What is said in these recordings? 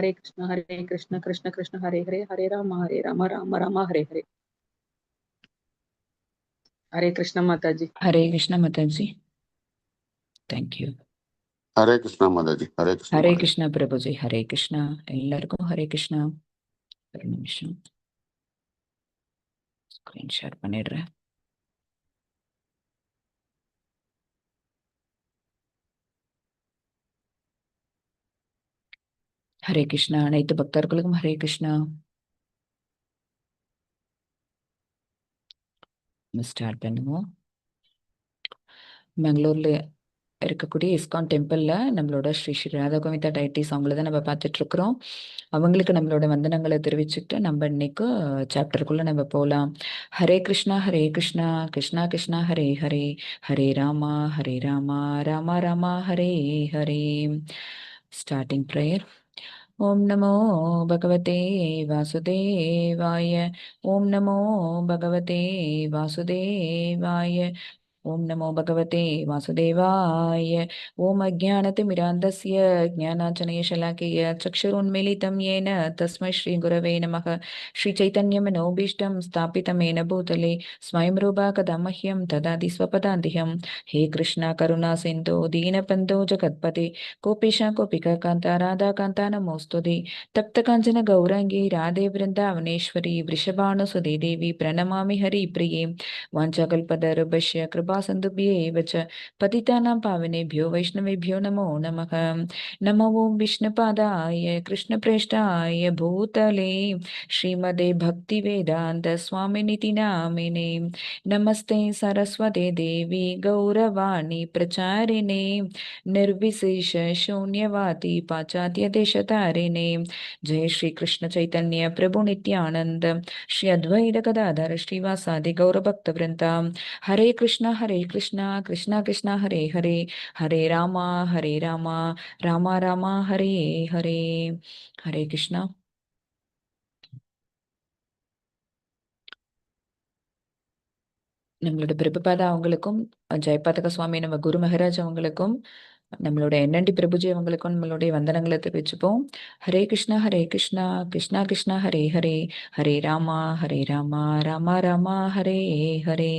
हरे कृष्ण कृष्ण कृष्ण हरे हरे, हरे राम राम राम हरे हरे। हरे कृष्ण माता जी। हरे कृष्ण माता जी। Thank you. हरे कृष्णा माताजी, हरे कृष्णा हरे माताजी। कृष्ण प्रभु जी. हरे कृष्ण. எல்லாருக்கும் ஹரே கிருஷ்ணா. ஒரு நிமிஷம் ஸ்கிரீன் ஷேர் பண்ணிடுறேன். ஹரே கிருஷ்ணா. அனைத்து பக்தர்களுக்கும் ஹரே கிருஷ்ணா. ஸ்டார்ட் பண்ணுவோம். பெங்களூர்ல இருக்கக்கூடிய இஸ்கான் டெம்பிள்ல நம்மளோட ஸ்ரீ ஸ்ரீ ராதா கோவிந்தா டைட்டிஸ் அவங்கள தான் நம்ம பார்த்துட்டு இருக்கிறோம். அவங்களுக்கு நம்மளோட வந்தனங்களை தெரிவிச்சுட்டு நம்ம இன்னைக்கு சாப்டருக்குள்ள நம்ம போகலாம். ஹரே கிருஷ்ணா கிருஷ்ணா கிருஷ்ணா ஹரே ஹரே, ஹரே ராமா ராமா ராமா ஹரே ஹரே. Starting prayer. ஓம் நமோ பகவதே வாசுதேவாய. ஓம் நமோ பகவதே வாசுதேவாய. ओम नमो भगवते वासुदेवाय. ओम अज्ञानतिमिरान्धस्य ज्ञानाञ्जनशलाकया चक्षुरुन्मीलितं येन तस्मै श्रीगुरवे नमः. श्रीचैतन्यमनोभीष्टं स्थापितं येन भूतले स्वयं रूपा कदा मह्यं ददाति स्वपदान्तिकं. हे कृष्ण करुणा सिन्धो दीनबन्धो जगत्पते गोपीश गोपिका कान्ता राधाकान्ता नमोस्तुते. तप्तकाञ्चन गौराङ्गी राधे वृन्दावनेश्वरी वृषभानुसुते देवी प्रणमामि हरिप्रिये. वाञ्छाकल्पतरुभ्यश्च कृपासिन्धुभ्येव च पतितानां पावनेभ्यो वैष्णवेभ्यो नमो नमः. नमो ओं विष्णुपादाय कृष्णप्रेष्ठाय भूतले श्रीमते भक्तिवेदान्त स्वामिनिति नामिने. नमस्ते सरस्वते देवी गौरवाणी प्रचारिणे निर्विशेष शून्यवादी पाश्चात्य देशतारिणे. जय श्री कृष्ण चैतन्य प्रभु नित्यानंद श्री अद्वैत गदाधर श्रीवासादि गौरभक्त वृंदा. हरे कृष्णा कृष्णा कृष्णा हरे हरे, हरे रामा रामा रामा हरे हरे. हरे कृष्णा. நம்மளோட பிரபுபாதா அவங்களுக்கும் ஜெயபாதக சுவாமி நம்ம குரு மகராஜ் அவங்களுக்கும் நம்மளோட என்என்டி பிரபுஜி அவங்களுக்கும் நம்மளுடைய வந்தனங்களை தெரிவிச்சுப்போம். ஹரே கிருஷ்ணா கிருஷ்ணா கிருஷ்ணா ஹரே ஹரே, ஹரே ராமா ராமா ராமா ஹரே ஹரே.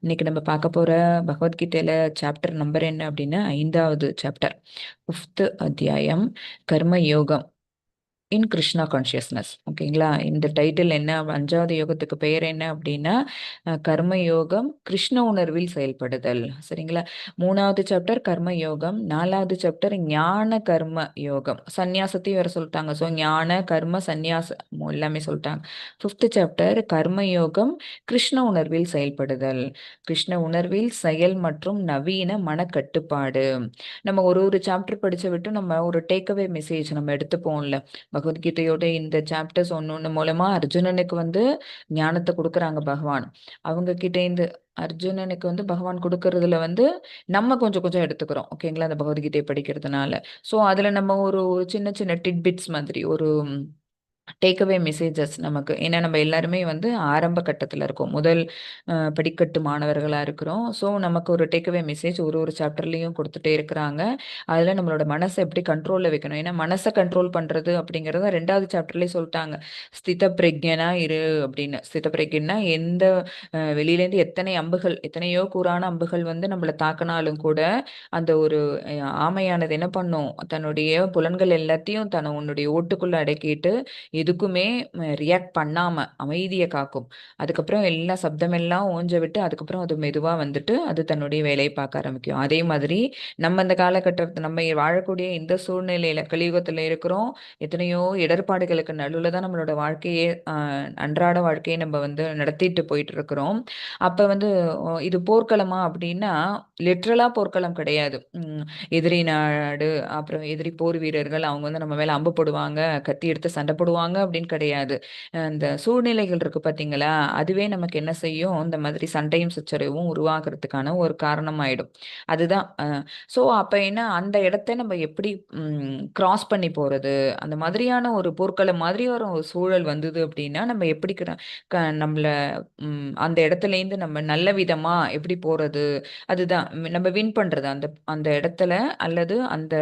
இன்னைக்கு நம்ம பார்க்க போற பகவத்கீதையில சாப்டர் நம்பர் என்ன அப்படின்னா 5வது சாப்டர், 5th அத்தியாயம், கர்ம யோகம் இன் கிருஷ்ணா கான்சியஸ்னஸ். ஓகேங்களா. இந்த டைட்டில் என்ன, 5வது யோகத்துக்கு பெயர் என்ன அப்படின்னா கர்ம யோகம் கிருஷ்ண உணர்வில் செயல்படுதல். சரிங்களா. 3வது சாப்டர் கர்ம யோகம், 4வது சாப்டர் ஞான கர்ம யோகம், சந்நியாசத்தையும் வேற சொல்லிட்டாங்க. ஸோ ஞான கர்ம சந்நியாசம் எல்லாமே சொல்லிட்டாங்க. 5th சாப்டர் கர்ம யோகம் கிருஷ்ண உணர்வில் செயல்படுதல், கிருஷ்ண உணர்வில் செயல் மற்றும் நவீன மனக்கட்டுப்பாடு. நம்ம ஒரு சாப்டர் படிச்ச விட்டு நம்ம ஒரு டேக்அவே மெசேஜ் நம்ம எடுத்துப்போம்ல. பகவத்கீதையோட இந்த சாப்டர்ஸ் ஒன்னொன்னு மூலமா அர்ஜுனனுக்கு ஞானத்தை கொடுக்கறாங்க பகவான். அவங்க கிட்ட இருந்து அர்ஜுனனுக்கு பகவான் கொடுக்கறதுல நம்ம கொஞ்சம் கொஞ்சம் எடுத்துக்கிறோம். ஓகேங்களா. அந்த பகவத்கீதையை படிக்கிறதுனால ஸோ அதுல நம்ம ஒரு சின்ன சின்ன டிட்பிட்ஸ் மாதிரி ஒரு டேக்அவே மெசேஜஸ் நமக்கு. ஏன்னா நம்ம எல்லாருமே ஆரம்ப கட்டத்தில் இருக்கோம், முதல் படிக்கட்டு மாணவர்களாக இருக்கிறோம். ஸோ நமக்கு ஒரு டேக்அவே மெசேஜ் ஒரு சாப்டர்லையும் கொடுத்துட்டே இருக்கிறாங்க. அதில் நம்மளோட மனசை எப்படி கண்ட்ரோலில் வைக்கணும். ஏன்னா மனசை கண்ட்ரோல் பண்ணுறது அப்படிங்கிறத 2வது சாப்டர்லேயே சொல்லிட்டாங்க. ஸ்தித பிரக்ஞனா இரு அப்படின்னு. ஸ்தித பிரக்ஞனா எந்த வெளியிலேருந்து எத்தனையோ கூறான அம்புகள் நம்மளை தாக்கினாலும் கூட அந்த ஒரு ஆமையானது என்ன பண்ணும், தன்னுடைய புலன்கள் எல்லாத்தையும் உன்னுடைய ஓட்டுக்குள்ள அடக்கிட்டு எதுக்குமே ரியாக்ட் பண்ணாம அமைதியை காக்கும். அதுக்கப்புறம் எல்லா சப்தமெல்லாம் ஓஞ்ச விட்டு அதுக்கப்புறம் அது மெதுவா அது தன்னுடைய வேலையை பார்க்க ஆரம்பிக்கும். அதே மாதிரி நம்ம இந்த காலகட்டத்தை நம்ம வாழக்கூடிய இந்த சூழ்நிலையில கலியுகத்துல இருக்கிறோம். எத்தனையோ இடர்பாடுகளுக்கு நடுவில் தான் நம்மளோட வாழ்க்கையே அன்றாட வாழ்க்கையை நம்ம நடத்திட்டு போயிட்டு இருக்கிறோம். அப்ப இது போர்க்களமா அப்படின்னா லிட்ரலா போர்க்களம் கிடையாது. எதிரி நாடு அப்புறம் எதிரி போர் வீரர்கள் அவங்க நம்ம மேல அம்பு போடுவாங்க, கத்தி எடுத்து சண்டை போடுவாங்க அப்படின்னு கிடையாது. இந்த சூழ்நிலைகள் இருக்கு பாத்தீங்களா, அதுவே நமக்கு என்ன செய்யும், இந்த மாதிரி சண்டையும் சச்சரவும் உருவாக்குறதுக்கான ஒரு காரணம் ஆயிடும். அதுதான். ஸோ அப்ப என்ன, அந்த இடத்த நம்ம எப்படி கிராஸ் பண்ணி போறது, அந்த மாதிரியான ஒரு போர்க்களம் மாதிரி ஒரு சூழல் வந்தது அப்படின்னா நம்ம எப்படி நம்மள அந்த இடத்துல இருந்து நம்ம நல்ல விதமா எப்படி போறது, அதுதான் நம்ம வின் பண்றது அந்த அந்த இடத்துல, அல்லது அந்த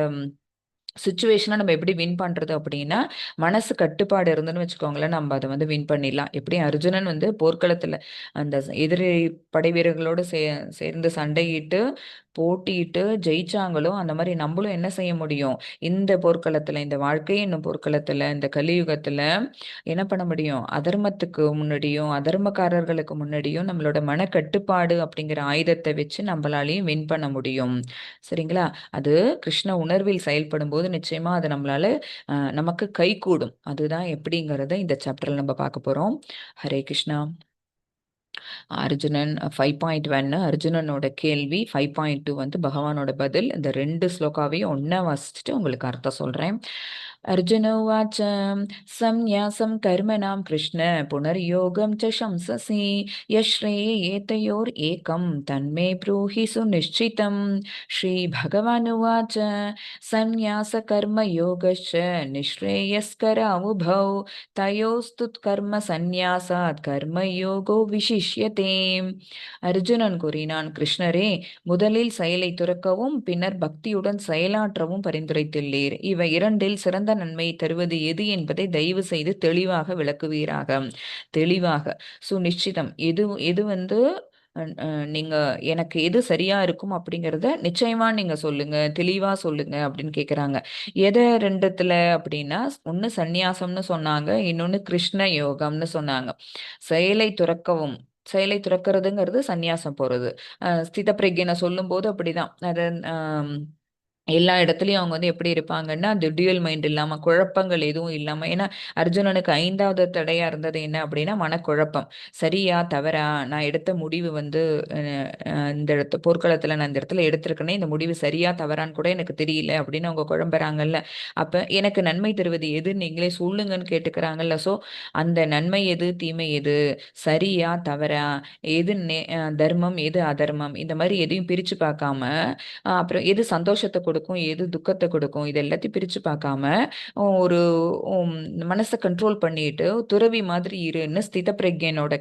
சுச்சுவேஷனை நம்ம எப்படி வின் பண்றது அப்படின்னா, மனசு கட்டுப்பாடு இருந்துன்னு வச்சுக்கோங்களேன், நம்ம அதை வந்து வின் பண்ணிடலாம். எப்படி அர்ஜுனன் வந்து போர்க்களத்துல அந்த எதிரி படை வீரர்களோடு சேர்ந்து சண்டையிட்டு போட்டியிட்டு ஜெயிச்சாங்களோ, அந்த மாதிரி நம்மளும் என்ன செய்ய முடியும், இந்த போர்க்களத்துல, இந்த வாழ்க்கை என்னும் போர்க்களத்துல, இந்த கலியுகத்துல என்ன பண்ண முடியும், அதர்மத்துக்கு முன்னாடியும் அதர்மக்காரர்களுக்கு முன்னாடியும் நம்மளோட மனக்கட்டுப்பாடு அப்படிங்கிற ஆயுதத்தை வச்சு நம்மளாலையும் வின் பண்ண முடியும். சரிங்களா? அது கிருஷ்ண உணர்வில் செயல்படும் போது நிச்சயமா அது நம்மளால நமக்கு கைகூடும். அதுதான் எப்படிங்கிறத இந்த சாப்டர்ல நம்ம பார்க்க போறோம். ஹரே கிருஷ்ணா. அர்ஜுனன் 5.1 அர்ஜுனனோட கேள்வி, 5.2 வந்து பகவானோட பதில். இந்த 2 ஸ்லோகாவையும் ஒண்ணா வாசிச்சுட்டு உங்களுக்கு அர்த்தம் சொல்றேன். அர்ஜுன உவாச்ச சந்நியாசம் கர்மணாம் கிருஷ்ண புனர்யோகம் ச சம்சசி யஸ்ரேய ஏதயோர் ஏகம் தன்மே ப்ரூஹி சுநிஷ்சிதம். ஸ்ரீ பகவான் உவாச்ச சந்நியாச கர்ம யோகஸ்ச நிஸ்ரேயஸ்கர உபௌ தயோஸ்து கர்ம சந்நியாசாத் கர்ம யோகோ விசிஷ்யதே. அர்ஜுனன் கூறினான், கிருஷ்ணரே, முதலில் செயலை துறக்கவும் பின்னர் பக்தியுடன் செயலாற்றவும் பரிந்துரைத்துள்ளீர். இவை இரண்டில் சிறந்த நன்மை தருவது எது என்பதை தயவு செய்து தெளிவாக விளக்குவீராக. தெளிவாக சுநிச்சிதம் எது எது வந்து நீங்க எனக்கு எது சரியா இருக்கும் அப்படிங்கிறத நிச்சயமா நீங்க சொல்லுங்க, தெளிவா சொல்லுங்க அப்படின்னு கேக்குறாங்க. எதை ரெண்டுத்துல அப்படின்னா, ஒண்ணு சந்நியாசம்னு சொன்னாங்க, இன்னொன்னு கிருஷ்ண யோகம்னு சொன்னாங்க. செயலை துறக்கவும், செயலை துறக்கிறதுங்கிறது சந்நியாசம் போறது. ஸ்தித பிரஜனை சொல்லும் போது அப்படிதான். அது எல்லா இடத்துலயும் அவங்க வந்து எப்படி இருப்பாங்கன்னா, அந்த டியூயல் மைண்ட் இல்லாம, குழப்பங்கள் எதுவும் இல்லாம. ஏன்னா அர்ஜுனனுக்கு 5வது தடையா இருந்தது என்ன அப்படின்னா, மனக்குழப்பம். சரியா தவறா, நான் எடுத்த முடிவு வந்து இந்த இடத்து போர்க்களத்துல நான் இந்த இடத்துல எடுத்திருக்கேனே, இந்த முடிவு சரியா தவறான்னு கூட எனக்கு தெரியல அப்படின்னு அவங்க குழம்புறாங்கல்ல. அப்ப எனக்கு நன்மை தருவது எதுன்னு நீங்களே சொல்லுங்கன்னு கேட்டுக்கிறாங்கல்ல. ஸோ அந்த நன்மை எது, தீமை எது, சரியா தவறா, எது தர்மம் எது அதர்மம், இந்த மாதிரி எதையும் பிரிச்சு பார்க்காம, அப்புறம் எது சந்தோஷத்தை கொடுக்கும், எது துக்கத்தை கொடுக்கும், இது எல்லாத்தையும் பிரிச்சு பார்க்காம ஒரு மனசை கண்ட்ரோல் பண்ணிட்டு துறவி மாதிரி இருன்னு ஸ்தித பிரஜனோட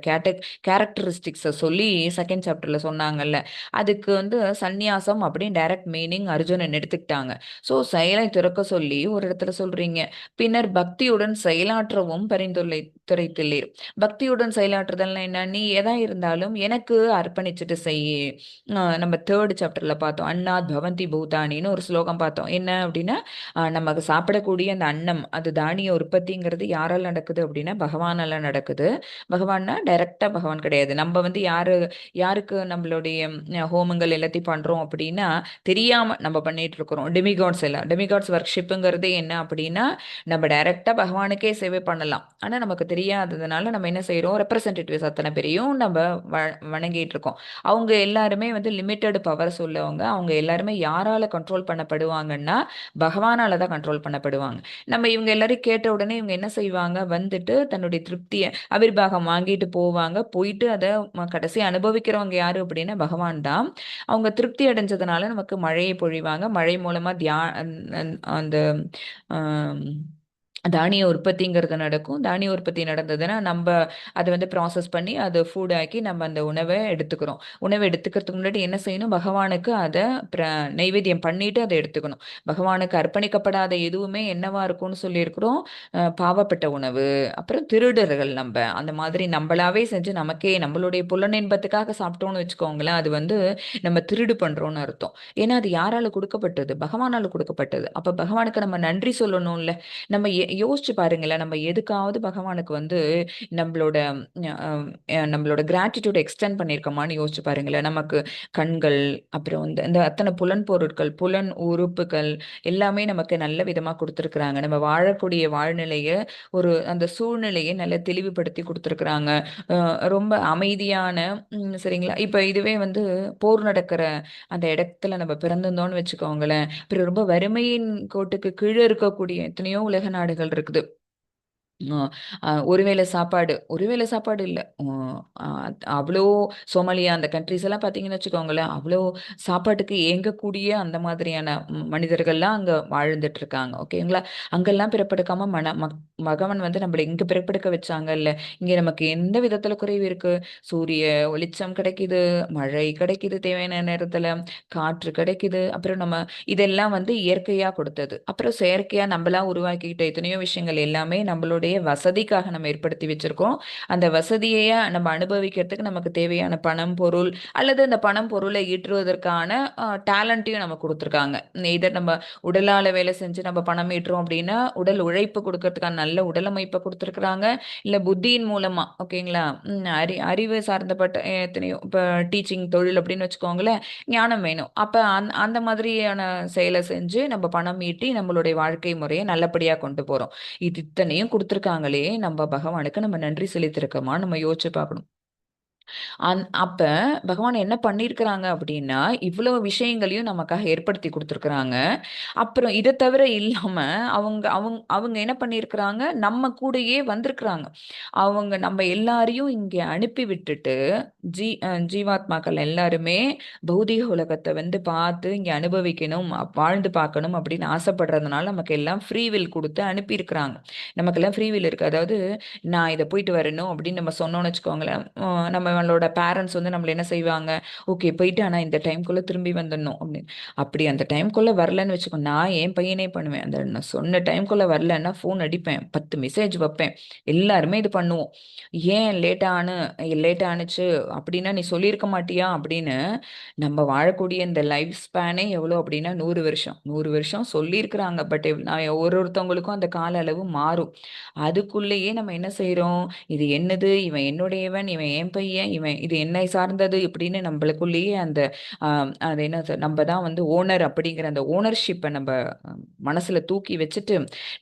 கேரக்டரிஸ்டிக்ஸை சொல்லி செகண்ட் சாப்டர்ல சொன்னாங்கல்ல. அதுக்கு வந்து சந்நியாசம் அப்படின்னு டைரக்ட் மீனிங் அர்ஜுனன் எடுத்துக்கிட்டாங்க. ஸோ செயலை துறக்க சொல்லி ஒரு இடத்துல சொல்றீங்க, பின்னர் பக்தியுடன் செயலாற்றவும் பரிந்துரைத்துள்ளீர். பக்தியுடன் செயலாற்றுதல்னா என்ன, நீ எதா இருந்தாலும் எனக்கு அர்ப்பணிச்சுட்டு செய். நம்ம 3rd சாப்டர்ல பார்த்தோம், அன்னாத் பவந்தி பூதானின்னு ஒரு ஸ்லோகம் பார்த்தோம். என்ன அப்படின்னா, நமக்கு சாப்பிடக்கூடிய அந்த அன்னம், அது தானிய உற்பத்திங்கிறது யாரால் நடக்குது அப்படின்னா பகவானால நடக்குது. பகவான்னா டைரக்டா பகவான் கிடையாது. நம்ம வந்து யாருக்கு நம்மளுடைய ஹோமங்கள் எல்லாத்தையும் பண்றோம் அப்படின்னா, தெரியாம நம்ம பண்ணிட்டு இருக்கிறோம். டெமிகாட்ஸ் எல்லாம், டெமிகாட்ஸ் ஒர்க்ஷிப்புங்கிறது என்ன அப்படின்னா, நம்ம டைரக்டா பகவானுக்கே சேவை பண்ணலாம். ஆனா நமக்கு தெரியாததுனால நம்ம என்ன செய்யறோம், ரெப்ரசன்டேட்டிவ்ஸ் அத்தனை பேரையும் நம்ம வணங்கிட்டு இருக்கோம். அவங்க எல்லாருமே வந்து லிமிட்டெட் பவர் உள்ளவங்க. அவங்க எல்லாருமே யாரால கண்ட்ரோல் பண்ணப்படுவாங்கன்னா, பகவானால தான் கண்ட்ரோல் பண்ணப்படுவாங்க. நம்ம இவங்க எல்லாரையும் கேட்ட உடனே இவங்க என்ன செய்வாங்க, வந்துட்டு தன்னுடைய திருப்தியை அவிர்வாகம் வாங்கிட்டு போவாங்க. போயிட்டு அதை கடைசி அனுபவிக்கிறவங்க யாரு அப்படின்னா பகவான் தான். அவங்க திருப்தி அடைஞ்சதுனால நமக்கு மழையை பொழிவாங்க. மழை மூலமா அந்த தானிய உற்பத்திங்கிறது நடக்கும். தானிய உற்பத்தி நடந்ததுன்னா நம்ம அதை வந்து ப்ராசஸ் பண்ணி அதை ஃபுட் ஆக்கி நம்ம அந்த உணவை எடுத்துக்கிறோம். உணவை எடுத்துக்கிறதுக்கு முன்னாடி என்ன செய்யணும், பகவானுக்கு அதை நைவேத்தியம் பண்ணிட்டு அதை எடுத்துக்கணும். பகவானுக்கு அர்ப்பணிக்கப்படாத எதுவுமே என்னவா இருக்கும்னு சொல்லியிருக்கிறோம், பாவப்பட்ட உணவு, அப்புறம் திருடர்கள். நம்ம அந்த மாதிரி நம்மளாவே செஞ்சு நமக்கே நம்மளுடைய புலனின்பத்துக்காக சாப்பிட்டோம்னு வச்சுக்கோங்களேன், அது வந்து நம்ம திருடு பண்றோம்னு அர்த்தம். ஏன்னா அது யாரால கொடுக்கப்பட்டது, பகவானால கொடுக்கப்பட்டது. அப்ப பகவானுக்கு நம்ம நன்றி சொல்லணும்ல. நம்ம யோசிச்சு பாருங்களேன், நம்ம எதுக்காவது பகவானுக்கு வந்து நம்மளோட நம்மளோட கிராட்டிடியூட் எக்ஸ்டெண்ட் பண்ணியிருக்கோமான்னு யோசிச்சு பாருங்களேன். நமக்கு கண்கள், அப்புறம் இந்த அத்தனை புலன் பொருட்கள், புலன் உறுப்புகள் எல்லாமே நமக்கு நல்ல விதமா கொடுத்துருக்குறாங்க. நம்ம வாழக்கூடிய வாழ்நிலையை, அந்த சூழ்நிலையை நல்ல தெளிவுபடுத்தி கொடுத்துருக்குறாங்க. ரொம்ப அமைதியான சரிங்களா. இப்ப இதுவே வந்து போர் நடக்கிற அந்த இடத்துல நம்ம பிறந்திருந்தோம்னு வச்சுக்கோங்களேன், அப்புறம் ரொம்ப வறுமையின் கோட்டுக்கு கீழே இருக்கக்கூடிய எத்தனையோ உலக நாடுகள் இருக்குது. ஒருவேளை சாப்பாடு ஒருவேளை சாப்பாடு இல்லை. அவ்வளோ சோமாலியா அந்த கண்ட்ரிஸ் எல்லாம் பார்த்தீங்கன்னு வச்சுக்கோங்களேன், அவ்வளோ சாப்பாட்டுக்கு ஏங்கக்கூடிய அந்த மாதிரியான மனிதர்கள்லாம் அங்கே வாழ்ந்துட்டு இருக்காங்க. ஓகேங்களா? அங்கெல்லாம் பிறப்பெடுக்காம மகவன் வந்து நம்மளை இங்கே பிறப்பெடுக்க வச்சாங்கல்ல. இங்கே நமக்கு எந்த விதத்தில் குறைவு இருக்கு? சூரிய வெளிச்சம் கிடைக்குது, மழை கிடைக்குது, தேவையான நேரத்தில் காற்று கிடைக்குது. அப்புறம் நம்ம இதெல்லாம் வந்து இயற்கையா கொடுத்தது. அப்புறம் செயற்கையா நம்மளா உருவாக்கிக்கிட்ட எத்தனையோ விஷயங்கள் எல்லாமே நம்மளுடைய வசதிக்காக நம்ம ஏற்படுத்தி வச்சிருக்கோம். அந்த வசதியை நம்ம அனுபவிக்கிறதுக்கு நமக்கு தேவையான பணம், பொருள் அல்லது அந்த பணம் பொருளை ஈட்டுவதற்கான டேலண்ட்டையும் நம்ம கொடுத்துருக்காங்க. இதர் நம்ம உடலால வேலை செஞ்சு நம்ம பணம் ஈட்டுறோம் அப்படின்னா உடல் உழைப்பு கொடுக்கறதுக்கான நல்ல உடலமைப்பை கொடுத்துருக்குறாங்க. இல்ல புத்தியின் மூலமா, ஓகேங்களா, அறிவு சார்ந்தப்பட்ட எத்தனையோ இப்போ டீச்சிங் தொழில் அப்படின்னு வச்சுக்கோங்களேன், ஞானம் வேணும். அப்ப அந்த மாதிரியான செயலை செஞ்சு நம்ம பணம் ஈட்டி நம்மளுடைய வாழ்க்கை முறையை நல்லபடியா கொண்டு போறோம். இது இத்தனையும் கொடுத்துருக்காங்களே, நம்ம பகவானுக்கு நம்ம நன்றி செலுத்திருக்கோமா நம்ம யோசிச்சு பார்க்கணும். அப்ப பகவான் என்ன பண்ணியிருக்கிறாங்க அப்படின்னா, இவ்வளவு விஷயங்களையும் நமக்காக ஏற்படுத்தி கொடுத்துருக்குறாங்க. அப்புறம் இதை தவிர இல்லாம அவங்க அவங்க அவங்க என்ன பண்ணியிருக்கிறாங்க, நம்ம கூடயே வந்திருக்கிறாங்க. அவங்க நம்ம எல்லாரையும் இங்க அனுப்பி விட்டுட்டு ஜீவாத்மாக்கள் எல்லாருமே பௌதிக உலகத்தை வந்து பார்த்து இங்க அனுபவிக்கணும், வாழ்ந்து பார்க்கணும் அப்படின்னு ஆசைப்படுறதுனால நமக்கு எல்லாம் ஃப்ரீ வில் கொடுத்து அனுப்பியிருக்கிறாங்க. நமக்கெல்லாம் ஃப்ரீ வில் இருக்கு. அதாவது நான் இதை போயிட்டு வரணும் அப்படின்னு நம்ம சொன்னோம்னு வச்சுக்கோங்களேன், நம்மளோட பேரண்ட்ஸ் வந்து நம்மள என்ன செய்வாங்க, ஓகே போயிட்டு ஆனால் இந்த டைம்குள்ளே திரும்பி வந்துடணும் அப்படின்னு. அப்படி அந்த டைம்குள்ளே வரலன்னு வச்சுக்கோ, நான் என் பையனே பண்ணுவேன். அந்த நான் சொன்ன டைம்குள்ளே வரலன்னா ஃபோன் அடிப்பேன், 10 மெசேஜ் வைப்பேன். எல்லாருமே இது பண்ணுவோம். ஏன் லேட் ஆனுச்சு அப்படின்னா நீ சொல்லியிருக்க மாட்டியா அப்படின்னு. நம்ம வாழக்கூடிய இந்த லைஃப் ஸ்பேனே எவ்வளோ அப்படின்னா 100 வருஷம். 100 வருஷம் சொல்லியிருக்கிறாங்க. பட் நான் ஒருத்தவங்களுக்கும் அந்த கால அளவு மாறும். அதுக்குள்ளேயே நம்ம என்ன செய்கிறோம், இது என்னது, இவன் என்னுடையவன், இவன் என் பையன், இவன் இது என்னை சார்ந்தது இப்படின்னு நம்மளுக்குள்ளேயே அந்த அது என்ன நம்ம தான் வந்து ஓனர் அப்படிங்கிற அந்த ஓனர்ஷிப்பை நம்ம மனசுல தூக்கி வச்சுட்டு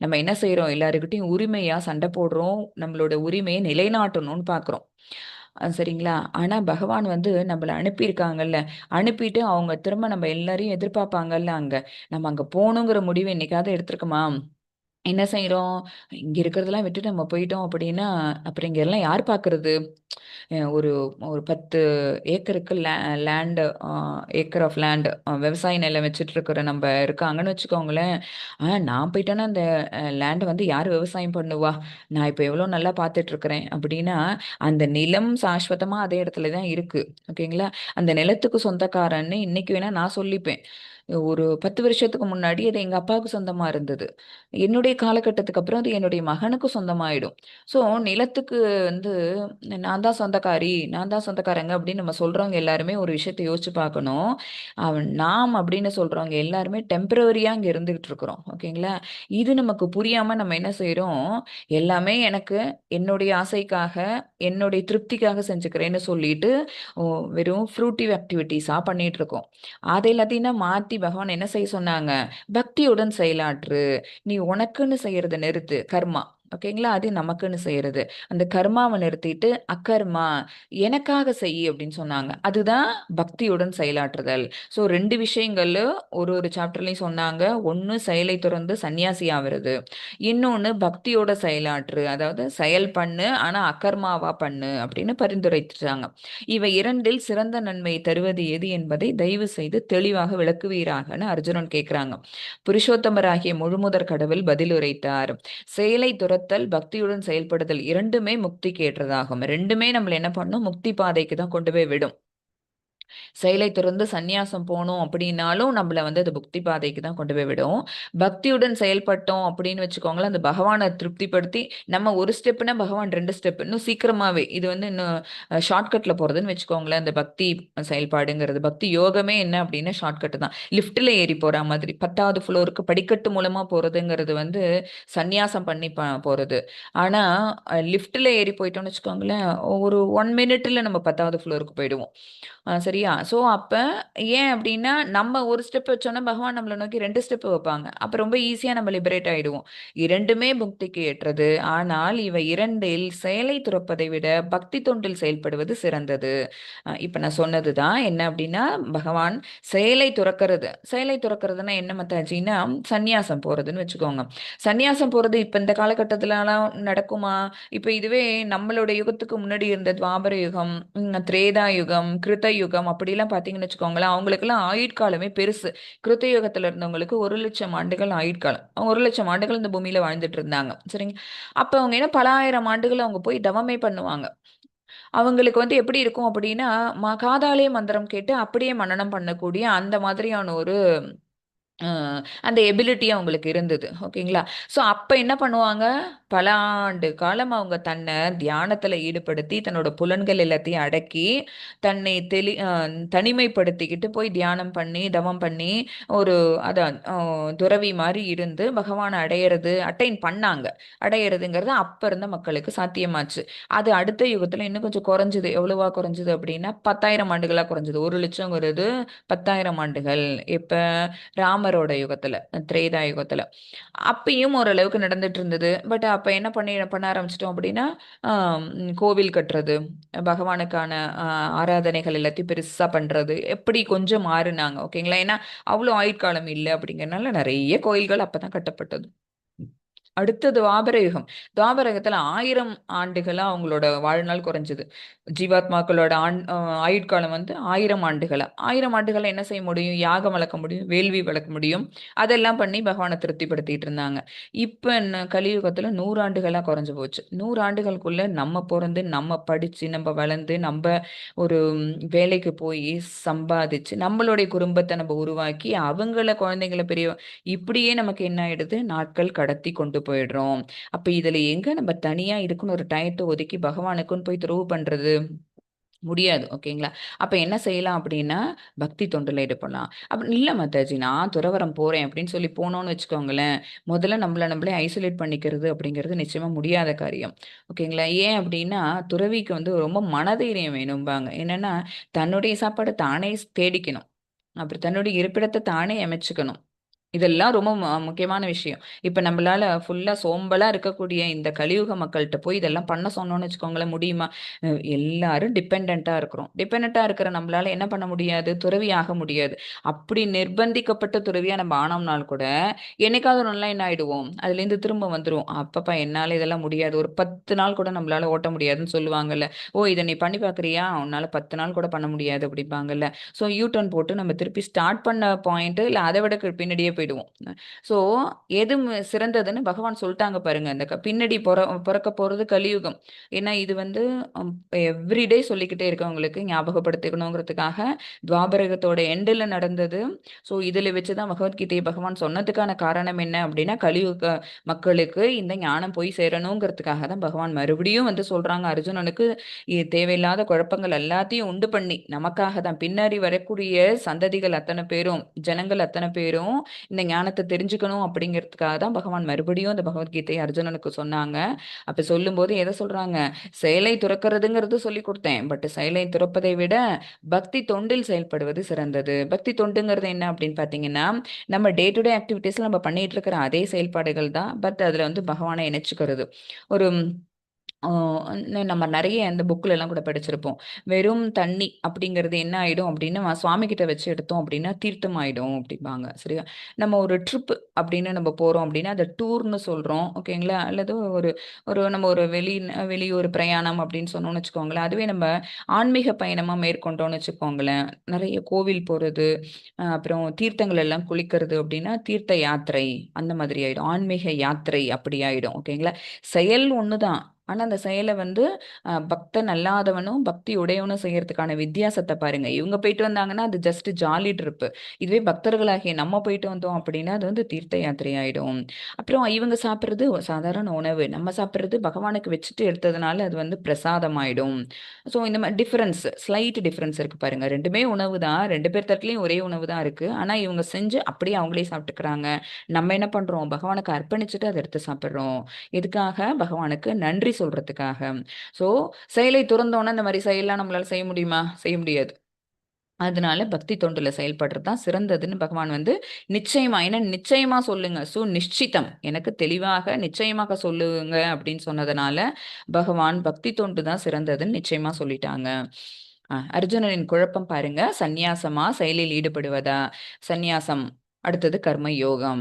நம்ம என்ன செய்கிறோம், எல்லாருக்கிட்டையும் உரிமையா சண்டை போடுறோம், நம்மளோட உரிமையை நிலைநாட்டணும்னு பார்க்குறோம். சரிங்களா? ஆனா பகவான் வந்து நம்மள அனுப்பியிருக்காங்கல்ல, அனுப்பிட்டு அவங்க திரும்ப நம்ம எல்லாரையும் எதிர்பார்ப்பாங்கல்ல அங்க. நம்ம அங்க போகணுங்கிற முடிவு என்னைக்காவது எடுத்திருக்கோமா? என்ன செய்றோம், இங்க இருக்கிறதெல்லாம் விட்டுட்டு நம்ம போயிட்டோம் அப்படின்னா, அப்புறம் இங்க எல்லாம் யார் பார்க்கறது? ஒரு ஒரு 10 ஏக்கருக்கு லேண்ட் ஏக்கர் ஆஃப் லேண்ட் விவசாய நிலம் வச்சுட்டு இருக்கிற நம்ம இருக்காங்கன்னு வச்சுக்கோங்களேன். நான் போயிட்டேன்னா அந்த லேண்டை வந்து யார் விவசாயம் பண்ணுவா? நான் இப்போ எவ்வளோ நல்லா பார்த்துட்டு இருக்கிறேன் அப்படின்னா, அந்த நிலம் சாஸ்வதமா அதே இடத்துல தான் இருக்கு. ஓகேங்களா? அந்த நிலத்துக்கு சொந்தக்காரன்னு இன்னைக்கு வேணா நான் சொல்லிப்பேன். ஒரு 10 வருஷத்துக்கு முன்னாடி அது எங்க அப்பாவுக்கு சொந்தமா இருந்தது. என்னுடைய காலகட்டத்துக்கு அப்புறம் அது என்னுடைய மகனுக்கு சொந்தமாயிடும். ஸோ நிலத்துக்கு வந்து நான் தான் சொந்தக்காரி, நான் தான் சொந்தக்காரங்க அப்படின்னு நம்ம சொல்றவங்க எல்லாருமே ஒரு விஷயத்தை யோசிச்சு பார்க்கணும். நாம் அப்படின்னு சொல்றவங்க எல்லாருமே டெம்பரவரியா இங்க இருந்துகிட்டு இருக்கிறோம். ஓகேங்களா? இது நமக்கு புரியாம நம்ம என்ன செய்றோம், எல்லாமே எனக்கு என்னுடைய ஆசைக்காக, என்னுடைய திருப்திக்காக செஞ்சுக்கிறேன்னு சொல்லிட்டு, ஓ வெறும் ஃப்ரூட்டிவ் ஆக்டிவிட்டீஸா பண்ணிட்டு இருக்கோம். அதை எல்லாத்தையும் மாத்தி பகவான் என்ன செய்ய சொன்னாங்க, பக்தியுடன் செயலாற்று. நீ உனக்குன்னு செய்யறத நிறுத்து, கர்மா. ஓகேங்களா? அது நமக்குன்னு செய்யறது. அந்த கர்மாவை நிறுத்திட்டு அகர்மா, எனக்காக செய் அப்படின்னு சொன்னாங்க. அதுதான் பக்தியுடன் செயலாற்றுதல். ஸோ 2 விஷயங்கள் ஒரு ஒரு சாப்டர்லையும் சொன்னாங்க. ஒன்று செயலை துறந்து சன்னியாசி ஆகிறது, இன்னொன்று பக்தியோட செயலாற்று, அதாவது செயல் பண்ணு ஆனா அகர்மாவா பண்ணு அப்படின்னு பரிந்துரைச்சாங்க. இவை இரண்டில் சிறந்த நன்மை தருவது எது என்பதை தயவு செய்து தெளிவாக விளக்குவீராகன்னு அர்ஜுனன் கேட்கிறாங்க. புருஷோத்தமராகிய முழுமுதற் கடவுள் பதிலுரைத்தார், செயலை துரத்தல் பக்தியுடன் செயல்படுதல் இரண்டுமே முக்திக்கு ஏற்றதாகும். ரெண்டுமே நம்மள என்ன பண்ணும், முக்தி பாதைக்கு தான் கொண்டு போய் விடும். செயலை துறந்து சந்நியாசம் போனோம் அப்படின்னாலும் நம்மள வந்து அது புக்தி பாதைக்கு தான் கொண்டு போய் விடும். பக்தியுடன் செயல்பட்டோம் அப்படின்னு வச்சுக்கோங்களேன், அந்த பகவானை திருப்திப்படுத்தி நம்ம ஒரு ஸ்டெப்னா பகவான் 2 ஸ்டெப் இன்னும் சீக்கிரமாவே, இது வந்து இன்னும் ஷார்ட்கட்ல போறதுன்னு வச்சுக்கோங்களேன். அந்த பக்தி செயல்பாடுங்கிறது, பக்தி யோகமே என்ன அப்படின்னா ஷார்ட்கட் தான். லிஃப்ட்ல ஏறி போற மாதிரி 10வது ஃப்ளோருக்கு படிக்கட்டு மூலமா போறதுங்கிறது வந்து சந்நியாசம் பண்ணி போறது. ஆனா லிஃப்ட்ல ஏறி போயிட்டோம்னு வச்சுக்கோங்களேன், ஒரு 1 மினிட்ல நம்ம 10வது ஃப்ளோருக்கு போயிடுவோம். சரியா? சரியா? ஸோ அப்ப ஏன் அப்படின்னா, நம்ம ஒரு ஸ்டெப் வச்சோம்னா, பகவான் நம்மள நோக்கி 2 ஸ்டெப் வைப்பாங்க. அப்ப ரொம்ப ஈஸியா நம்ம லிபரேட் ஆயிடுவோம். 2மே புக்திக்கு ஏற்றது. ஆனால் இவை 2ல் செயலை துறப்பதை விட பக்தி தொண்டில் செயல்படுவது சிறந்தது. இப்ப நான் சொன்னது தான். என்ன அப்படின்னா, பகவான் செயலை துறக்கிறது. செயலை துறக்கிறதுன்னா என்ன மத்தாஜின்னா, சந்நியாசம் போறதுன்னு வச்சுக்கோங்க. சந்நியாசம் போறது இப்ப இந்த காலகட்டத்துலலாம் நடக்குமா? இப்ப இதுவே நம்மளோட யுகத்துக்கு முன்னாடி இருந்த துவாபர யுகம், திரேதா யுகம், கிருத்த யுகம் அப்படிலாம் பார்த்தீங்கன்னு வச்சுக்கோங்களேன், அவங்களுக்கெல்லாம் ஆயுட்காலமே பெருசு. கிருத்த யுகத்துல இருந்தவங்களுக்கு 1,00,000 ஆண்டுகள் ஆயுட்காலம். அவங்க 1,00,000 ஆண்டுகள் இந்த பூமியில வாழ்ந்துட்டு இருந்தாங்க. சரிங்க. அப்ப அவங்க என்ன பல ஆயிரம் ஆண்டுகள் அவங்க போய் தவமே பண்ணுவாங்க. அவங்களுக்கு வந்து எப்படி இருக்கும் அப்படின்னா, காதாலேயே மந்திரம் கேட்டு அப்படியே மனனம் பண்ணக்கூடிய அந்த மாதிரியான ஒரு அ அந்த எபிலிட்டி அவங்களுக்கு இருந்தது. ஓகேங்களா? ஸோ அப்ப என்ன பண்ணுவாங்க, பல ஆண்டு காலம் அவங்க தன்ன தியானத்துல ஈடுபடுத்தி, தன்னோட புலன்கள் எல்லாத்தையும் அடக்கி, தன்னை தனிமைப்படுத்திக்கிட்டு போய் தியானம் பண்ணி, தவம் பண்ணி, ஒரு அதான் துறவி மாரி இருந்து பகவான அடையறது அட்டைன் பண்ணாங்க. அடையறதுங்கிறது அப்ப இருந்த மக்களுக்கு சாத்தியமாச்சு. அது அடுத்த யுகத்துல இன்னும் கொஞ்சம் குறைஞ்சது. எவ்வளவா குறைஞ்சது அப்படின்னா, 10,000 ஆண்டுகளா குறைஞ்சது. 1,00,000ங்கிறது 10,000 ஆண்டுகள். எப்ப ராமரோட யுகத்துல, திரேதா யுகத்துல. அப்பயும் ஓரளவுக்கு நடந்துட்டு இருந்தது. பட் அப்ப என்ன பண்ண ஆரம்பிச்சுட்டோம் அப்படின்னா, கோவில் கட்டுறது, பகவானுக்கான ஆராதனைகள் எல்லாத்தையும் பெருசா பண்றது, எப்படி கொஞ்சம் மாறுனாங்க. ஓகேங்களா? ஏன்னா அவ்வளோ ஆயுட்காலம் இல்ல அப்படிங்கிறனால நெறைய கோயில்கள் அப்பதான் கட்டப்பட்டது. அடுத்தது துவாபர யுகம். துவாபர யுகத்துல 1000 ஆண்டுகளா அவங்களோட வாழ்நாள் குறைஞ்சது. ஜீவாத்மாக்களோட ஆயுட்காலம் வந்து 1000 ஆண்டுகளா. 1000 ஆண்டுகளா என்ன செய்ய முடியும்? யாகம் வளர்க்க முடியும், வேள்வி வளர்க்க முடியும். அதெல்லாம் பண்ணி பகவான திருப்திப்படுத்திட்டு இருந்தாங்க. இப்ப கலியுகத்துல 100 ஆண்டுகளா குறைஞ்சு போச்சு. 100 ஆண்டுகளுக்குள்ள நம்ம பொறந்து, நம்ம படிச்சு, நம்ம வளர்ந்து, நம்ப ஒரு வேலைக்கு போயி, சம்பாதிச்சு, நம்மளுடைய குடும்பத்த நம்ம உருவாக்கி, அவங்கள குழந்தைங்கள இப்படியே நமக்கு என்ன ஆயிடுது? நாட்கள் கடத்தி கொண்டு போயிடுறோம். அப்ப இதுல எங்க நம்ம தனியா இதுக்குன்னு ஒரு டயத்த ஒதுக்கி பகவானுக்குன்னு போய் துறவு பண்றது? முடியாது. ஓகேங்களா? அப்ப என்ன செய்யலாம் அப்படின்னா, பக்தி தொண்டுல ஈடுபடலாம். இல்ல மாதாஜி நான் துறவறம் போறேன் அப்படின்னு சொல்லி போனோம்னு வச்சுக்கோங்களேன், முதல்ல நம்மள நம்மளே ஐசோலேட் பண்ணிக்கிறது அப்படிங்கிறது நிச்சயமா முடியாத காரியம். ஓகேங்களா? ஏன் அப்படின்னா, துறவிக்கு வந்து ரொம்ப மனதைரியம் வேணும்பாங்க. என்னன்னா, தன்னுடைய சாப்பாட தானே தேடிக்கணும். அப்புறம் தன்னுடைய இருப்பிடத்த தானே அமைச்சுக்கணும். இதெல்லாம் ரொம்ப முக்கியமான விஷயம். இப்ப நம்மளால ஃபுல்லா சோம்பலா இருக்கக்கூடிய இந்த கலியுக மக்கள்ட்ட போய் இதெல்லாம் பண்ண சொன்னோம்னு வச்சுக்கோங்களேன், முடியுமா? எல்லாரும் டிபெண்டன்ட்டா இருக்கிறோம். டிபெண்டன்ட்டா இருக்கிற நம்மளால என்ன பண்ண முடியாது? துறவி ஆக முடியாது. அப்படி நிர்பந்திக்கப்பட்ட துறவியா நம்ம ஆனோம்னால் கூட, என்னைக்காவது ஒரு நாள்லாம் என்ன ஆயிடுவோம்? அதுலேருந்து திரும்ப வந்துருவோம். அப்பப்பா என்னால இதெல்லாம் முடியாது. ஒரு 10 நாள் கூட நம்மளால ஓட்ட முடியாதுன்னு சொல்லுவாங்கல்ல. "ஓ! இத நீ பண்ணி பார்க்குறியா? உன்னால 10 நாள் கூட பண்ண முடியாது" அப்படிம்பாங்கல்ல. ஸோ யூ டர்ன் போட்டு நம்ம திருப்பி ஸ்டார்ட் பண்ண பாயிண்ட் இல்ல அத விட பின்னாடியே போயிடுவோம். ஸோ எது சிறந்ததுன்னு பகவான் சொல்ட்டாங்க பாருங்க. அந்த பின்னாடி பொறக்க போறது கலியுகம். ஏன்னா இது வந்து எவ்ரிடே சொல்லிக்கிட்டே இருக்கவங்களுக்கு ஞாபகப்படுத்திக்கணுங்கிறதுக்காக துவாபரகத்தோட எண்டுல நடந்தது. ஸோ இதில வச்சு தான் பகவத்கீதையை பகவான் சொன்னதுக்கான காரணம் என்ன அப்படின்னா, கலியுக மக்களுக்கு இந்த ஞானம் போய் சேரணுங்கிறதுக்காக தான் பகவான் மறுபடியும் வந்து சொல்றாங்க அர்ஜுனனுக்கு தேவையில்லாத குழப்பங்கள் எல்லாத்தையும் உண்டு பண்ணி, நமக்காக தான் பின்னாடி வரக்கூடிய சந்ததிகள் அத்தன பேரும், ஜனங்கள் அத்தன பேரும் இந்த ஞானத்த தெரிஞ்சுக்கணும் அப்படிங்கிறதுக்காக தான் பகவான் மறுபடியும் அந்த பகவத்கீதையை அர்ஜுனனுக்கு சொன்னாங்க. அப்ப சொல்லும்போது எத சொல்றாங்க? செயலை துறக்கிறதுங்கிறது சொல்லிக் குடுத்தேன். பட் செயலை துறப்பதை விட பக்தி தொண்டில் செயல்படுவது சிறந்தது. பக்தி தொண்டுங்கிறது என்ன அப்படின்னு பார்த்தீங்கன்னா, நம்ம டே டு டே ஆக்டிவிட்டீஸ்ல நம்ம பண்ணிட்டு இருக்கிற அதே செயல்பாடுகள் தான். பட் அதுல வந்து பகவானை இணைச்சுக்கிறது. ஒரு ஆ நம்ம நெறைய அந்த புக்லலாம் கூட படிச்சிருப்போம். வெறும் தண்ணி அப்படிங்கிறது என்ன ஆயிடும் அப்படின்னா, சுவாமி கிட்ட வச்சு எடுத்தோம் அப்படின்னா தீர்த்தம் ஆயிடும் அப்படிம்பாங்க. சரியா? நம்ம ஒரு ட்ரிப் அப்படின்னு நம்ம போறோம் அப்படின்னா, அத டூர்ன்னு சொல்றோம். ஓகேங்களா? அல்லது ஒரு ஒரு நம்ம ஒரு வெளியூர் பிரயாணம் அப்படின்னு சொன்னோம்னு வச்சுக்கோங்களேன். அதுவே நம்ம ஆன்மீக பயணமா மேற்கொண்டோம்னு வச்சுக்கோங்களேன். நெறைய கோவில் போறது, அப்புறம் தீர்த்தங்கள் எல்லாம் குளிக்கிறது அப்படின்னா, தீர்த்த யாத்திரை அந்த மாதிரி ஆயிடும். ஆன்மீக யாத்திரை அப்படி ஆயிடும். ஓகேங்களா? செயல் ஒண்ணுதான். ஆனா, அந்த செயல வந்து பக்தன் அல்லாதவனும், பக்தி உடையவனும் செய்யறதுக்கான வித்தியாசத்த பாருங்க. இவங்க போயிட்டு வந்தாங்கன்னா, அது ஜஸ்ட் ஜாலி ட்ரிப்பு. இதுவே பக்தர்களாகிய நம்ம போயிட்டு வந்தோம் அப்படின்னா, அது வந்து தீர்த்த யாத்திரை ஆயிடும். அப்புறம் இவங்க சாப்பிடுறது ஒரு சாதாரண உணவு. நம்ம சாப்பிடுறது பகவானுக்கு வச்சுட்டு எடுத்ததுனால, அது வந்து பிரசாதம் ஆயிடும். ஸோ, இந்த மாரி ஸ்லைட் டிஃபரன்ஸ் இருக்கு பாருங்க. 2மே உணவு தான். 2 பேர் தட்டுலயும் ஒரே உணவு தான் இருக்கு. ஆனா, இவங்க செஞ்சு அப்படியே அவங்களே சாப்பிட்டுக்கிறாங்க. நம்ம என்ன பண்றோம்? பகவானுக்கு அர்ப்பணிச்சுட்டு அத எடுத்து சாப்பிடுறோம். எதுக்காக? பகவானுக்கு நன்றி சொல்றதுக்காக. ஸோ, செயலை துறந்தோன இந்த மாரி செயல்லாம் நம்மளால செய்ய முடியுமா? செய்ய முடியாது. அதனால பக்தி தொண்டுல செயல்படுறது தான் சிறந்ததுன்னு பகவான் வந்து நிச்சயமா, ஏன்னா நிச்சயமா சொல்லுங்க, நிச்சிதம், எனக்கு தெளிவாக நிச்சயமாக சொல்லுங்க அப்படின்னு சொன்னதுனால பகவான் பக்தி தொண்டு தான் சிறந்ததுன்னு நிச்சயமா சொல்லிட்டாங்க. அர்ஜுனனின் குழப்பம் பாருங்க. சந்நியாசமா, செயலில் ஈடுபடுவதா? சந்நியாசம். அடுத்தது கர்ம யோகம்.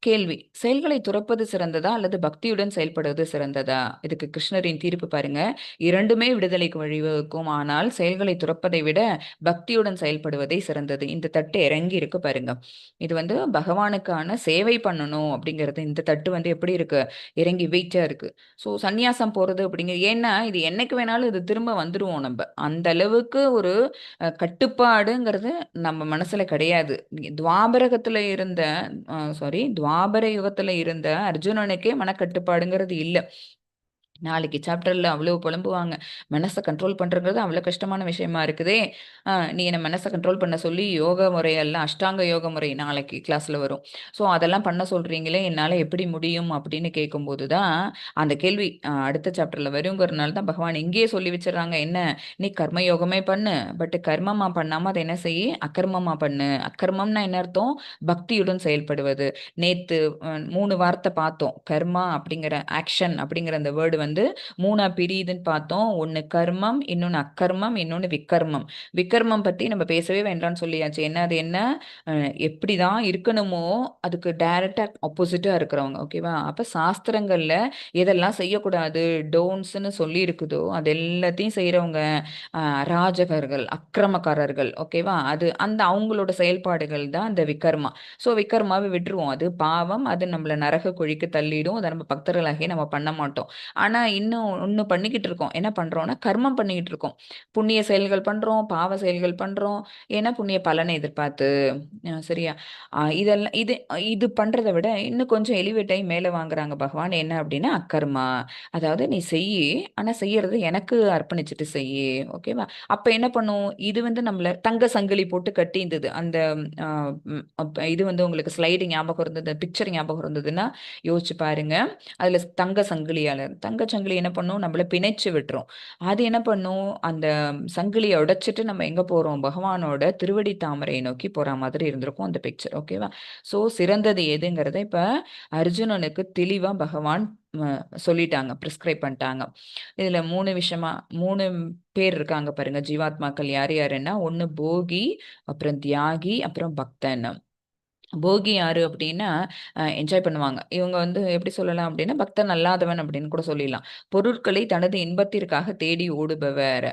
கேள்வி: செயல்களை துறப்பது சிறந்ததா அல்லது பக்தியுடன் செயல்படுவது சிறந்ததா? இதுக்கு கிருஷ்ணரின் தீர்ப்பு பாருங்க. இரண்டுமே விடுதலைக்கு வழிவகுக்கும், ஆனால் செயல்களை துறப்பதை விட பக்தியுடன் செயல்படுவதே சிறந்தது. இந்த தட்டு இறங்கி இருக்கு பாருங்க. இது வந்து பகவானுக்கான சேவை பண்ணணும் அப்படிங்கிறது. இந்த தட்டு வந்து எப்படி இருக்கு? இறங்கி வெயிட்டா இருக்கு. ஸோ சந்நியாசம் போறது அப்படிங்க, ஏன்னா இது என்னைக்கு வேணாலும் இது திரும்ப வந்துருவோம் நம்ம. அந்த அளவுக்கு ஒரு கட்டுப்பாடுங்கிறது நம்ம மனசுல கிடையாது. துவாபரகத்துல இருந்த துவாபர யுகத்துல இருந்த அர்ஜுனனுக்கே மனக்கட்டுப்பாடுங்கிறது இல்ல. நாளைக்கு சாப்டர்ல அவ்வளவு புலம்புவாங்க. மனசை கண்ட்ரோல் பண்றதுங்கிறது அவ்வளவு கஷ்டமான விஷயமா இருக்குதே. நீ என்ன மனசை கண்ட்ரோல் பண்ண சொல்லி யோக முறையெல்லாம் அஷ்டாங்க யோக முறை நாளைக்கு கிளாஸ்ல வரும். ஸோ அதெல்லாம் பண்ண சொல்றீங்களே, என்னால எப்படி முடியும் அப்படின்னு கேட்கும்போது தான் அந்த கேள்வி அடுத்த சாப்டர்ல வருங்கிறதுனால தான் பகவான் இங்கேயே சொல்லி வச்சிடறாங்க. என்ன, நீ கர்ம யோகமே பண்ணு, பட் கர்மமா பண்ணாம அதை என்ன செய்ய, அக்கர்மமா பண்ணு. அக்கர்மம்னா என்ன அர்த்தம்? பக்தியுடன் செயல்படுவது. நேத்து 3 வார்த்தை பார்த்தோம். கர்மா அப்படிங்கிற ஆக்ஷன் அப்படிங்கிற அந்த வேர்டு வந்து 3ஆ பிரியுதுன்னு பார்த்தோம். ஒண்ணு கர்மம், இன்னொன்னு அக்கர்மம், இன்னொன்னு விக்கர்மம். விக்கர்மம் பத்தி நம்ம பேசவே வேண்டாம்னு சொல்லியாச்சு. என்ன அது என்ன? எப்படிதான் இருக்கணுமோ அதுக்கு டைரக்டா ஆப்போசிட்டா இருக்கிறவங்க. ஓகேவா? அப்ப சாஸ்திரங்கள்ல எதெல்லாம் செய்யக்கூடாது, டோன்ட்ஸ்ன்னு சொல்லி இருக்குதோ அது எல்லாத்தையும் செய்யறவங்க அராஜகர்கள், அக்கிரமக்காரர்கள். ஓகேவா? அது அந்த அவங்களோட செயல்பாடுகள் தான் இந்த விக்கர்மா. ஸோ விக்கர்மாவை விட்டுருவோம். அது பாவம், அது நம்மள நரக குழிக்கு தள்ளிடும். அதை நம்ம பக்தர்களாகி நம்ம பண்ண மாட்டோம். ஆனா இன்னும் ஒண்ணு பண்ணிக்கிட்டு இருக்கோம். என்ன பண்றோம்னா, கர்மம் பண்ணிக்கிட்டு இருக்கோம். புண்ணிய செயல்கள் பண்றோம், பாவ செயல்கள் பண்றோம். ஏன்னா புண்ணிய பலனை எதிர்பார்த்து. சரியா? இதெல்லாம் இது இது பண்றத விட இன்னும் கொஞ்சம் எலிவேட் ஆகி மேல வாங்குறாங்க பகவான். என்ன அப்படின்னா, அக்கர்மா. அதாவது நீ செய்யி, ஆனா செய்யறது எனக்கு அர்ப்பணிச்சுட்டு செய்யி. ஓகேவா? அப்ப என்ன பண்ணும்? இது வந்து நம்மள தங்க சங்கிலி போட்டு கட்டி இருந்தது. அந்த அ இது வந்து உங்களுக்கு ஸ்லைடு ஞாபகம் இருந்தது, பிக்சர் ஞாபகம் இருந்ததுன்னா யோசிச்சு பாருங்க. அதுல தங்க சங்கிலி என்ன பண்ணும்? நம்மள பிணைச்சு விட்டுரும். அது என்ன பண்ணும்? அந்த சங்கிலிய உடைச்சிட்டு நம்ம எங்க போறோம்? பகவானோட திருவடி தாமரையை நோக்கி போற மாதிரி இருந்திருக்கும் அந்த பிக்சர். ஓகேவா? சோ சிறந்தது எதுங்கிறத இப்ப அர்ஜுனனுக்கு தெளிவா பகவான் சொல்லிட்டாங்க, பிரிஸ்கிரைப் பண்ணிட்டாங்க. இதுல 3 விஷயமா 3 பேர் இருக்காங்க பாருங்க, ஜீவாத்மாக்கள் யார் யாருன்னா, ஒண்ணு போகி, அப்புறம் தியாகி, அப்புறம் பக்தன். போகி யாரு அப்படின்னா, என்ஜாய் பண்ணுவாங்க. இவங்க வந்து எப்படி சொல்லலாம் அப்படின்னா, பக்தன் அல்லாதவன் அப்படின்னு கூட சொல்லிடலாம். பொருட்களை தனது இன்பத்திற்காக தேடி ஓடுபவர்.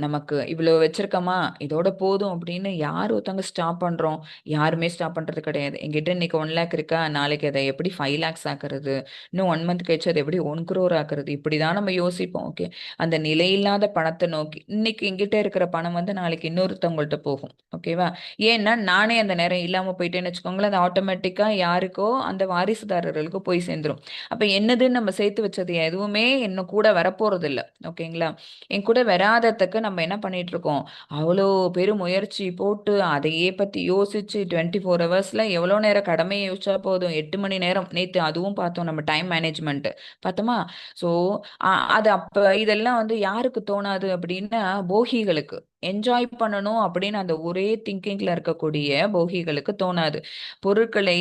நமக்கு இவ்வளோ வச்சிருக்கோமா, இதோட போதும் அப்படின்னு யார் ஒருத்தவங்க ஸ்டாப் பண்றோம்? யாருமே ஸ்டாப் பண்றது கிடையாது. என்கிட்ட இன்னைக்கு 1,00,000 இருக்கா, நாளைக்கு அதை எப்படி 5,00,000 ஆக்குறது? இன்னும் 1 மந்த் கழிச்சு அதை எப்படி 1 crore ஆக்குறது? இப்படிதான் நம்ம யோசிப்போம். ஓகே. அந்த நிலையில்லாத பணத்தை நோக்கி, இன்னைக்கு என்கிட்ட இருக்கிற பணம் வந்து நாளைக்கு இன்னொருத்தவங்கள்ட்ட போகும். ஓகேவா? ஏன்னா நானே அந்த நேரம் இல்லாம போயிட்டேன்னு வச்சுக்கோங்களேன், அது ஆட்டோமேட்டிக்கா யாருக்கோ அந்த வாரிசுதாரர்களுக்கு போய் சேர்ந்துரும். அப்ப என்னதுன்னு நம்ம சேர்த்து வச்சது எதுவுமே இன்னும் கூட வரப்போறது இல்ல. ஓகேங்களா? என் கூட வராததுக்கு நம்ம என்ன பண்ணிட்டு இருக்கோம்? அவ்வளோ பெரும் முயற்சி போட்டு அதையே பத்தி யோசிச்சு 24 ஹவர்ஸ்ல எவ்வளோ நேரம் கடமையை யோசிச்சா போதும்? 8 மணி நேரம் நேத்து அதுவும் பார்த்தோம், நம்ம டைம் மேனேஜ்மெண்ட் பார்த்தோமா? ஸோ அது அப்ப இதெல்லாம் வந்து யாருக்கு தோணாது அப்படின்னா, போகிகளுக்கு. என்ஜாய் பண்ணணும் அப்படின்னு அந்த ஒரே திங்கிங்ல இருக்கக்கூடிய போகிகளுக்கு தோணாது. பொருட்களை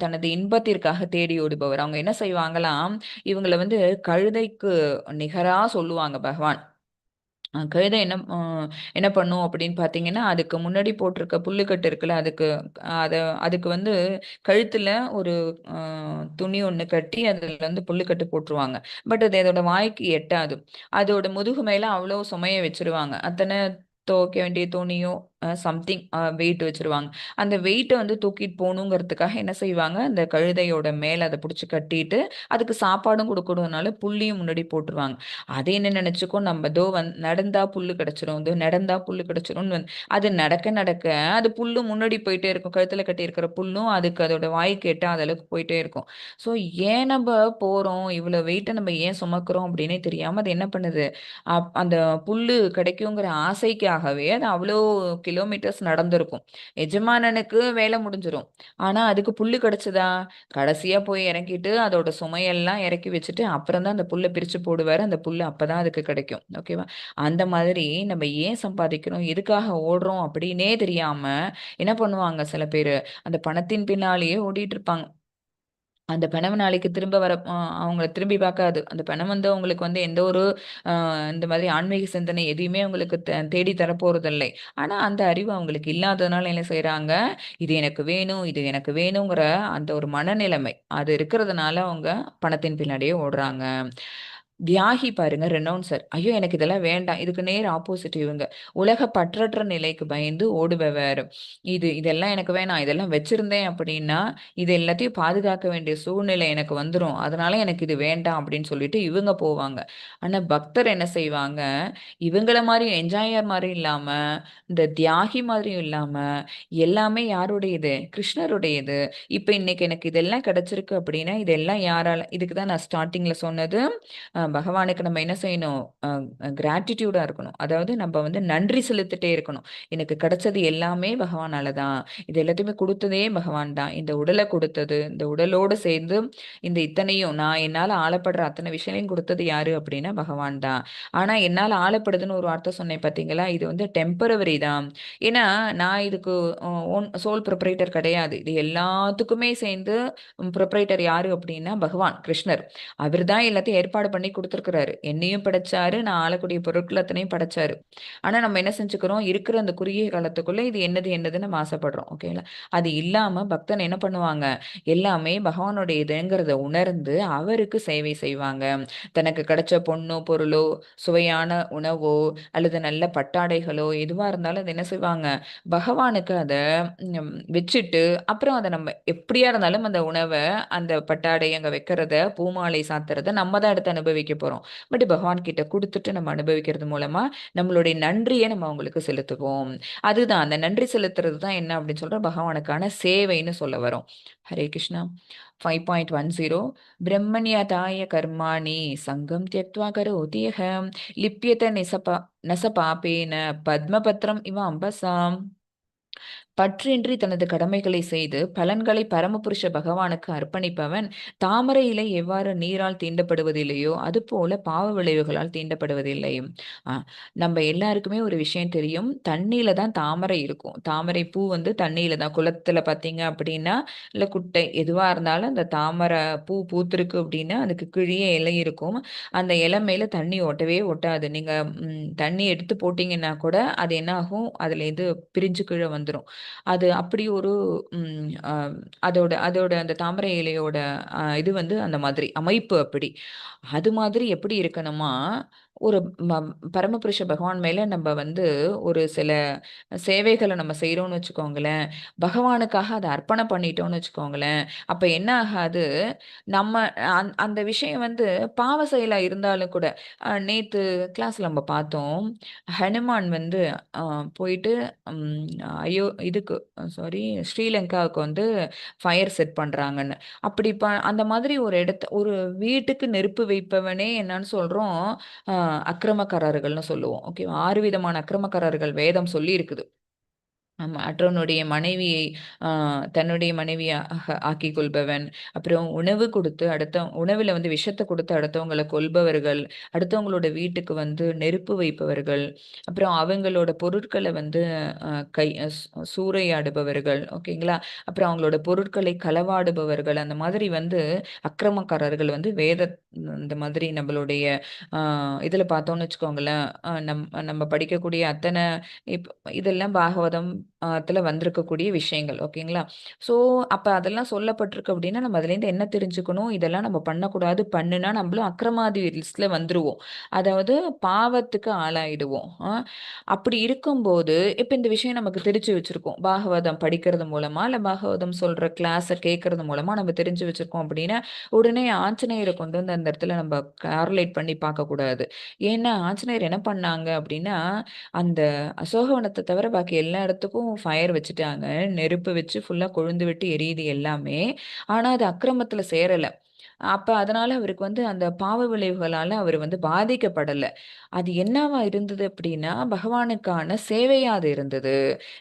தனது இன்பத்திற்காக தேடி ஓடுபவர். அவங்க என்ன செய்வாங்களாம், இவங்கள வந்து கழுதைக்கு நிகரா சொல்லுவாங்க பகவான். கழுதை என்ன பண்ணும் அப்படின்னு பார்த்தீங்கன்னா, அதுக்கு முன்னாடி போட்டிருக்க புல்லுக்கட்டு இருக்குல்ல, அத அதுக்கு வந்து கழுத்துல ஒரு அ துணி ஒண்ணு கட்டி அதுல வந்து புல்லுக்கட்டு போட்டுருவாங்க. பட் அது அதோட வாய்க்கு எட்டாது. அதோட முதுகு மேல அவ்வளோ சுமைய வச்சுருவாங்க. அத்தன துவைக்க வேண்டிய துணியோ சம்திங் வெயிட் வச்சுருவாங்க. அந்த வெயிட்ட வந்து தூக்கிட்டு போணுங்கிறதுக்காக என்ன செய்வாங்க, அந்த கழுதையோட மேல அத புடிச்சு கட்டிட்டு, அதுக்கு சாப்பாடும் குடுக்கணும்னால புல்லையும் முன்னாடி போட்டுருவாங்க. அது என்ன நெனச்சுக்கும், நம்ம இதோ நடந்தா புல்லு கிடைச்சிரும், இதோ நடந்தா புல்லு கிடைச்சிரும்னு அது நடக்க நடக்க அது புல்லும் முன்னாடி போயிட்டே இருக்கும். கழுத்துல கட்டியிருக்கிற புல்லும் அதுக்கு அதோட வாய்க்கு எட்டாத அளவுக்கு போயிட்டே இருக்கும். ஸோ ஏன் நம்ப போறோம்? இவ்வளோ வெயிட்ட நம்ம ஏன் சுமக்கிறோம் அப்படின்னே தெரியாம அது என்ன பண்ணுது, அந்த புல்லு கிடைக்குங்கிற ஆசைக்காகவே அது அவ்வளோ கிலோமீட்டர்ஸ் நடந்திருக்கும். எஜமானனுக்கு வேலை முடிஞ்சிரும். ஆனா அதுக்கு புல்லு கிடைச்சதா? கடைசியா போய் இறக்கிட்டு அதோட சுமையெல்லாம் இறக்கி வச்சுட்டு அப்புறம் தான் அந்த புல்லை பிரிச்சு போடுவாரு. அந்த புல்லு அப்பதான் அதுக்கு கிடைக்கும். ஓகேவா? அந்த மாதிரி நம்ம ஏன் சம்பாதிக்கிறோம், எதுக்காக ஓடுறோம் அப்படின்னே தெரியாம என்ன பண்ணுவாங்க சில பேரு, அந்த பணத்தின் பின்னாலேயே ஓடிட்டு இருப்பாங்க. அந்த பணம் நாளைக்கு திரும்ப வர அவங்கள திரும்பி பார்க்காது. அந்த பணம் வந்து உங்களுக்கு வந்து எந்த ஒரு அ இந்த மாதிரி ஆன்மீக சிந்தனை எதையுமே உங்களுக்கு தேடி தரப்போறதில்லை. ஆனா அந்த அறிவு அவங்களுக்கு இல்லாததுனால என்ன செய்றாங்க, இது எனக்கு வேணும், இது எனக்கு வேணுங்கிற அந்த ஒரு மனநிலைமை அது இருக்கிறதுனால அவங்க பணத்தின் பின்னாடியே ஓடுறாங்க. தியாகி பாருங்க, ரெனவுன்சர். ஐயோ! எனக்கு இதெல்லாம் வேண்டாம். இதுக்கு நேர் ஆப்போசிட் இவங்க. உலக பற்றற்ற நிலைக்கு பயந்து ஓடுபவர். இதெல்லாம் எனக்கு வேணாம். இதெல்லாம் வச்சிருந்தேன் அப்படின்னா, இது எல்லாத்தையும் பாதுகாக்க வேண்டிய சூழ்நிலை எனக்கு வந்துரும். அதனால எனக்கு இது வேண்டாம் அப்படின்னு சொல்லிட்டு இவங்க போவாங்க. ஆனா பக்தர் என்ன செய்வாங்க, இவங்கள மாரி என்ஜாயர் மாரி இல்லாம, இந்த தியாகி மாதிரியும் இல்லாம, எல்லாமே யாருடையது? கிருஷ்ணருடையது. இப்ப இன்னைக்கு எனக்கு இதெல்லாம் கிடைச்சிருக்கு அப்படின்னா, இதெல்லாம் யாரால இதுக்கு தான் நான் ஸ்டார்ட்டிங்ல சொன்னது. பகவானுக்கு நம்ம என்ன செய்யணும்? கிராட்டிட்யூடா இருக்கணும். அதாவது நம்ம வந்து நன்றி செலுத்திட்டே இருக்கணும். எனக்கு கிடைச்சது எல்லாமே பகவானால தான். இது எல்லாத்தையுமே குடுத்ததே பகவான் தான். இந்த உடல குடுத்தது, இந்த உடலோடு சேர்ந்து இந்த இத்தனையும் நான் என்னால ஆளப்படுற அத்தனை விஷயங்களையும் குடுத்தது யாரு அப்படின்னா பகவான் தான். ஆனா என்னால ஆளப்படுதுன்னு ஒரு வார்த்தை சொன்னேன் பார்த்தீங்களா? இது வந்து டெம்பரவரி தான். ஏன்னா நான் இதுக்கு சோல் ப்ரொப்ரைட்டர் கிடையாது. இது எல்லாத்துக்குமே சேர்ந்து ப்ரொப்ரைட்டர் யாரு அப்படின்னா பகவான், கிருஷ்ணர். அவர் தான் எல்லாத்தையும் ஏற்பாடு பண்ணி குடுத்துருக்கிறாரு. என்னையும் படைச்சாரு, நான் ஆளக்கூடிய பொருட்கள் அத்தனையும் படைச்சாரு. ஆனா நம்ம என்ன செஞ்சுக்கிறோம், இருக்கிற அந்த குறுகிய காலத்துக்குள்ள இது என்னது என்னதுன்னு நம்ம ஆசைப்படுறோம். ஓகேங்களா? அது இல்லாம பக்தன் என்ன பண்ணுவாங்க, எல்லாமே பகவானுடையதுங்கிறத உணர்ந்து அவருக்கு சேவை செய்வாங்க. தனக்கு கிடைச்ச பொண்ணோ, பொருளோ, சுவையான உணவோ, அல்லது நல்ல பட்டாடைகளோ எதுவா இருந்தாலும் அத என்ன செய்வாங்க, பகவானுக்கு அத வச்சுட்டு, அப்புறம் அத நம்ம எப்படியா இருந்தாலும் அந்த உணவ, அந்த பட்டாடை அங்க வைக்கிறத, பூமாலை சாத்துறத நம்ம தான் எடுத்து அனுபவிக்க போறோம். பட் பகவான் கிட்ட குடுத்துட்டு நம்ம அனுபவிக்கிறது மூலமா, நம்மளுடைய நன்றிய நம்ம அவங்களுக்கு செலுத்துவோம். அதுதான் அந்த நன்றி செலுத்துறது தான் என்ன அப்படின்னு சொல்றோம், பகவானுக்கான சேவைன்னு சொல்ல வரோம். ஹரே கிருஷ்ணா. 5.10 பிரம்மண்யதாய கர்மாணி சங்கம் தியக்த்வா கரோதி யஹ லிப்யத நச பாபேன பத்மபத்ரம் இவ அம்பசாம். பற்றின்றி தனது கடமைகளை செய்து பலன்களை பரமபுருஷ பகவானுக்கு அர்ப்பணிப்பவன் தாமரை இலை எவ்வாறு நீரால் தீண்டப்படுவதில்லையோ அதுபோல பாவ விளைவுகளால் தீண்டப்படுவதில்லை. ஆ, நம்ம எல்லாருக்குமே ஒரு விஷயம் தெரியும். தண்ணியில தான் தாமரை இருக்கும். தாமரை பூ வந்து தண்ணியில தான், குளத்துல பார்த்தீங்க அப்படின்னா இல்ல குட்டை எதுவா இருந்தாலும் அந்த தாமரை பூ பூத்திருக்கு அப்படின்னா அதுக்கு கீழே இலை இருக்கும். அந்த இலை மேல தண்ணி ஒட்டவே ஒட்டாது. நீங்க தண்ணி எடுத்து போட்டீங்கன்னா கூட அது என்ன ஆகும், அதுல இருந்து பிரிஞ்சு கீழே வந்துரும். அது அப்படி ஒரு ம், அ, அதோட அதோட அந்த தாமரை இலையோட இது வந்து அந்த மாதிரி அமைப்பு அப்படி. அது மாதிரி எப்படி இருக்கணுமா, ஒரு பரமபுருஷ பகவான் மேல நம்ம வந்து ஒரு சில சேவைகள நம்ம செய்றோம்னு வச்சுக்கோங்களேன், பகவானுக்காக அத அர்ப்பணம் பண்ணிட்டோம்னு வச்சுக்கோங்களேன், அப்ப என்ன ஆகாது, நம்ம அந்த விஷயம் வந்து பாவ செயலா இருந்தாலும் கூட, நேத்து கிளாஸ்ல நம்ம பார்த்தோம். ஹனுமான் வந்து அ போயிட்டு ம் இதுக்கு சாரி ஸ்ரீலங்காவுக்கு வந்து ஃபயர் செட் பண்றாங்கன்னு. அப்படி அந்த மாதிரி ஒரு ஒரு வீட்டுக்கு நெருப்பு வைப்பவனே என்னன்னு சொல்றோம், அ அக்கிரமக்காரர்கள்னு சொல்லுவோம். ஓகேவா? 6 விதமான அக்கிரமக்காரர்கள் வேதம் சொல்லியிருக்குது. ஆமா. மற்றவனுடைய மனைவியை அ தன்னுடைய மனைவியாக ஆக்கிக் கொள்பவன். அப்புறம் உணவு குடுத்து உணவுல வந்து விஷத்த குடுத்து அடுத்தவங்கள கொல்பவர்கள். அடுத்தவங்களோட வீட்டுக்கு வந்து நெருப்பு வைப்பவர்கள். அப்புறம் அவங்களோட பொருட்கள வந்து அ கை சூறையாடுபவர்கள். ஓகேங்களா? அப்புறம் அவங்களோட பொருட்களை களவாடுபவர்கள். அந்த மாதிரி வந்து அக்கிரமக்காரர்கள் வந்து இந்த மாதிரி நம்மளுடைய அ இதுல பார்த்தோம்னு வச்சுக்கோங்களேன், நம்ம படிக்கக்கூடிய அத்தன இப் இதெல்லாம் பாகவதம் த்துல வந்திருக்கக்கூடிய விஷயங்கள். ஓகேங்களா? ஸோ, அப்ப அதெல்லாம் சொல்லப்பட்டிருக்கு அப்டின்னா, நம்ம அதுலேருந்து என்ன தெரிஞ்சுக்கணும்? இதெல்லாம் நம்ம பண்ணக்கூடாது. பண்ணுனா நம்மளும் அக்ரமாதி லிஸ்ட்ல வந்துருவோம். அதாவது பாவத்துக்கு ஆளாயிடுவோம். அப்படி இருக்கும்போது, இப்ப இந்த விஷயம் நமக்கு தெரிஞ்சு வச்சிருக்கோம். பாகவதம் படிக்கிறது மூலமா, இல்ல பாகவதம் சொல்ற கிளாஸ கேட்கறது மூலமா நம்ம தெரிஞ்சு வச்சிருக்கோம் அப்டின்னா, உடனே ஆஞ்சநேயர கொண்டு வந்து அந்த இடத்துல நம்ம கார்லேட் பண்ணி பார்க்கக்கூடாது. ஏன்னா, ஆஞ்சநேயர் என்ன பண்ணாங்க அப்டின்னா, அந்த அசோகவனத்த தவிர பாக்கி எல்லா இடத்துக்கும் ஃபயர் வச்சுட்டாங்க. நெருப்பு வச்சு ஃபுல்லா கொழுந்து விட்டு எரியுது எல்லாமே. ஆனா, அது அக்கிரமத்துல சேரல. அப்ப அதனால அவருக்கு வந்து அந்த பாவ விளைவுகளால அவர் வந்து பாதிக்கப்படல. அது என்னவா இருந்தது அப்படின்னா, பகவானுக்கான சேவையா அது இருந்தது.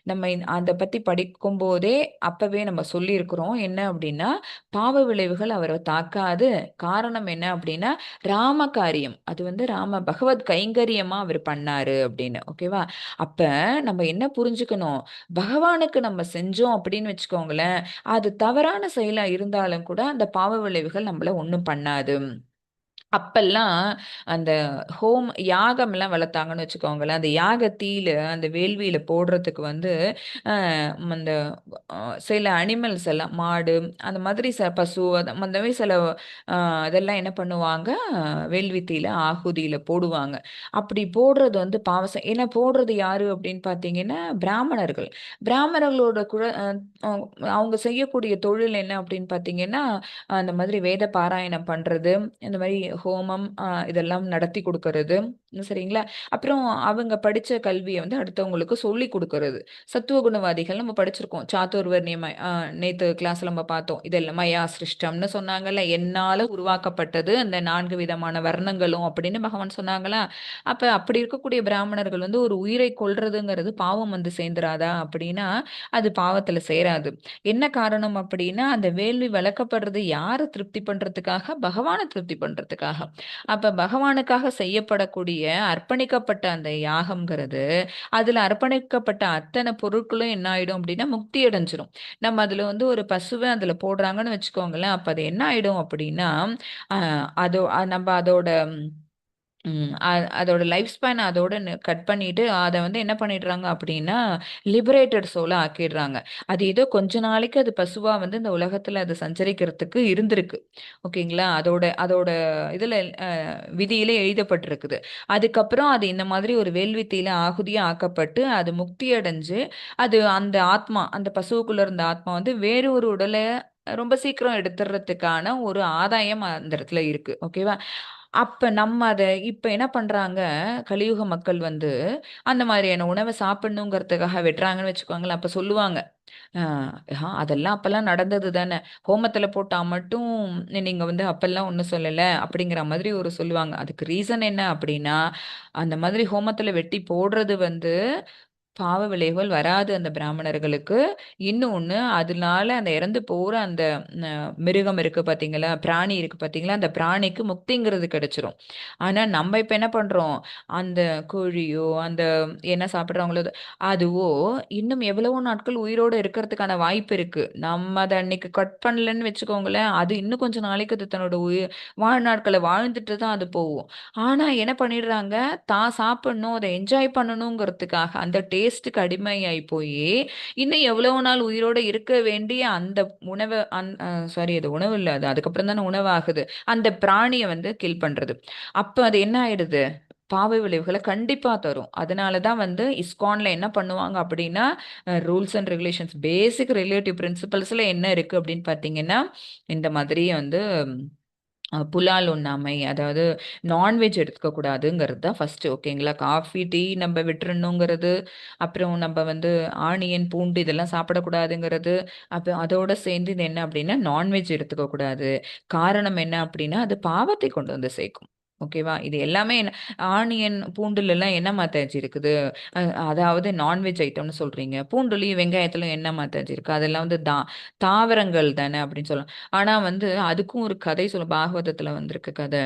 நம்ம அத பத்தி படிக்கும்போதே அப்பவே நம்ம சொல்லியிருக்கிறோம். என்ன அப்படின்னா, பாவ விளைவுகள் அவர தாக்காது. காரணம் என்ன அப்படின்னா, ராம காரியம். அது வந்து பகவத் கைங்கரியமா அவர் பண்ணாரு அப்படின்னு. ஓகேவா? அப்ப நம்ம என்ன புரிஞ்சுக்கணும், பகவானுக்கு நம்ம செஞ்சோம் அப்படின்னு வச்சுக்கோங்களேன், அது தவறான செயலா இருந்தாலும் கூட அந்த பாவ விளைவுகள் நம்மள ஒண்ணும் பண்ணாது. அப்பல்லாம் அந்த யாகம்லாம் வளர்த்தாங்கன்னு வச்சுக்கோங்களேன். அந்த யாக தீயில, அந்த வேள்வியில போடுறதுக்கு வந்து, அ அந்த சில அனிமல்ஸ் எல்லாம் மாடு, அந்த மாதிரி பசு அந்த மாதிரி சில அ இதெல்லாம் என்ன பண்ணுவாங்க, வேள்வி தீயில ஆகுதியில போடுவாங்க. அப்படி போடுறது வந்து பாவம். ஏன்னா போடுறது யாரு அப்படின்னு பார்த்தீங்கன்னா, பிராமணர்கள். பிராமணர்களோட அ அவங்க செய்யக்கூடிய தொழில் என்ன அப்படின்னு பார்த்தீங்கன்னா, அந்த மாதிரி வேத பாராயணம் பண்றது, இந்த மாரி ஹோமம் இதெல்லாம் நடத்தி குடுக்கறது. சரிங்களா? அப்புறம் அவங்க படிச்ச கல்விய வந்து அடுத்தவங்களுக்கு சொல்லிக் குடுக்கறது. சத்துவ குணவாதிகள் நம்ம படிச்சிருக்கோம். சாதுர்வர்ணியம் நேத்து கிளாஸ்ல நம்ம பார்த்தோம். இதெல்லாம் மயா சிருஷ்டம்னு சொன்னாங்கல்ல. என்னால உருவாக்கப்பட்டது அந்த 4 விதமான வர்ணங்களும் அப்படின்னு பகவான் சொன்னாங்களா? அப்ப அப்படி இருக்கக்கூடிய பிராமணர்கள் வந்து ஒரு உயிரை கொல்றதுங்கிறது பாவம் வந்து சேர்ந்துராதா? அப்படின்னா, அது பாவத்துல சேராது. என்ன காரணம் அப்படின்னா, அந்த வேள்வி வளர்க்கப்படுறது யார திருப்தி பண்றதுக்காக? பகவான திருப்தி பண்றதுக்காக. அப்ப பகவானுக்காக செய்யப்படக்கூடிய அர்ப்பணிக்கப்பட்ட அந்த யாகம்ங்கிறது, அதுல அர்ப்பணிக்கப்பட்ட அத்தன பொருட்களும் என்ன ஆயிடும் அப்படின்னா, முக்தி அடைஞ்சிரும். நம்ம அதுல வந்து ஒரு பசுவ அதுல போடுறாங்கன்னு வச்சுக்கோங்களேன், அப்ப அது என்ன ஆயிடும் அப்படின்னா, அ அதோ நம்ம அதோட ம். அதோட லைஃப் ஸ்பேன் அதோட கட் பண்ணிட்டு, அத வந்து என்ன பண்ணிடுறாங்க அப்படின்னா, லிபரேட்டட் சோலா ஆக்கிடுறாங்க. அது ஏதோ கொஞ்ச நாளைக்கு அது பசுவா வந்து இந்த உலகத்துல அது சஞ்சரிக்கிறதுக்கு இருந்திருக்கு. ஓகேங்களா? அதோட அதோட இதுல விதியில எழுதப்பட்டிருக்குது. அதுக்கப்புறம் அது இந்த மாதிரி ஒரு வேள்வி தீயில ஆகுதியா ஆக்கப்பட்டு, அது முக்தி அடைஞ்சு, அது அந்த ஆத்மா, அந்த பசுவுக்குள்ள இருந்த ஆத்மா வந்து வேறு ஒரு உடல ரொம்ப சீக்கிரம் எடுத்துறதுக்கான ஒரு ஆதாயம் அந்த இடத்துல இருக்கு. ஓகேவா? அப்ப நம்ம இப்ப என்ன பண்றாங்க, கலியுக மக்கள் வந்து, அந்த மாதிரியான உணவ சாப்பிடணுங்கிறதுக்காக வெட்டுறாங்கன்னு வச்சுக்கோங்களேன். அப்ப சொல்லுவாங்க, "அ அதெல்லாம் அப்பல்லாம் நடந்தது தானே. ஹோமத்தில போட்டா மட்டும் நீங்க வந்து அப்பல்லாம் ஒண்ணும் சொல்லல." அப்படிங்கிற மாதிரி ஒரு சொல்லுவாங்க. அதுக்கு ரீசன் என்ன அப்படின்னா, அந்த மாதிரி ஹோமத்தில வெட்டி போடுறது வந்து பாவ விளைவுகள் வராது அந்த பிராமணர்களுக்கு. இன்னொன்னு அதனால அந்த இறந்து போற அந்த அ மிருகம் இருக்கு பார்த்தீங்களா? பிராணி இருக்கு பார்த்தீங்களா? அந்த பிராணிக்கு முக்திங்கிறது கிடைச்சிரும். ஆனா நம்ம இப்ப என்ன பண்றோம்? அந்த கோழியோ, அந்த என்ன சாப்பிடுறாங்களோ அதுவோ இன்னும் எவ்வளவோ நாட்கள் உயிரோட இருக்கிறதுக்கான வாய்ப்பு இருக்கு. நம்ம அத அன்னைக்கு கட் பண்ணலன்னு வச்சுக்கோங்களேன், அது இன்னும் கொஞ்ச நாளைக்கு அது தன்னோட வாழ்நாட்கள வாழ்ந்துட்டு தான் அது போகும். ஆனா என்ன பண்ணிடுறாங்க, தான் சாப்பிடணும், அத என்ஜாய் பண்ணணுங்கிறதுக்காக அந்த டேஸ்ட்டுக்கு அடிமையாயி போயி, இன்னும் எவ்வளவு நாள் உயிரோட இருக்க வேண்டிய அந்த உணவ அந் அ சாரி அது உணவு இல்ல. அது அதுக்கப்புறம் தானே உணவாகுது. அந்த பிராணிய வந்து கில் பண்றது. அப்ப அது என்ன ஆயிடுது? பாவ விளைவுகள கண்டிப்பா தரும். அதனால தான் வந்து இஸ்கான்ல என்ன பண்ணுவாங்க அப்படின்னா, rules and regulations basic relative பிரின்சிபல்ஸ்ல என்ன இருக்கு அப்படின்னு பார்த்தீங்கன்னா, இந்த மாதிரி வந்து புலால் உண்ணாமை, அதாவது நான்வெஜ் எடுத்துக்க கூடாதுங்கிறது தான் ஃபர்ஸ்ட்டு ஓகேங்களா? காஃபி, டீ நம்ப விட்டுறணுங்கிறது, அப்புறம் நம்ப வந்து ஆனியன், பூண்டு இதெல்லாம் சாப்பிடக்கூடாதுங்கிறது, அப்ப அதோட சேர்ந்து இது என்ன அப்டின்னா, நான்வெஜ் எடுத்துக்க கூடாது. காரணம் என்ன அப்டின்னா, அது பாவத்தை கொண்டு வந்து சேர்க்கும். ஓகேவா? இது எல்லாமே ஆனியன், பூண்டுலலாம் என்ன மாத்தாச்சு இருக்குது? அ அதாவது நான்வெஜ் ஐட்டம்னு சொல்றீங்க. பூண்டுலயும், வெங்காயத்திலும் என்ன மாத்தாச்சு இருக்கு? அதெல்லாம் வந்து தாவரங்கள் தானே அப்டின்னு சொல்லலாம். ஆனா வந்து அதுக்கும் ஒரு கதை பாகவதத்துல வந்திருக்கு கதை.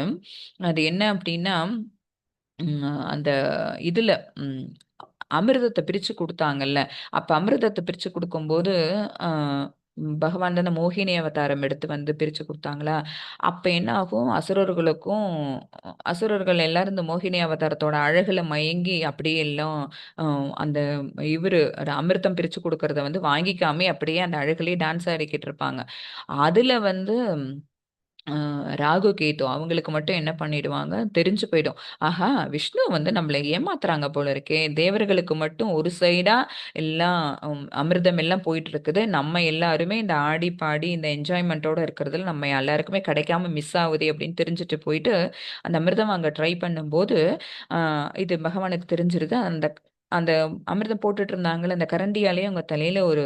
அது என்ன அப்டின்னா, அந்த இதுல ம் அமிர்தத்த பிரிச்சு குடுத்தாங்கல்ல. அப்ப அமிர்தத்த பிரிச்சு குடுக்கும்போது, அ பகவான் தான மோகினி அவதாரம் எடுத்து வந்து பிரிச்சு குடுத்தாங்களா? அப்ப என்ன ஆகும், அசுரர்கள் எல்லாரும் இந்த மோகினி அவதாரத்தோட அழகுல மயங்கி அப்படியே எல்லாம் அ அந்த அமிர்தம் பிரிச்சு குடுக்கறத வந்து வாங்கிக்காமயே அப்படியே அந்த அழகுலயே டான்ஸ் ஆடிக்கிட்டு இருப்பாங்க. அதுல வந்து ராகு, கேது அவங்களுக்கு மட்டும் என்ன பண்ணிடுவாங்க, தெரிஞ்சு போயிடும். ஆஹா! விஷ்ணு வந்து நம்மள ஏமாத்துறாங்க போல இருக்கே. தேவர்களுக்கு மட்டும் ஒரு சைடா எல்லாம் அமிர்தம் எல்லாம் போயிட்டு இருக்குது. நம்ம எல்லாருமே இந்த ஆடி, பாடி இந்த என்ஜாய்மென்ட்டோட இருக்கிறதுல நம்ம எல்லாருக்குமே கிடைக்காம மிஸ் ஆகுதே அப்படின்னு தெரிஞ்சுட்டு போயிட்டு, அந்த அமிர்தம் அங்க ட்ரை பண்ணும்போது, அ இது பகவானுக்கு தெரிஞ்சிருது. அந்த அந்த அமிர்தம் போட்டுட்டு இருந்தாங்கல்ல, அந்த கரண்டியாலேயே அவங்க தலையில ஒரு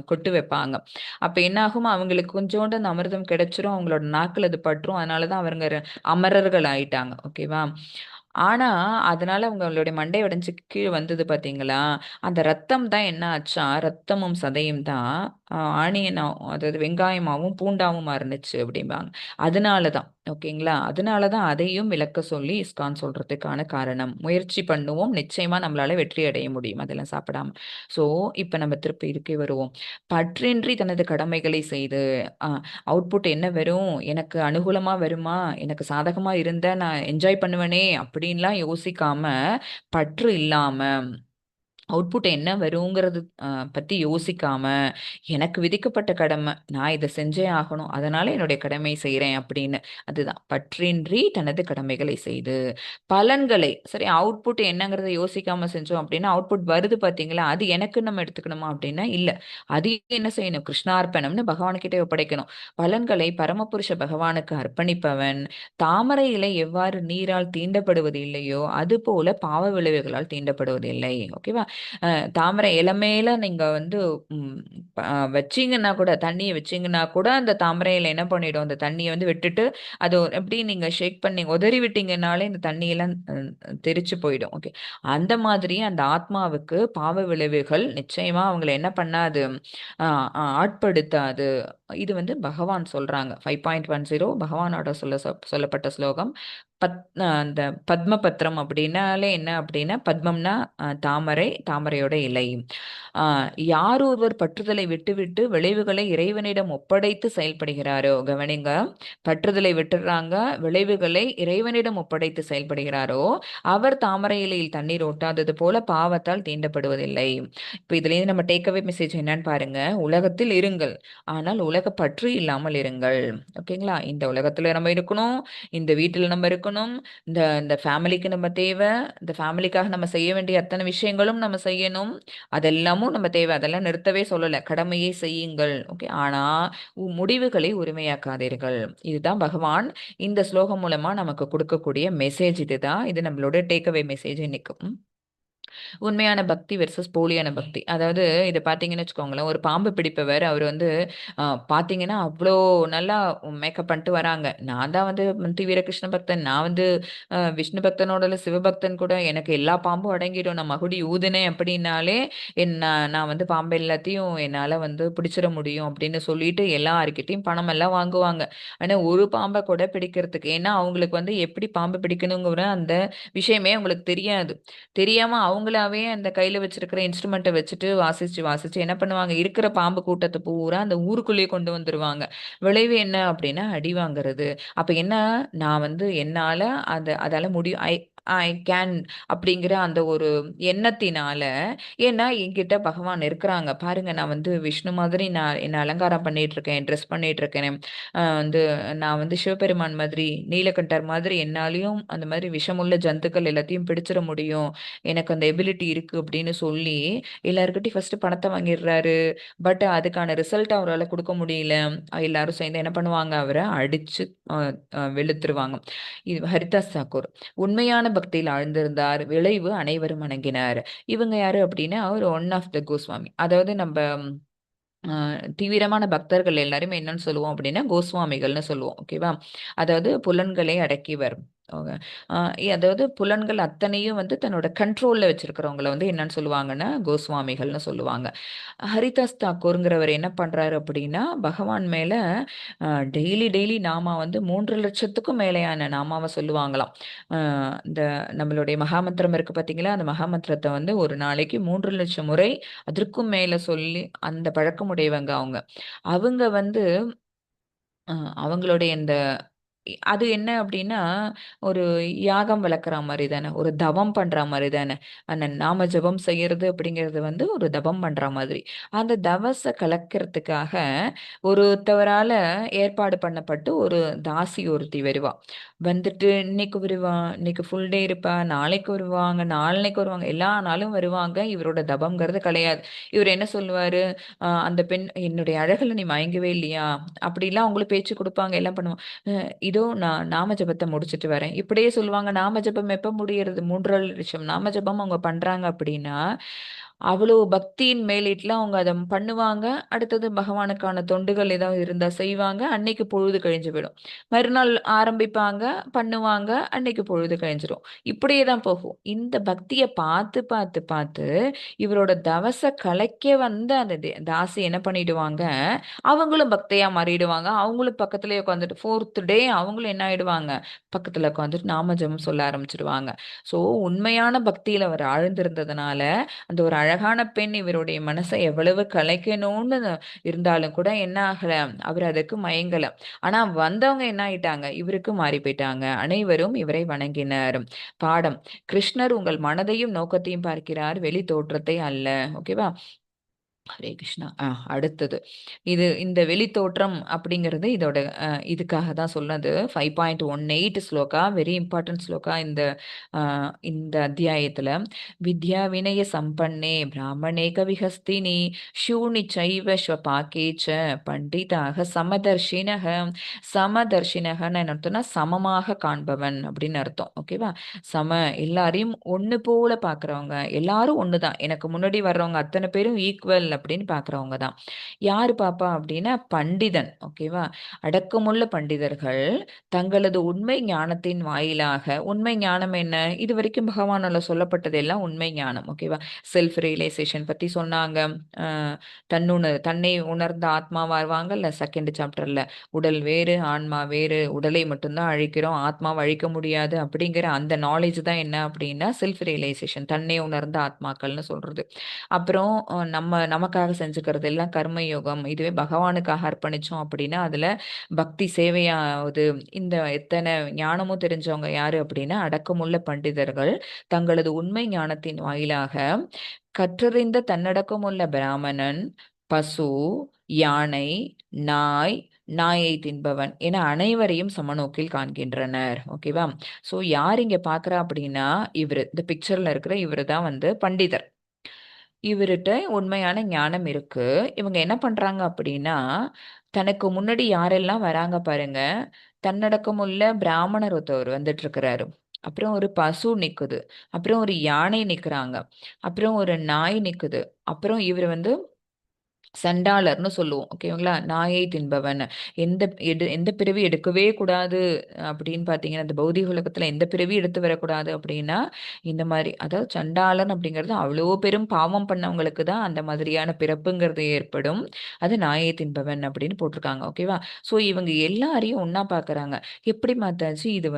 கொட்டு வைப்பாங்க. அப்ப என்ன ஆகும், அவங்களுக்கு கொஞ்சோண்டு அந்த அமிர்தம் கிடைச்சிரும், அவங்களோட நாக்குல அது பற்றும். அதனாலதான் அவங்க அமரர்கள் ஆயிட்டாங்க. ஓகேவா? ஆனா அதனால அவங்களுடைய மண்டை உடைஞ்சு கீழே வந்தது பாத்தீங்களா? அந்த ரத்தம் தான் என்ன ஆச்சா, ரத்தமும் சதையும் தான் ஆனியனா, அதாவது வெங்காயமாவும் பூண்டாவும் மாறுனுச்சு அப்படிம்பாங்க. அதனாலதான், ஓகேங்களா? அதனாலதான் அதையும் விளக்க சொல்லி இஸ்கான் சொல்றதுக்கான காரணம். முயற்சி பண்ணுவோம், நிச்சயமா நம்மளால வெற்றி அடைய முடியும் அதெல்லாம் சாப்பிடாம. சோ இப்ப நம்ம திருப்பி இருக்கே வருவோம். பற்றின்றி தனது கடமைகளை செய்து அவுட்புட் என்ன வரும், எனக்கு அனுகூலமா வருமா, எனக்கு சாதகமா இருந்தா நான் என்ஜாய் பண்ணுவேனே அப்படின்லாம் யோசிக்காம, பற்று இல்லாம, அவுட்புட் என்ன வருங்கிறது பத்தி யோசிக்காம, எனக்கு விதிக்கப்பட்ட கடமை, நான் இதை செஞ்சே ஆகணும், அதனால என்னுடைய கடமை செய்றேன் அப்படின்னு. அதுதான் பற்றின்றி தனது கடமைகளை செய்து பலன்களை, சரி அவுட்புட் என்னங்கிறத யோசிக்காம செஞ்சோம் அப்படின்னா, அவுட்புட் வருது பாத்தீங்களா, அது எனக்கு நம்ம எடுத்துக்கணுமா அப்படின்னா இல்ல. அது என்ன செய்யணும், கிருஷ்ணார்ப்பணம்னு பகவான்கிட்ட ஒப்படைக்கணும். பலன்களை பரமபுருஷ பகவானுக்கு அர்ப்பணிப்பவன் தாமரை இலை எவ்வாறு நீரால் தீண்டப்படுவது இல்லையோ அது போல பாவ விளைவுகளால் தீண்டப்படுவது இல்லை. ஓகேவா? தாமரை இலை மேல நீங்க வந்து ம், வச்சீங்கன்னா கூட, தண்ணியை வச்சீங்கன்னா கூட அந்த தாமரை இலை என்ன பண்ணிடும், அந்த தண்ணியை வந்து விட்டுட்டு அது எப்படி நீங்க ஷேக் பண்ணி உதறி விட்டீங்கன்னாலே இந்த தண்ணியெல்லாம் தெரிச்சு போயிடும். ஓகே, அந்த மாதிரி அந்த ஆத்மாவுக்கு பாவ விளைவுகள் நிச்சயமா அவங்களை என்ன பண்ணாது, ஆட்படுத்தாது. இது வந்து பகவான் சொல்றாங்க. 5.10 பகவானோட சொல்லப்பட்ட ஸ்லோகம். அந்த பத்ம பத்திரம் அப்படின்னாலே என்ன அப்படின்னா, பத்மம்னா தாமரை, தாமரையோட இலை. யார் ஒருவர் பற்றுதலை விட்டுவிட்டு விளைவுகளை இறைவனிடம் ஒப்படைத்து செயல்படுகிறாரோ, கவனிங்க, பற்றுதலை விட்டுறாங்க, விளைவுகளை இறைவனிடம் ஒப்படைத்து செயல்படுகிறாரோ அவர் தாமரை இலையில் தண்ணீர் ஒட்டாதது போல பாவத்தால் தீண்டப்படுவதில்லை. இப்ப இதுல இருந்து நம்ம டேக்அவே மெசேஜ் என்னன்னு பாருங்க. உலகத்தில் இருங்கள், ஆனால் உலக பற்று இல்லாமல் இருங்கள். ஓகேங்களா? இந்த உலகத்துல நம்ம இருக்கணும், இந்த வீட்டுல நம்ம இருக்கணும், இந்த இந்த ஃபேமிலிக்கு நம்ம தேவை, இந்த ஃபேமிலிக்காக நம்ம செய்ய வேண்டிய அத்தனை விஷயங்களும் நம்ம செய்யணும். அதெல்லாமும் நம்ம தேவை, அதெல்லாம் நிறுத்தவே சொல்லல, கடமையை செய்யுங்கள். ஓகே, ஆனா முடிவுகளை உரிமையாக்காதீர்கள். இதுதான் பகவான் இந்த ஸ்லோகம் மூலமா நமக்கு கொடுக்கக்கூடிய மெசேஜ். இதுதான், இது நம்மளோட டேக்அவே மெசேஜ் இன்னைக்கு. உண்மையான பக்தி வெர்சஸ் போலியான பக்தி. அதாவது இத பார்த்தீங்கன்னு வச்சுக்கோங்களேன், ஒரு பாம்பு பிடிப்பவர் அவர் வந்து பார்த்தீங்கன்னா, அவ்ளோ நல்லா மேக்கப் பண்ணிட்டு வராங்க. நான் தான் வந்து தீவிர கிருஷ்ண பக்தன். நான் வந்து விஷ்ணு பக்தனோட இல்ல சிவபக்தன் கூட, எனக்கு எல்லா பாம்பும் அடங்கிடும். நான் மகுடி ஊதுனேன் அப்படின்னாலே, நான் வந்து பாம்பு எல்லாத்தையும் என்னால வந்து பிடிச்சிட முடியும் அப்படின்னு சொல்லிட்டு எல்லார்கிட்டயும் பணமெல்லாம் வாங்குவாங்க. ஆனா ஒரு பாம்ப கூட பிடிக்கிறதுக்கு, ஏன்னா அவங்களுக்கு வந்து எப்படி பாம்பு பிடிக்கணுங்கிற அந்த விஷயமே அவங்களுக்கு தெரியாது. தெரியாம அவங்களாவே அந்த கையில வச்சிருக்கிற இன்ஸ்ட்ருமெண்ட்ட வச்சுட்டு வாசிச்சு, வாசிச்சு என்ன பண்ணுவாங்க, இருக்கிற பாம்பு கூட்டத்த பூரா அந்த ஊருக்குள்ளேயே கொண்டு வந்துருவாங்க. விளைவு என்ன அப்படின்னா, அடி வாங்குறது. அப்ப என்ன, நான் வந்து என்னால அதால முடியும், ஐ ஐ கேன் அப்படிங்கிற அந்த ஒரு எண்ணத்தினால, ஏன்னா என்கிட்ட பகவான் இருக்கிறாங்க. பாருங்க, நான் வந்து விஷ்ணு மாதிரி நான் என்ன அலங்காரம் பண்ணிட்டு இருக்கேன், ட்ரெஸ் பண்ணிட்டு இருக்கேன். வந்து நான் வந்து சிவபெருமான் மாதிரி, நீலகண்டர் மாதிரி என்னாலயும் அந்த மாதிரி விஷமுள்ள ஜந்துக்கள் எல்லாத்தையும் பிடிச்சிட முடியும். எனக்கு அந்த எபிலிட்டி இருக்கு அப்படின்னு சொல்லி எல்லார்கிட்டயும் ஃபர்ஸ்ட் பணத்தை வாங்கிடுறாரு. பட் அதுக்கான ரிசல்ட் அவரால் கொடுக்க முடியல. எல்லாரும் சேர்ந்து என்ன பண்ணுவாங்க, அவரை அடிச்சு வெளுத்துருவாங்க. இது ஹரிதாஸ் தாக்கூர். உண்மையான பக்தியில் ஆழ்ந்திருந்தார், விளைவு அனைவரும் வணங்கினார். இவங்க யாரு அப்படின்னா, அவர் ஒன் ஆஃப் த கோஸ்வாமி. அதாவது நம்ம தீவிரமான பக்தர்கள் எல்லாருமே என்னன்னு சொல்லுவோம் அப்படின்னா கோஸ்வாமிகள்னு சொல்லுவோம். ஓகேவா? அதாவது புலன்களை அடக்கிவர். அதாவது புலன்கள் அத்தனையும் வந்து தன்னோட கண்ட்ரோல்ல வச்சிருக்கிறவங்கள வந்து என்னன்னு சொல்லுவாங்கன்னா கோஸ்வாமிகள்னு சொல்லுவாங்க. ஹரிதாஸ் தாக்கூருங்கிறவர் என்ன பண்றாரு அப்படின்னா, பகவான் மேல டெய்லி டெய்லி நாமா வந்து 3,00,000க்கும் மேலேயான நாமாவை சொல்லுவாங்களாம். இந்த நம்மளுடைய மகாமந்திரம் இருக்கு பார்த்தீங்களா, அந்த மகாமந்திரத்தை வந்து ஒரு நாளைக்கு 3,00,000 முறை அதற்கும் மேல சொல்லி அந்த பழக்கமுடையவங்க அவங்க. அவங்க வந்து அவங்களுடைய இந்த அது என்ன அப்படின்னா, ஒரு யாகம் வளர்க்குற மாரி தானே, ஒரு தவம் பண்ற மாரி தானே. அந்த நாம ஜெபம் செய்யறது அப்படிங்கிறது வந்து ஒரு தவம் பண்ற மாதிரி. அந்த தவச கலக்கிறதுக்காக ஒருத்தவரால ஏற்பாடு பண்ணப்பட்டு ஒரு தாசி ஒருத்தி வருவா. வந்துட்டு இன்னைக்கு வருவா, இன்னைக்கு ஃபுல் டே இருப்பா, நாளைக்கு வருவாங்க, நாளன்னைக்கு வருவாங்க, எல்லா நாளும் வருவாங்க. இவரோட தவம்ங்கிறது கிடையாது. இவர் என்ன சொல்லுவாரு, அந்த பெண், "என்னுடைய அழகுல நீ மயங்கவே இல்லையா?" அப்படிலாம் அவங்களும் பேச்சு குடுப்பாங்க, எல்லாம் பண்ணுவாங்க. இதோ நான் நாம ஜபத்தை முடிச்சிட்டு வரேன். இப்படியே சொல்லுவாங்க. நாம ஜபம் எப்ப முடியறது? 3 நிமிஷம் நாம ஜபம் அவங்க பண்றாங்க அப்படின்னா அவ்வளவு பக்தியின் மேலிட்டுல அவங்க அதை பண்ணுவாங்க. அடுத்தது பகவானுக்கான தொண்டுகள் ஏதாவது இருந்தா செய்வாங்க. அன்னைக்கு பொழுது கழிஞ்சு விடும். மறுநாள் ஆரம்பிப்பாங்க, பண்ணுவாங்க, அன்னைக்கு பொழுது கழிஞ்சிரும். இப்படியே தான் போகும். இந்த பக்தியை பார்த்து பார்த்து பார்த்து இவரோட தவச கலைக்க வந்த அந்த தாசி என்ன பண்ணிடுவாங்க, அவங்களும் பக்தையா மாறிடுவாங்க. அவங்களும் பக்கத்துலயே உட்காந்துட்டு 4th டே அவங்களும் என்ன ஆயிடுவாங்க, பக்கத்துல உட்காந்துட்டு நாம ஜெபம் சொல்ல ஆரம்பிச்சிடுவாங்க. ஸோ உண்மையான பக்தியில அவர் ஆழ்ந்திருந்ததுனால அந்த ஒரு அழகான பெண் இவருடைய மனசை எவ்வளவு கலைக்கணும்னு இருந்தாலும் கூட என்ன ஆகல, அவர் அதுக்கு மயங்கல. ஆனா வந்தவங்க என்ன ஆயிட்டாங்க, இவருக்கு மாறி போயிட்டாங்க. அனைவரும் இவரை வணங்கினர். பாடம்: கிருஷ்ணர் உங்கள் மனதையும் நோக்கத்தையும் பார்க்கிறார், வெளி தோற்றத்தை அல்ல. ஓகேவா? ஹரே கிருஷ்ணா. அடுத்தது இந்த வெளித்தோற்றம் அப்படிங்கிறது இதோட இதுக்காக தான் சொன்னது. 5.18 ஸ்லோகா, வெரி இம்பார்ட்டன்ட் ஸ்லோகா இந்த அத்தியாயத்துல. வித்யா வினய சம்பன்னே பிராமணே கவிஹஸ்தினி ஷூனி சைவ ஸ்வபாகேச்ச பண்டிதாக சமதர்ஷினக. சமதர்ஷினகன்னு என்ன அர்த்தம்னா சமமாக காண்பவன் அப்படின்னு அர்த்தம். ஓகேவா? எல்லாரையும் ஒண்ணு போல பாக்குறவங்க, எல்லாரும் ஒண்ணுதான், எனக்கு முன்னாடி வர்றவங்க அத்தனை பேரும் ஈக்குவல் அப்படின்னு பாக்குறவங்க தான். யாரு பாப்பா அப்படின்னா பண்டிதன். ஓகேவா? அடக்கமுள்ள பண்டிதர்கள் தங்களது உண்மை ஞானத்தின் வாயிலாக, உண்மை ஞானம் என்ன, இது வரைக்கும் பகவானால சொல்லப்பட்டது எல்லாம் உண்மை ஞானம். ஓகேவா? செல்ஃப் ரியலைசேஷன் பத்தி சொன்னாங்க. தன்னை உணர்ந்த ஆத்மா வாழ்வாங்கல்ல, 2nd சாப்டர்ல. உடல் வேறு, ஆன்மா வேறு, உடலை மட்டும்தான் அழிக்கிறோம், ஆத்மாவை அழிக்க முடியாது அப்படிங்கிற அந்த நாலேஜ் தான் என்ன அப்படின்னா செல்ஃப் ரியலைசேஷன், தன்னை உணர்ந்த ஆத்மாக்கள்னு சொல்றது. அப்புறம் நமக்காக செஞ்சுக்கிறது எல்லாம் கர்மயோகம். இதுவே பகவானுக்காக அர்ப்பணிச்சோம் அப்படின்னா அதுல பக்தி சேவையாவது. இந்த எத்தனை ஞானமும் தெரிஞ்சவங்க யாரு அப்படின்னா அடக்கமுள்ள பண்டிதர்கள் தங்களது உண்மை ஞானத்தின் வாயிலாக கற்றறிந்த தன்னடக்கமுள்ள பிராமணன், பசு, யானை, நாய், நாயை தின்பவன் என அனைவரையும் சமநோக்கில் காண்கின்றனர். ஓகேவா? சோ யார் இங்க பாக்குறா அப்படின்னா இந்த பிக்சர்ல இருக்கிற இவரு தான் பண்டிதர். இவர்கிட்ட உண்மையான ஞானம் இருக்கு. இவங்க என்ன பண்றாங்க அப்படின்னா தனக்கு முன்னாடி யாரெல்லாம் வராங்க பாருங்க. தன்னடக்கமுள்ள பிராமணர் ஒருத்தவர் வந்துட்டு இருக்கிறாரு. அப்புறம் ஒரு பசு நிக்குது. அப்புறம் ஒரு யானை நிக்கிறாங்க. அப்புறம் ஒரு நாய் நிக்குது. அப்புறம் இவர் சண்டாளர்னு சொல்லுவோம். ஓகேங்களா? நாயை தின்பவன். எந்த பிறவி எடுக்கவே கூடாது அப்படின்னு பார்த்தீங்கன்னா, இந்த பௌதிக உலகத்துல எந்த பிறவி எடுத்து வரக்கூடாது அப்படின்னா, இந்த மாதிரி அதாவது சண்டாளன் அப்படிங்கிறது அவ்வளோ பெரும் பாவம் பண்ணவங்களுக்கு தான் அந்த மாதிரியான பிறப்புங்கிறது ஏற்படும். அது நாயை தின்பவன் அப்படின்னு போட்டிருக்காங்க. ஓகேவா? ஸோ இவங்க எல்லாரையும் ஒண்ணா பார்க்குறாங்க. எப்படி மாத்தாச்சு இது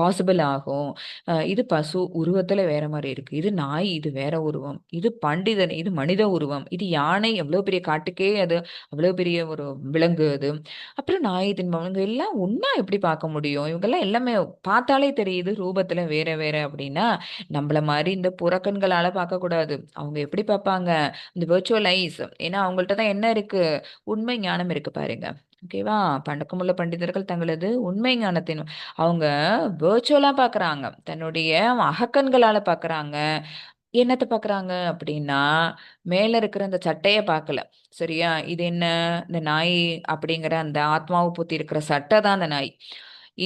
பாசிபிள் ஆகும்? இது பசு உருவத்துல வேற மாதிரி இருக்கு, இது நாய் இது வேற உருவம், இது பண்டிதன் இது மனித உருவம், இது யானை எவ்வளவு பெரிய காட்டுக்கே அது அவ்வளவு பெரிய ஒரு விலங்கு அது. அப்புறம் நாயை தின்பவங்க எல்லாம் ஒன்னா எப்படி பார்க்க முடியும்? இவங்கெல்லாம் எல்லாமே பார்த்தாலே தெரியுது ரூபத்துல வேற வேற அப்படின்னா நம்மள மாதிரி இந்த புறக்கண்களால பார்க்க கூடாது. அவங்க எப்படி பார்ப்பாங்க? இந்த வெர்ச்சுவல் ஐஸ். ஏன்னா அவங்கள்ட்ட தான் என்ன இருக்கு? உண்மை ஞானம் இருக்கு பாருங்க. ஓகேவா? பண்டக்கமுள்ள பண்டிதர்கள் தங்களது உண்மை ஞானத்தின் அவங்க வெர்ச்சுவலா பாக்குறாங்க, தன்னுடைய அகக்கண்களால பாக்குறாங்க. என்னத்தை பாக்குறாங்க அப்படின்னா மேல இருக்கிற அந்த சட்டைய பார்க்கல. சரியா? இது என்ன? இந்த நாய் அப்படிங்கிற அந்த ஆத்மாவை பொத்தி இருக்கிற சட்டை தான் அந்த நாய்.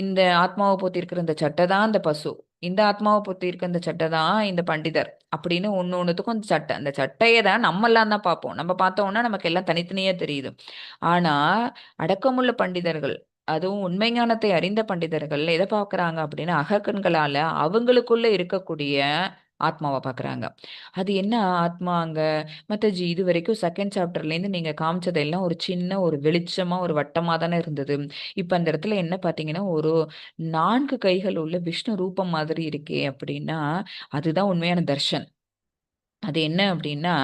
இந்த ஆத்மாவை பொத்தி இருக்கிற இந்த சட்டை தான் அந்த பசு. இந்த ஆத்மாவை பொத்தி இருக்க இந்த சட்டை தான் இந்த பண்டிதர் அப்படின்னு ஒண்ணுத்துக்கும் அந்த சட்டை, அந்த சட்டையை தான் நம்ம எல்லாம் தான் பார்ப்போம். நம்ம பார்த்தோம்னா நமக்கு எல்லாம் தனித்தனியா தெரியுது. ஆனா அடக்கமுள்ள பண்டிதர்கள், அதுவும் உண்மை ஞானத்தை அறிந்த பண்டிதர்கள் எதை பார்க்கறாங்க அப்படின்னா அகக்கண்களால அவங்களுக்குள்ள இருக்கக்கூடிய ஆத்மாவை பார்க்கறாங்க. அது என்ன ஆத்மா அங்க? மத்தஜி இது வரைக்கும் 2nd சாப்டர்ல இருந்து நீங்க காமிச்சதெல்லாம் ஒரு சின்ன ஒரு வெளிச்சமா ஒரு வட்டமா தானே இருந்தது. இப்ப அந்த இடத்துல என்ன பாத்தீங்கன்னா ஒரு 4 கைகள் உள்ள விஷ்ணு ரூபம் மாதிரி இருக்கே அப்படின்னா அதுதான் உண்மையான தர்ஷன். அது என்ன அப்படின்னா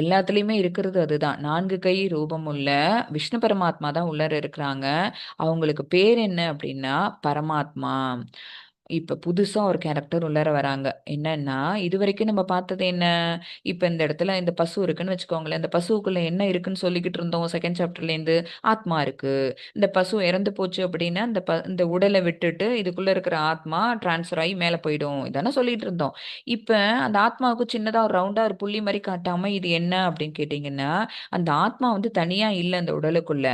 எல்லாத்துலயுமே இருக்கிறது அதுதான். 4 கை ரூபம் உள்ள விஷ்ணு பரமாத்மா தான் உள்ளார இருக்கிறாங்க. அவங்களுக்கு பேர் என்ன அப்படின்னா பரமாத்மா. இப்ப புதுசா ஒரு கேரக்டர் உள்ளார வராங்க. என்னன்னா, இதுவரைக்கும் நம்ம பார்த்தது என்ன? இப்ப இந்த இடத்துல இந்த பசு இருக்குன்னு வச்சுக்கோங்களேன். இந்த பசுவுக்குள்ள என்ன இருக்குன்னு சொல்லிக்கிட்டு இருந்தோம் செகண்ட் சாப்டர்லேருந்து. ஆத்மா இருக்கு. இந்த பசு இறந்து போச்சு அப்படின்னா, இந்த உடல விட்டுட்டு இதுக்குள்ள இருக்கிற ஆத்மா ட்ரான்ஸ்ஃபர் ஆயி மேல போயிடும். இதானே சொல்லிட்டு இருந்தோம். இப்ப அந்த ஆத்மாவுக்கு சின்னதா ஒரு ரவுண்டா ஒரு புள்ளி மாரி காட்டாம, இது என்ன அப்படின்னு கேட்டீங்கன்னா, அந்த ஆத்மா வந்து தனியா இல்ல அந்த உடலுக்குள்ள.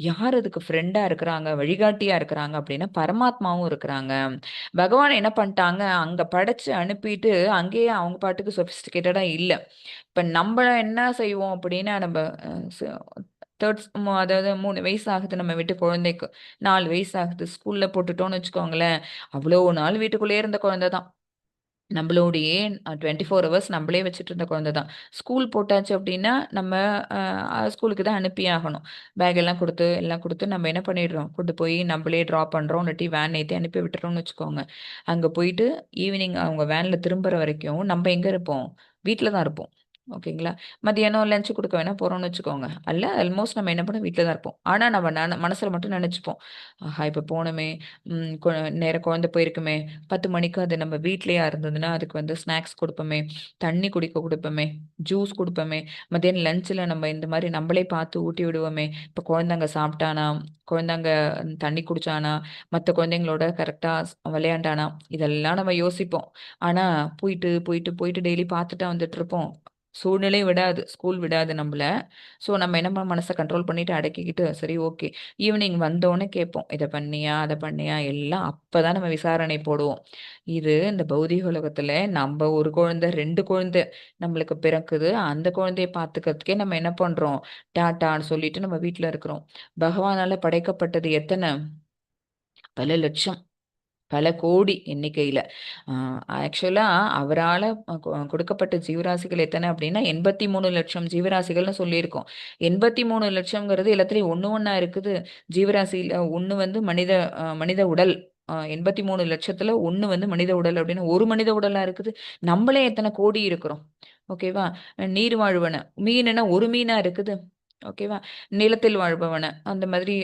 யார் அதுக்கு ஃப்ரெண்டா இருக்கிறாங்க, வழிகாட்டியா இருக்கிறாங்க அப்படின்னா, பரமாத்மாவும் இருக்கிறாங்க. பகவான் என்ன பண்ணிட்டாங்க, அங்க படைச்சு அனுப்பிட்டு, அங்கேயே அவங்க பாட்டுக்கு சொஃபிஸ்டிகேட்டடா இல்ல. இப்ப நம்ப என்ன செய்வோம் அப்படின்னா, நம்ப அ ச அதாவது 3 வயசு ஆகுது நம்ம வீட்டு குழந்தைக்கு. 4 வயசு ஆகுது. ஸ்கூல்ல போட்டுட்டோம்னு வச்சுக்கோங்களேன், அவ்வளோ நாள் வீட்டுக்குள்ளேயே இருந்த குழந்தை தான். நம்மளோடையே 24 ஹவர்ஸ் நம்மளே வச்சுட்டு இருந்த குழந்தை தான். ஸ்கூல் போட்டாச்சு அப்படின்னா, நம்ம ஸ்கூலுக்கு தான் அனுப்பியே ஆகணும். பேக் எல்லாம் குடுத்து, எல்லாம் குடுத்து நம்ம என்ன பண்ணிடுறோம், கொண்டு போய் நம்மளே ட்ராப் பண்றோம். இல்லாட்டி வேன் ஏத்தி அனுப்பி விட்டுறோம்னு வச்சுக்கோங்க. அங்க போயிட்டு ஈவினிங் அவங்க வேன்ல திரும்புற வரைக்கும் நம்ம எங்க இருப்போம்? வீட்ல தான் இருப்போம். ஓகேங்களா? மதியானம் லஞ்ச் குடுக்க வேணா போறோம்னு வச்சுக்கோங்க. ஆல்மோஸ்ட் நம்ம என்ன பண்ணுவோம்? வீட்ல தான் இருப்போம். ஆனா நம்ம மனசுல மட்டும் நெனச்சுப்போம். ஆஹா! இப்ப போனோமே, ம் கொ நேரா குழந்தை போயிருக்குமே, 10 மணிக்கு அது நம்ம வீட்லயா இருந்ததுன்னா, அதுக்கு வந்து ஸ்நாக்ஸ் குடுப்போமே, தண்ணி குடிக்க குடுப்போமே, ஜூஸ் குடுப்போமே, மதியானம் லஞ்ச்ல நம்ம இந்த மாரி நம்மளே பார்த்து ஊட்டி விடுவோமே. இப்ப குழந்தைங்க சாப்பிட்டானா? குழந்தைங்க தண்ணி குடிச்சானா? மத்த குழந்தைங்களோட கரெக்ட்டா விளையாண்டானா? இதெல்லாம் நம்ம யோசிப்போம். ஆனா, போயிட்டு டெய்லி பார்த்துட்டா வந்துட்டுருப்போம். சூழ்நிலை விடாது. ஸ்கூல் விடாது நம்பள. ஸோ நம்ம என்ன மனச கண்ட்ரோல் பண்ணிட்டு அடக்கிக்கிட்டு, சரி ஓகே. ஈவினிங் வந்தோனே கேட்போம். இத பண்ணியா? அத பண்ணியா? எல்லாம் அப்பதான் நம்ம விசாரணை போடுவோம். இது இந்த பௌதீக உலகத்துல நம்ப 1 குழந்தை, 2 குழந்தை நம்மளுக்கு பிறக்குது. அந்த குழந்தைய பார்த்துக்கிறதுக்கே நம்ம என்ன பண்றோம்? டாட்டான்னு சொல்லிட்டு நம்ம வீட்ல இருக்கிறோம். பகவானால படைக்கப்பட்டது எத்தன? பல லட்சம். பல கோடி எண்ணிக்கையில. அ ஆக்சுவலா அவரால கொடுக்கப்பட்ட ஜீவராசிகள் எத்தன அப்டின்னா 83,00,000 ஜீவராசிகள்னு சொல்லியிருக்கோம். 83,00,000ங்கிறது எல்லாத்துலயும் ஒண்ணு ஒண்ணா இருக்குது. ஜீவராசியில 1 வந்து மனித உடல். 83,00,000த்துல 1 வந்து மனித உடல் அப்டின்னா, ஒரு மனித உடலா இருக்குது. நம்மளே எத்தன கோடி இருக்கிறோம். ஓகேவா? நீர் வாழ்வன. மீனுன்னா ஒரு மீனா இருக்குது. ஓகேவா? நிலத்தில் வாழ்பவன. அந்த மாதிரி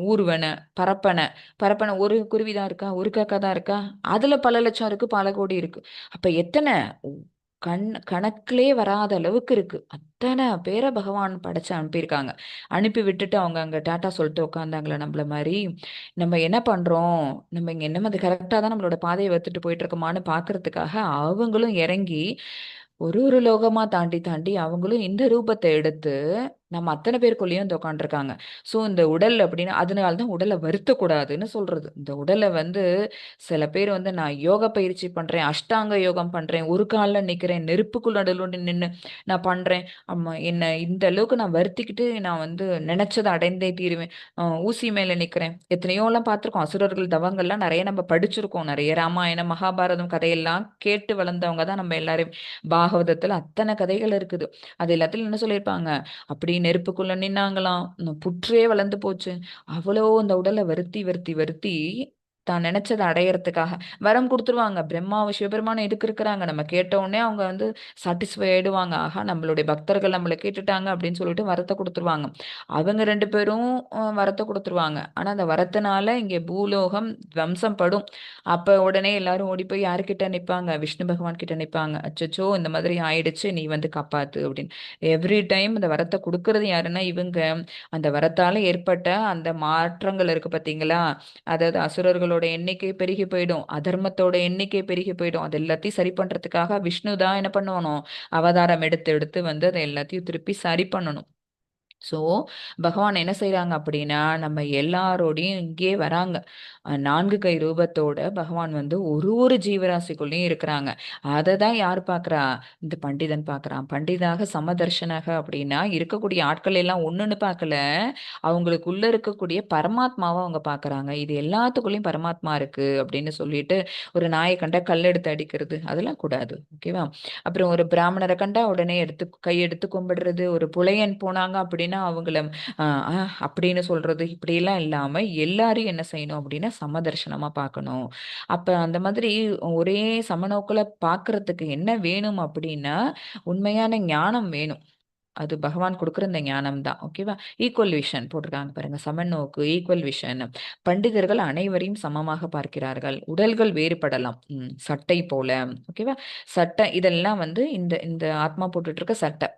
ஊர்வன, பறப்பன. பரப்பன ஒரு குருவி தான் இருக்கா? ஒரு காக்கா தான் இருக்கா? அதுல பல லட்சம் இருக்கு, பல கோடி இருக்கு. அப்ப எத்தன உ கணக்கிலே வராத அளவுக்கு இருக்கு. அத்தன பேர பகவான் படைச்சு அனுப்பியிருக்காங்க. அனுப்பி விட்டுட்டு அவங்க அங்க டாட்டா சொல்லிட்டு உட்கார்ந்தாங்களா நம்மள மாரி? நம்ம என்ன பண்றோம்? நம்ம இங்க என்னமோ அது கரெக்ட்டா தான் நம்மளோட பாதைய வகுத்துட்டு போயிட்டு இருக்கோமான்னு பார்க்கறதுக்காக அவங்களும் இறங்கி ஒரு லோகமா தாண்டி தாண்டி அவங்களும் இந்த ரூபத்த எடுத்து நம்ம அத்தன பேருக்குள்ளேயும் வந்து உட்காந்துருக்காங்க. ஸோ இந்த உடல் அப்டின்னா அதனால தான் உடல வருத்தக்கூடாதுன்னு சொல்றது. இந்த உடல வந்து சில பேர் வந்து நான் யோகா பயிற்சி பண்றேன், அஷ்டாங்க யோகம் பண்றேன், ஒரு கால்ல நிக்கிறேன், நெருப்புக்குள் நடுவுல நின்னு நான் பண்றேன். ஆமா என்ன இந்த அளவுக்கு நான் வருத்திக்கிட்டு நான் வந்து நெனச்சத அடைந்தே தீருவேன். ஊசி மேல நிக்கிறேன். எத்தனையோலாம் பார்த்துருக்கோம். அசுரர்கள் தவங்கள்லாம் நெறைய நம்ம படிச்சிருக்கோம். நெறைய ராமாயணம், மகாபாரதம் கதையெல்லாம் கேட்டு வளர்ந்தவங்க தான் நம்ம எல்லாரும். பாகவதத்துல அத்தன கதைகள் இருக்குது. அது எல்லாத்துலயும் என்ன சொல்லியிருப்பாங்க? அப்படி நெருப்புக்குள்ள நின்னாங்களாம். புற்றே வளர்ந்து போச்சு. அவ்வளோ அந்த உடல வருத்தி தான் நெனச்சத அடையறதுக்காக வரம் குடுத்துருவாங்க. பிரம்மாவும், சிவபெருமானும் எதுக்கு இருக்கிறாங்க? நம்ம கேட்ட உடனே அவங்க வந்து சாட்டிஸ்ஃபை ஆயிடுவாங்க. ஆஹா! நம்மளுடைய பக்தர்கள் நம்மள கேட்டுட்டாங்க அப்படின்னு சொல்லிட்டு வரத்த குடுத்துருவாங்க. அவங்க 2 பேரும் வரத்த குடுத்துருவாங்க. ஆனா அந்த வரத்தினால இங்க பூலோகம் துவம்சம் படும். அப்ப உடனே எல்லாரும் ஓடி போய் யார்கிட்ட நிப்பாங்க? விஷ்ணு பகவான் கிட்ட நிப்பாங்க. அச்சச்சோ! இந்த மாதிரி ஆயிடுச்சு. நீ வந்து காப்பாத்து அப்படின்னு. எவ்ரி டைம் அந்த வரத்த குடுக்குறது யாருன்னா இவங்க. அந்த வரத்தால ஏற்பட்ட அந்த மாற்றங்கள் இருக்கு பார்த்தீங்களா? அதாவது அசுரர்களோட எண்ணிக்கை பெருகி போயிடும். அதர்மத்தோட எண்ணிக்கை பெருகி போயிடும். அது எல்லாத்தையும் சரி பண்றதுக்காக விஷ்ணு தான் என்ன பண்ணணும்? அவதாரம் எடுத்து எடுத்து வந்து அத எல்லாத்தையும் திருப்பி சரி பண்ணணும். ஸோ, பகவான் என்ன செய்றாங்க அப்படின்னா, நம்ம எல்லாரோடையும் இங்கேயே வராங்க. 4 கை ரூபத்தோட பகவான் வந்து ஒரு ஜீவராசிக்குள்ளயும் இருக்கிறாங்க. அத தான் யார் பார்க்குறா? இந்த பண்டிதன் பார்க்குறான். பண்டிதாக சமதர்ஷனக அப்படின்னா, இருக்கக்கூடிய ஆட்கள் எல்லாம் ஒண்ணுன்னு பார்க்கல. அவங்களுக்குள்ள இருக்கக்கூடிய பரமாத்மாவ அவங்க பார்க்குறாங்க. இது எல்லாத்துக்குள்ளயும் பரமாத்மா இருக்கு அப்படின்னு சொல்லிட்டு, ஒரு நாய கண்டா கல் எடுத்து அடிக்கிறது, அதெல்லாம் கூடாது. ஓகேவா? அப்புறம் ஒரு பிராமணர கண்டா உடனே கையெடுத்து கும்பிடுறது, ஒரு புலையன் போனாங்க அப்படின்னா அவங்கள அ அ அப்படின்னு சொல்றது, இப்படியெல்லாம் இல்லாம எல்லாரையும் என்ன செய்யணும் அப்படின்னா, சமதர்ஷனமா பார்க்கணும். அப்ப அந்த மாதிரி ஒரே சமநோக்குல பார்க்கறதுக்கு என்ன வேணும் அப்படின்னா, உண்மையான ஞானம் வேணும். அது பகவான் கொடுக்குற இந்த ஞானம் தான். ஓகேவா? ஈக்குவல் விஷன் போட்டிருக்காங்க பாருங்க. சமநோக்கு, ஈக்குவல் விஷன். பண்டிதர்கள் அனைவரையும் சமமாக பார்க்கிறார்கள். உடல்கள் வேறுபடலாம். சட்டை போல. ஓகேவா? சட்டை இதெல்லாம் வந்து இந்த இந்த ஆத்மா போட்டுட்டு இருக்க சட்டை.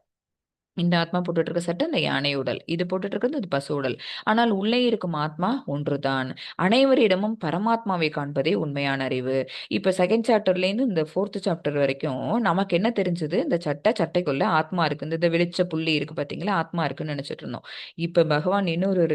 இந்த ஆத்மா போட்டுட்டு இருக்க சட்டை இந்த யானை உடல். இது போட்டுட்டு இருக்கிறது இது பசு உடல். ஆனால் உள்ளே இருக்கும் ஆத்மா ஒன்றுதான். அனைவரிடமும் பரமாத்மாவை காண்பதே உண்மையான அறிவு. இப்ப செகண்ட் சாப்டர்லேருந்து இந்த 4th சாப்டர் வரைக்கும் நமக்கு என்ன தெரிஞ்சது? இந்த சட்டைக்குள்ள ஆத்மா இருக்கு. இந்த வெளிச்ச புள்ளி இருக்கு பார்த்தீங்களா? ஆத்மா இருக்குன்னு நினைச்சிட்டு இருந்தோம். இப்ப பகவான் இன்னொரு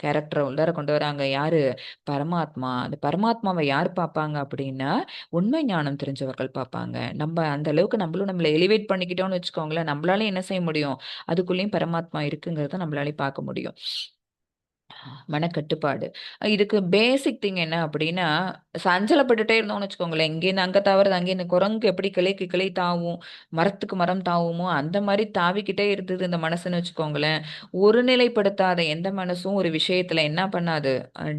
கேரக்டரை உள்ளார கொண்டு வராங்க. யாரு? பரமாத்மா. அந்த பரமாத்மாவை யார் பார்ப்பாங்க அப்படின்னா, உண்மை ஞானம் தெரிஞ்சவர்கள் பார்ப்பாங்க. நம்ம அந்த அளவுக்கு நம்மள எலிவேட் பண்ணிக்கிட்டோம்னு வச்சுக்கோங்களேன், நம்மளால என்ன செய்ய முடியும்? அதுக்குள்ளேயும் பரமாத்மா இருக்குங்கிறத நம்மளால பார்க்க முடியும். மனக்கட்டுப்பாடு. இதுக்கு பேசிக் திங் என்ன அப்படின்னா, சஞ்சலப்பட்டுட்டே இருந்தோம்னு வச்சுக்கோங்களேன், இங்கேருந்து அங்க தாவுறது, அங்கேருந்து குரங்கு எப்படி கிளைக்கு கிளை தாவும், மரத்துக்கு மரம் தாவுமோ, அந்த மாரி தாவிக்கிட்டே இருந்தது இந்த மனசுன்னு வச்சுக்கோங்களேன். ஒருநிலைப்படுத்தாத எந்த மனசும் ஒரு விஷயத்துல என்ன பண்ணாது?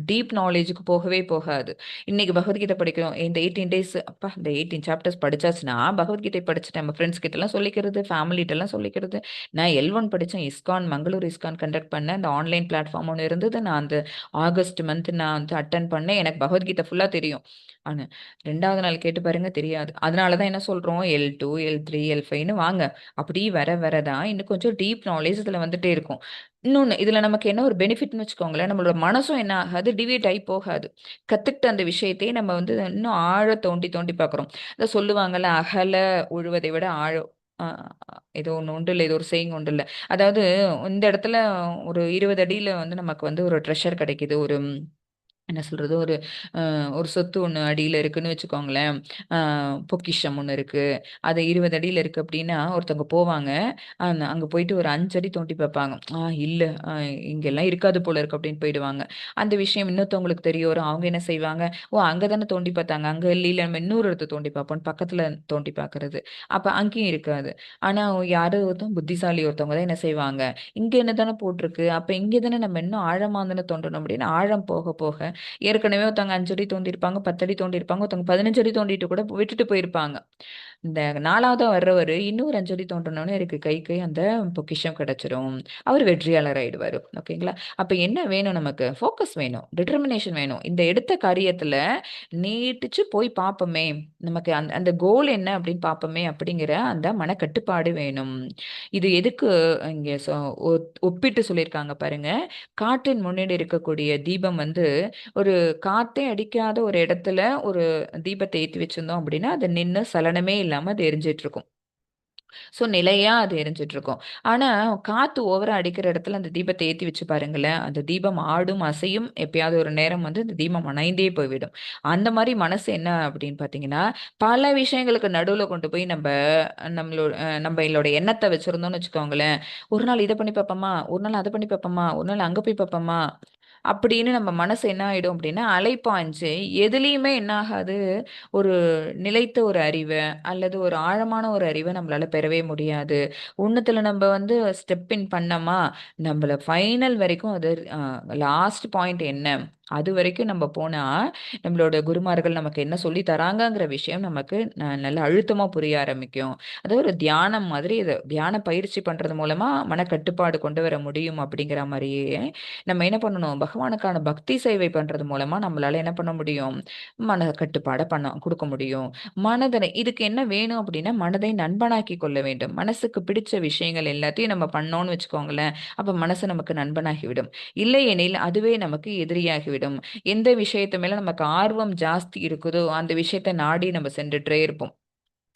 டீப் நாலேஜுக்கு போகவே போகாது. இன்னைக்கு பகவத்கீதை படிக்கிறோம். இந்த 18 டேஸ் அப்பா இந்த 18 சாப்டர்ஸ் படிச்சாச்சுன்னா, பகவத்கீதை படிச்சுட்டேன். நம்ம ஃப்ரெண்ட்ஸ் கிட்டலாம் சொல்லிக்கிறது, ஃபேமிலிட்டலாம் சொல்லிக்கிறது. நான் L1 படிச்சேன். மங்களூர் இஸ்கான் கண்டக்ட் பண்ணேன். அந்த ஆன்லைன் பிளாட்ஃபார்ம் ஒண்ணு இருந்தது. நான் அந்த ஆகஸ்ட் மந்த் நான் வந்து அட்டெண்ட் பண்ணேன். எனக்கு பகவத்கீதை ஃபுல்லா தெரியும். ஆனா 2வது நாள் கேட்டு பாருங்க தெரியாது. அதனால தான் என்ன சொல்றோம், L2, L3, L5ன்னு வாங்க. அப்படி வர தான் இன்னும் கொஞ்சம் டீப் நாலேஜ் இதுல வந்துட்டே இருக்கும். இன்னொன்னு இதுல நமக்கு என்ன ஒரு பெனிஃபிட்ன்னு வச்சுக்கோங்களேன், நம்மளோட மனசும் என்ன ஆகாது, டிவியேட் ஆகி போகாது. கத்துக்கிட்ட அந்த விஷயத்தையே நம்ம வந்து இன்னும் ஆழ தோண்டி தோண்டி பார்க்குறோம். அத சொல்லுவாங்கல்ல, அகல உழுவதை விட ஆழம் அ ஏதோ ஒண்ணு உண்டுல்ல. இது ஒரு சேயிங் உண்டுல்ல. அதாவது இந்த இடத்துல ஒரு 20 அடியில வந்து நமக்கு வந்து ஒரு ட்ரெஷர் கிடைக்குது. ஒரு என்ன சொல்றது? ஒரு சொத்து ஒண்ணு அடியில இருக்குன்னு வச்சுக்கோங்களேன். அ பொக்கிஷம் ஒண்ணு இருக்கு. அது 20 அடியில இருக்கு அப்டின்னா, ஒருத்தவங்க போவாங்க. அங்க போயிட்டு ஒரு 5 அடி தோண்டி பார்ப்பாங்க. இல்ல அ இங்கெல்லாம் இருக்காது போல இருக்கு அப்டின்னு போயிடுவாங்க. அந்த விஷயம் இன்னொருத்தவங்களுக்கு தெரிய வரும். அவங்க என்ன செய்வாங்க, ஓ! அங்க தானே தோண்டி பார்த்தாங்க. அங்க இல்லைல நம்ம இன்னொரு இடத்த தோண்டி பார்ப்போம்ன்னு பக்கத்துல தோண்டி பார்க்கறது. அப்ப அங்கேயும் இருக்காது. ஆனா யாரோ ஒருத்தவங்க புத்திசாலி ஒருத்தவங்க தான் என்ன செய்வாங்க, இங்க என்ன தானே போட்டிருக்கு. அப்ப இங்க தானே நம்ம இன்னும் ஆழமா தானே தோண்டணும் அப்டின்னு ஆழம் போக போக ஏற்கனவே ஒருத்தவங்க 5 அடி தோண்டியிருப்பாங்க, 10 அடி தோண்டியிருப்பாங்க, ஒருத்தவங்க 15 அடி தோண்டிட்டு கூட விட்டுட்டு போயிருப்பாங்க. இந்த 4வதா வர்றவரு இன்னும் ஒரு 5 அடி தோண்டுனோனே எனக்கு கைக்கு அந்த பொக்கிஷம் கிடைச்சிரும். அவரு வெற்றியாளர் ஆயிடுவாரு. ஓகேங்களா? அப்ப என்ன வேணும் நமக்கு? ஃபோக்கஸ் வேணும். டிட்டர்மினேஷன் வேணும். இந்த எடுத்த காரியத்துல நீட்டிச்சு போய் பார்ப்போமே! நமக்கு அந்த அந்த கோல் என்ன அப்படின்னு பார்ப்போமே! அப்படிங்கிற அந்த மனக்கட்டுப்பாடு வேணும். இது எதுக்கு இங்க ஒப்பிட்டு சொல்லியிருக்காங்க பாருங்க. காற்றின் முன்னாடி இருக்கக்கூடிய தீபம் வந்து ஒரு காத்தே அடிக்காத ஒரு இடத்துல ஒரு தீபத்த ஏத்தி வச்சிருந்தோம் அப்படின்னா, அது நின்னு சலனமே இல்லாம அது எரிஞ்சிட்டு இருக்கும். நிலையா அது எரிஞ்சிட்டு இருக்கும். ஆனா, காத்து ஓவரா அடிக்கிற இடத்துல அந்த தீபத்த ஏத்தி வச்சு பாருங்களேன், அந்த தீபம் ஆடும், அசையும். எப்பயாவது ஒரு நேரம் வந்து அந்த தீபம் அணைந்தே போய்விடும். அந்த மாரி மனசு என்ன அப்படின்னு பார்த்தீங்கன்னா, பல விஷயங்களுக்கு நடுவுல கொண்டு போய் நம்மளோட எண்ணத்த வச்சிருந்தோம்னு வச்சுக்கோங்களேன், ஒரு நாள் இத பண்ணி பார்ப்போமா, ஒரு நாள் அத பண்ணி பார்ப்போமா, ஒரு நாள் அங்க போய் பார்ப்போமா, அப்படின்னு நம்ம மனசு என்ன ஆயிடும் அப்படின்னா, அலைப்பாஞ்சு எதுலயுமே என்ன ஆகாது, ஒரு நிலைத்த ஒரு அறிவ, அல்லது ஒரு ஆழமான ஒரு அறிவ நம்மளால பெறவே முடியாது. ஒண்ணுத்துல நம்ம வந்து ஸ்டெப் இன் பண்ணோமா, நம்மள ஃபைனல் வரைக்கும் அது லாஸ்ட் பாயிண்ட் என்ன? அதுவரைக்கும் நம்ம போனா, நம்மளோட குருமார்கள் நமக்கு என்ன சொல்லி தராங்கங்கிற விஷயம் நமக்கு நல்ல அழுத்தமா புரிய ஆரம்பிக்கும். அது ஒரு தியானம் மாதிரி இது. தியான பயிற்சி பண்றது மூலமா மனக்கட்டுப்பாடு கொண்டு வர முடியும் அப்படிங்கிற மாரியே, நம்ம என்ன பண்ணணும், பகவானுக்கான பக்தி சேவை பண்றது மூலமா நம்மளால என்ன பண்ண முடியும்? மன கட்டுப்பாட குடுக்க முடியும். இதுக்கு என்ன வேணும் அப்படின்னா, மனதை நண்பனாக்கிக் கொள்ள வேண்டும். மனசுக்கு பிடிச்ச விஷயங்கள் எல்லாத்தையும் நம்ம பண்ணோம்னு வச்சுக்கோங்களேன், அப்ப மனசு நமக்கு நண்பனாகிவிடும். இல்லையெனில் அதுவே நமக்கு எதிரியாகிவிடும். எந்த விஷயத்து மேல நமக்கு ஆர்வம் ஜாஸ்தி இருக்குதோ, அந்த விஷயத்த நாடி நம்ம சென்றுட்டே இருப்போம்.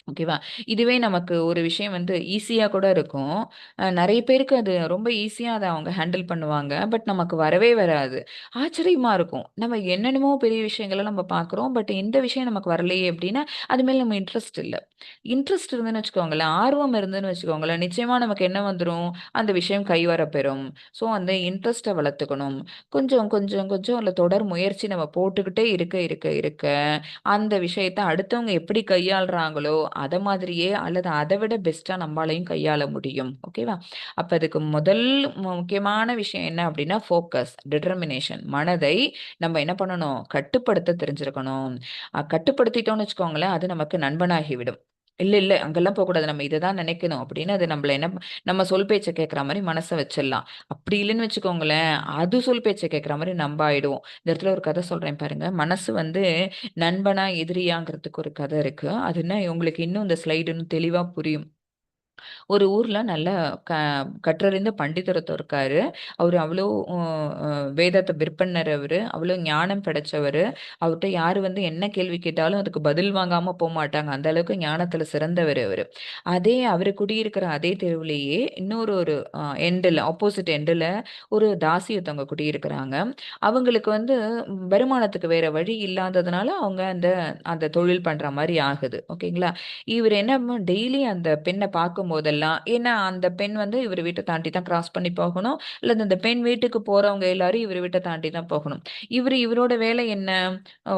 ஓகேவா? இதுவே நமக்கு ஒரு விஷயம் வந்து ஈஸியா கூட இருக்கும். நெறைய பேருக்கு அது ரொம்ப ஈஸியா அத அவங்க ஹேண்டில் பண்ணுவாங்க. பட் நமக்கு வரவே வராது. ஆச்சரியமா இருக்கும். நம்ம என்னென்னமோ பெரிய விஷயங்கள நம்ம பார்க்குறோம். பட் இந்த விஷயம் நமக்கு வரலையே அப்டின்னா, அது மேல நம்ம இன்ட்ரெஸ்ட் இல்ல. இன்ட்ரெஸ்ட் இருந்துன்னு வச்சுக்கோங்களேன், ஆர்வம் இருந்துன்னு வச்சுக்கோங்களேன், நிச்சயமா நமக்கு என்ன வந்துரும், அந்த விஷயம் கைவரப்பெறும். அந்த இன்ட்ரெஸ்ட்ட வளர்த்துக்கணும். கொஞ்சம், கொஞ்சம், கொஞ்சம் அதுல தொடர் முயற்சி நம்ம போட்டுக்கிட்டே இருக்க, அந்த விஷயத்த அடுத்தவங்க எப்படி கையாளுறாங்களோ, அத மாதிரியே அல்லது அத விட பெஸ்ட்டா நம்மாலயும் கையாள முடியும். ஓகேவா? அப்ப அதுக்கு முதல் முக்கியமான விஷயம் என்ன அப்டின்னா, ஃபோக்கஸ், டிட்டர்மினேஷன். மனதை நம்ம என்ன பண்ணணும்? கட்டுப்படுத்த தெரிஞ்சிருக்கணும். கட்டுப்படுத்திட்டோம்னு வச்சுக்கோங்களேன், அது நமக்கு நண்பனாகிவிடும். இல்ல அங்கெல்லாம் போகக்கூடாது. நம்ம இததான் நினைக்கணும் அப்படின்னு அது நம்மள என்ன நம்ம சொல் பேச்ச கேட்கிற மாதிரி மனசை வச்சிடலாம். அப்படி இல்லைன்னு வச்சுக்கோங்களேன், அது சொல் பேச்ச கேட்கிற மாதிரி நம்ம ஆயிடுவோம். இந்த இடத்துல ஒரு கதை சொல்றேன் பாருங்க. மனசு வந்து நண்பனா எதிரியாங்கிறதுக்கு ஒரு கதை இருக்கு. அது என்ன உங்களுக்கு இன்னும் இந்த ஸ்லைடுன்னு தெளிவா புரியும். ஒரு ஊர்ல நல்ல க கற்றறிந்த பண்டிதர் ஒருத்தர் இருக்காரு. அவரு அவ்வளோ வேதத்தை விற்பன்னர் அவரு. அவ்வளோ ஞானம் படைச்சவரு. அவர்ட்ட யாரு வந்து என்ன கேள்வி கேட்டாலும் அதுக்கு பதில் வாங்காம போமாட்டாங்க. அந்த அளவுக்கு ஞானத்துல சிறந்தவரு அவரு. அவரு குடியிருக்கிற அதே தெருவுலயே இன்னொரு ஒரு ஆப்போசிட் எண்டுல ஒரு தாசி ஒருத்தவங்க குடியிருக்கிறாங்க. அவங்களுக்கு வந்து வருமானத்துக்கு வேற வழி இல்லாததுனால அவங்க அந்த அந்த தொழில் பண்ற மாரி ஆகுது. ஓகேங்களா? இவரு என்ன டெய்லி அந்த பெண்ண பார்க்கும்போதெல்லாம் ஏன்னா அந்த பெண் வந்து இவரு வீட்ட தாண்டி தான் கிராஸ் பண்ணி போகணும். அல்லது அந்த பெண் வீட்டுக்கு போறவங்க எல்லாரும் இவரு வீட்ட தாண்டி தான் போகணும். இவரோட வேலை என்ன?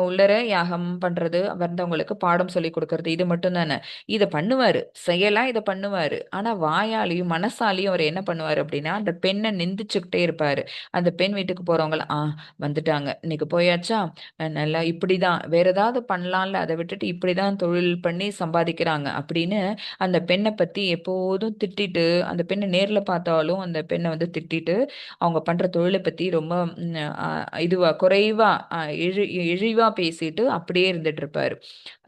உள்ளர யாகம் பண்றது, வந்தவங்களுக்கு பாடம் சொல்லிக் குடுக்கறது இது மட்டும் தானே. இத பண்ணுவாரு. செயலா இத பண்ணுவாரு. ஆனா வாயாலயும், மனசாலயும் அவரு என்ன பண்ணுவாரு அப்படின்னா, அந்த பெண்ண நிந்திச்சுக்கிட்டே இருப்பாரு. அந்த பெண் வீட்டுக்கு போறவங்கலாம், வந்துட்டாங்க. இன்னைக்கு போயாச்சா? நல்லா இப்படிதான். வேற ஏதாவது பண்ணலாம்ல. அத விட்டுட்டு இப்படிதான் தொழில் பண்ணி சம்பாதிக்கிறாங்க அப்படின்னு அந்த பெண்ண பத்தி எப்போதும் திட்டிட்டு, அந்த பெண்ண நேர்ல பார்த்தாலும் அந்த பெண்ண வந்து திட்டிட்டு, அவங்க பண்ற தொழில பத்தி ரொம்ப ம் அ இதுவா குறைவா இழிவா பேசிட்டு அப்படியே இருந்துட்டு இருப்பாரு.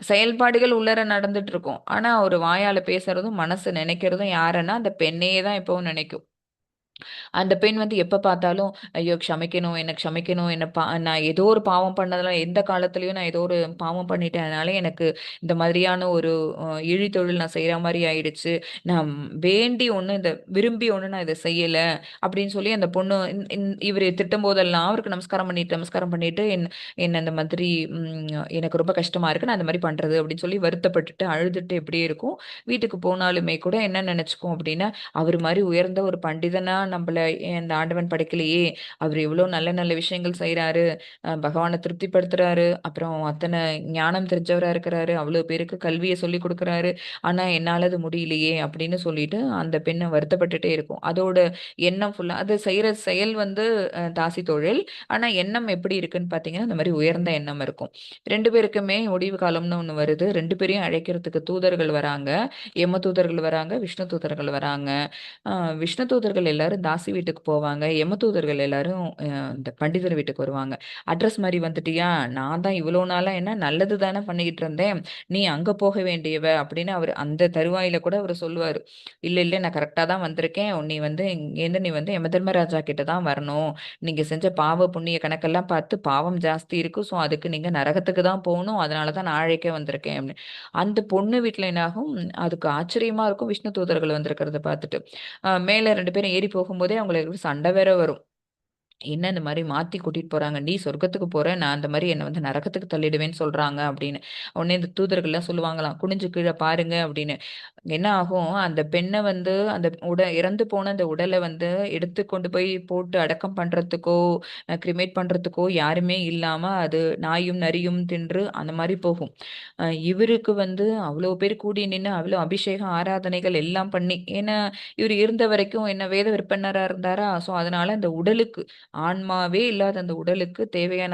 செயல்பாடுகள் உள்ளார நடந்துட்டு இருக்கும். ஆனா அவரு வாயால பேசுறதும், மனசு நினைக்கிறதும் யாரன்னா, அந்த பெண்ணையே தான் எப்பவும் நினைக்கும். அந்த பெண் வந்து எப்ப பார்த்தாலும், "ஐயோ! க்ஷமிக்கணும், என்ன க்ஷமிக்கணும். நான் ஏதோ ஒரு பாவம் பண்ணதுல எந்த காலத்துலயும் நான் ஏதோ ஒரு பாவம் பண்ணிட்டேன். அதனால எனக்கு இந்த மாதிரியான ஒரு இழிதொழில் நான் செய்ற மாரி ஆயிடுச்சு. நான் வேண்டி ஒண்ணும் விரும்பி ஒண்ணும் நான் இத செய்யல." அப்படின்னு சொல்லி அந்த பொண்ணு இந் இந் இவரு திட்டும்போதெல்லாம் அவருக்கு நமஸ்காரம் பண்ணிட்டு என்ன இந்த மாதிரி எனக்கு ரொம்ப கஷ்டமா இருக்கு. நான் இந்த மாரி பண்றது அப்படின்னு சொல்லி வருத்தப்பட்டுட்டு, அழுதுட்டு இப்படியே இருக்கும். வீட்டுக்கு போனாலுமே கூட என்ன நெனச்சுக்கும் அப்படின்னா, அவரு மாரி உயர்ந்த ஒரு பண்டிதனா நம்பள இந்த ஆண்டவன் படைக்கலையே! அவரு எவ்ளோ நல்ல நல்ல விஷயங்கள் செய்றாரு. பகவான திருப்திப்படுத்துறாரு. அப்புறம் அத்தன ஞானம் தெரிஞ்சவரா இருக்கிறாரு. அவ்ளோ பேருக்கு கல்விய சொல்லிக் குடுக்குறாரு. ஆனா, என்னால அது முடியலையே! அப்படின்னு சொல்லிட்டு அந்த பெண்ணு வருத்தப்பட்டுட்டே இருக்கும். அதோட எண்ணம் ஃபுல்லா அது செய்ற செயல் வந்து தாசி தொழில். ஆனா, எண்ணம் எப்படி இருக்குன்னு பார்த்தீங்கன்னா, இந்த மாரி உயர்ந்த எண்ணம் இருக்கும். 2 பேருக்குமே முடிவு காலம்னு ஒண்ணு வருது. 2 பேரையும் அழைக்கிறதுக்கு தூதர்கள் வராங்க. யம தூதர்கள் வராங்க, விஷ்ணு தூதர்கள் வராங்க. அ விஷ்ணு தூதர்கள் எல்லாரும் தாசி வீட்டுக்கு போவாங்க. யம தூதர்கள் எல்லாரும் இந்த பண்டிதர் வீட்டுக்கு வருவாங்க. "அட்ரஸ் மாரி வந்துட்டியா? நான் தான் இவ்வளோ நாளா என்ன நல்லது தானே பண்ணிக்கிட்டு இருந்தேன். நீ அங்க போக வேண்டியவ" அப்படின்னு அவரு அந்த தருவாயில கூட அவரு சொல்லுவாரு. இல்ல நான் கரெக்ட்டா தான் வந்திருக்கேன். நீ வந்து இங்கேருந்து நீ வந்து யமதர்மராஜா கிட்ட தான் வரணும். நீங்க செஞ்ச பாவ, புண்ணிய கணக்கெல்லாம் பார்த்து பாவம் ஜாஸ்தி இருக்கு. ஸோ, அதுக்கு நீங்க நரகத்துக்கு தான் போணும். அதனால தான் நான் அழைக்க வந்திருக்கேன்" அப்படின்னு. அந்த பொண்ணு வீட்ல என்னாகும், அதுக்கு ஆச்சரியமா இருக்கும் விஷ்ணு தூதர்கள் வந்திருக்கிறத பார்த்துட்டு. மேல 2 பேரும் ஏறி போகும்போதே அவங்களுக்கு சண்டை வேற வரும். என்ன இந்த மாரி மாத்தி கூட்டிட்டு போறாங்க. "நீ சொர்க்கத்துக்கு போற. நான் அந்த மாரி என்ன வந்து நரகத்துக்கு தள்ளிடுவேன்னு சொல்றாங்க" அப்படின்னு. உடனே இந்த தூதர்கள்லாம் சொல்லுவாங்களாம், "குனிஞ்சு கீழ பாருங்க" அப்படின்னு. என்ன ஆகும், அந்த பெண்ண வந்து அந்த இறந்து போன அந்த உடல வந்து எடுத்து கொண்டு போய் போட்டு அடக்கம் பண்றதுக்கோ, கிரிமேட் பண்றதுக்கோ யாருமே இல்லாம அது நாயும், நரியும் தின்று அந்த மாரி போகும். இவருக்கு வந்து அவ்ளோ பேர் கூடி நின்னு அவ்ளோ அபிஷேகம், ஆராதனைகள் எல்லாம் பண்ணி ஏன்னா இவரு இருந்த வரைக்கும் என்ன வேத விற்பன்னரா இருந்தாரா, ஸோ அதனால அந்த உடலுக்கு ஆன்மாவே இல்லாத அந்த உடலுக்கு தேவையான